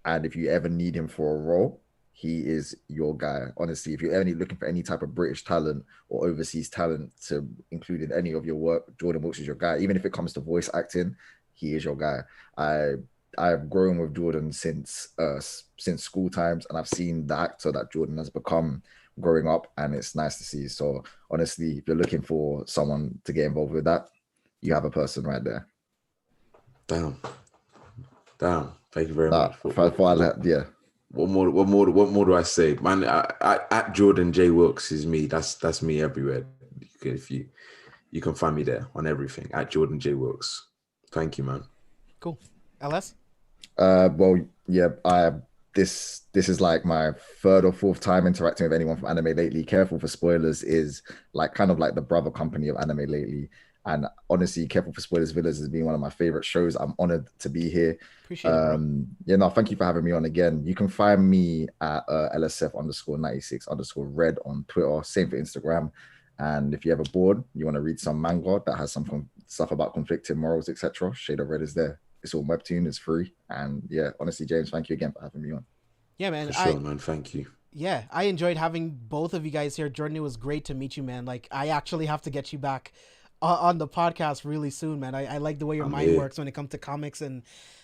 And if you ever need him for a role, he is your guy. Honestly, if you're ever looking for any type of British talent or overseas talent to include in any of your work, Jordan Wilks is your guy. Even if it comes to voice acting, he is your guy. I've grown with Jordan since school times, and I've seen the actor that Jordan has become growing up, and it's nice to see. So honestly, if you're looking for someone to get involved with that, you have a person right there. Damn. Thank you very Nah, much. Yeah. What more do I say, man? At Jordan J Wilks is me. That's me everywhere. If you can find me there on everything at Jordan J Wilks. Thank you, man. Cool. LS. Well, yeah. This is like my third or fourth time interacting with anyone from anime lately. Careful for Spoilers is like kind of like the brother company of anime lately. And honestly, Careful for Spoilers Villas has been one of my favorite shows. I'm honored to be here. Appreciate it, bro. Yeah, no, thank you for having me on again. You can find me at LSF_96_red on Twitter, same for Instagram. And if you're ever bored, you want to read some manga that has some stuff about conflicting morals, etc., Shade of Red is there. It's all webtoon, it's free. And yeah, honestly, James, thank you again for having me on. Yeah, man. For sure, man. Thank you. Yeah, I enjoyed having both of you guys here. Jordan, it was great to meet you, man. Like, I actually have to get you back on the podcast really soon, man. I like the way your mind works when it comes to comics and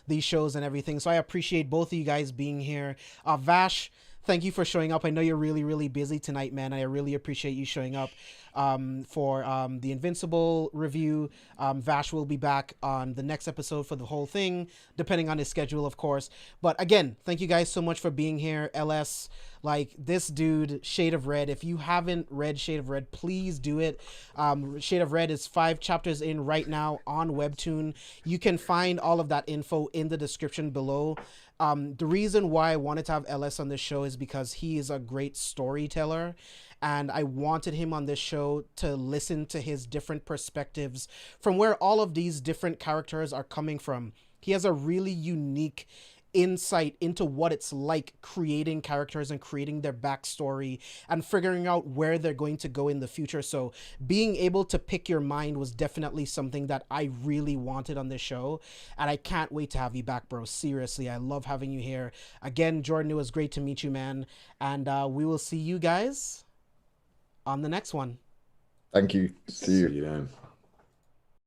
these shows and everything. So I appreciate both of you guys being here. Vash, thank you for showing up. I know you're really, really busy tonight, man. I really appreciate you showing up for the Invincible review. Vash will be back on the next episode for the whole thing, depending on his schedule, of course. But again, thank you guys so much for being here. LS, like this dude, Shade of Red. If you haven't read Shade of Red, please do it. Shade of Red is 5 chapters in right now on Webtoon. You can find all of that info in the description below. The reason why I wanted to have LS on this show is because he is a great storyteller, and I wanted him on this show to listen to his different perspectives from where all of these different characters are coming from. He has a really unique insight into what it's like creating characters and creating their backstory and figuring out where they're going to go in the future. So being able to pick your mind was definitely something that I really wanted on this show, and I can't wait to have you back, bro. Seriously, I love having you here again. Jordan, it was great to meet you, man, and we will see you guys on the next one. Thank you. See you then.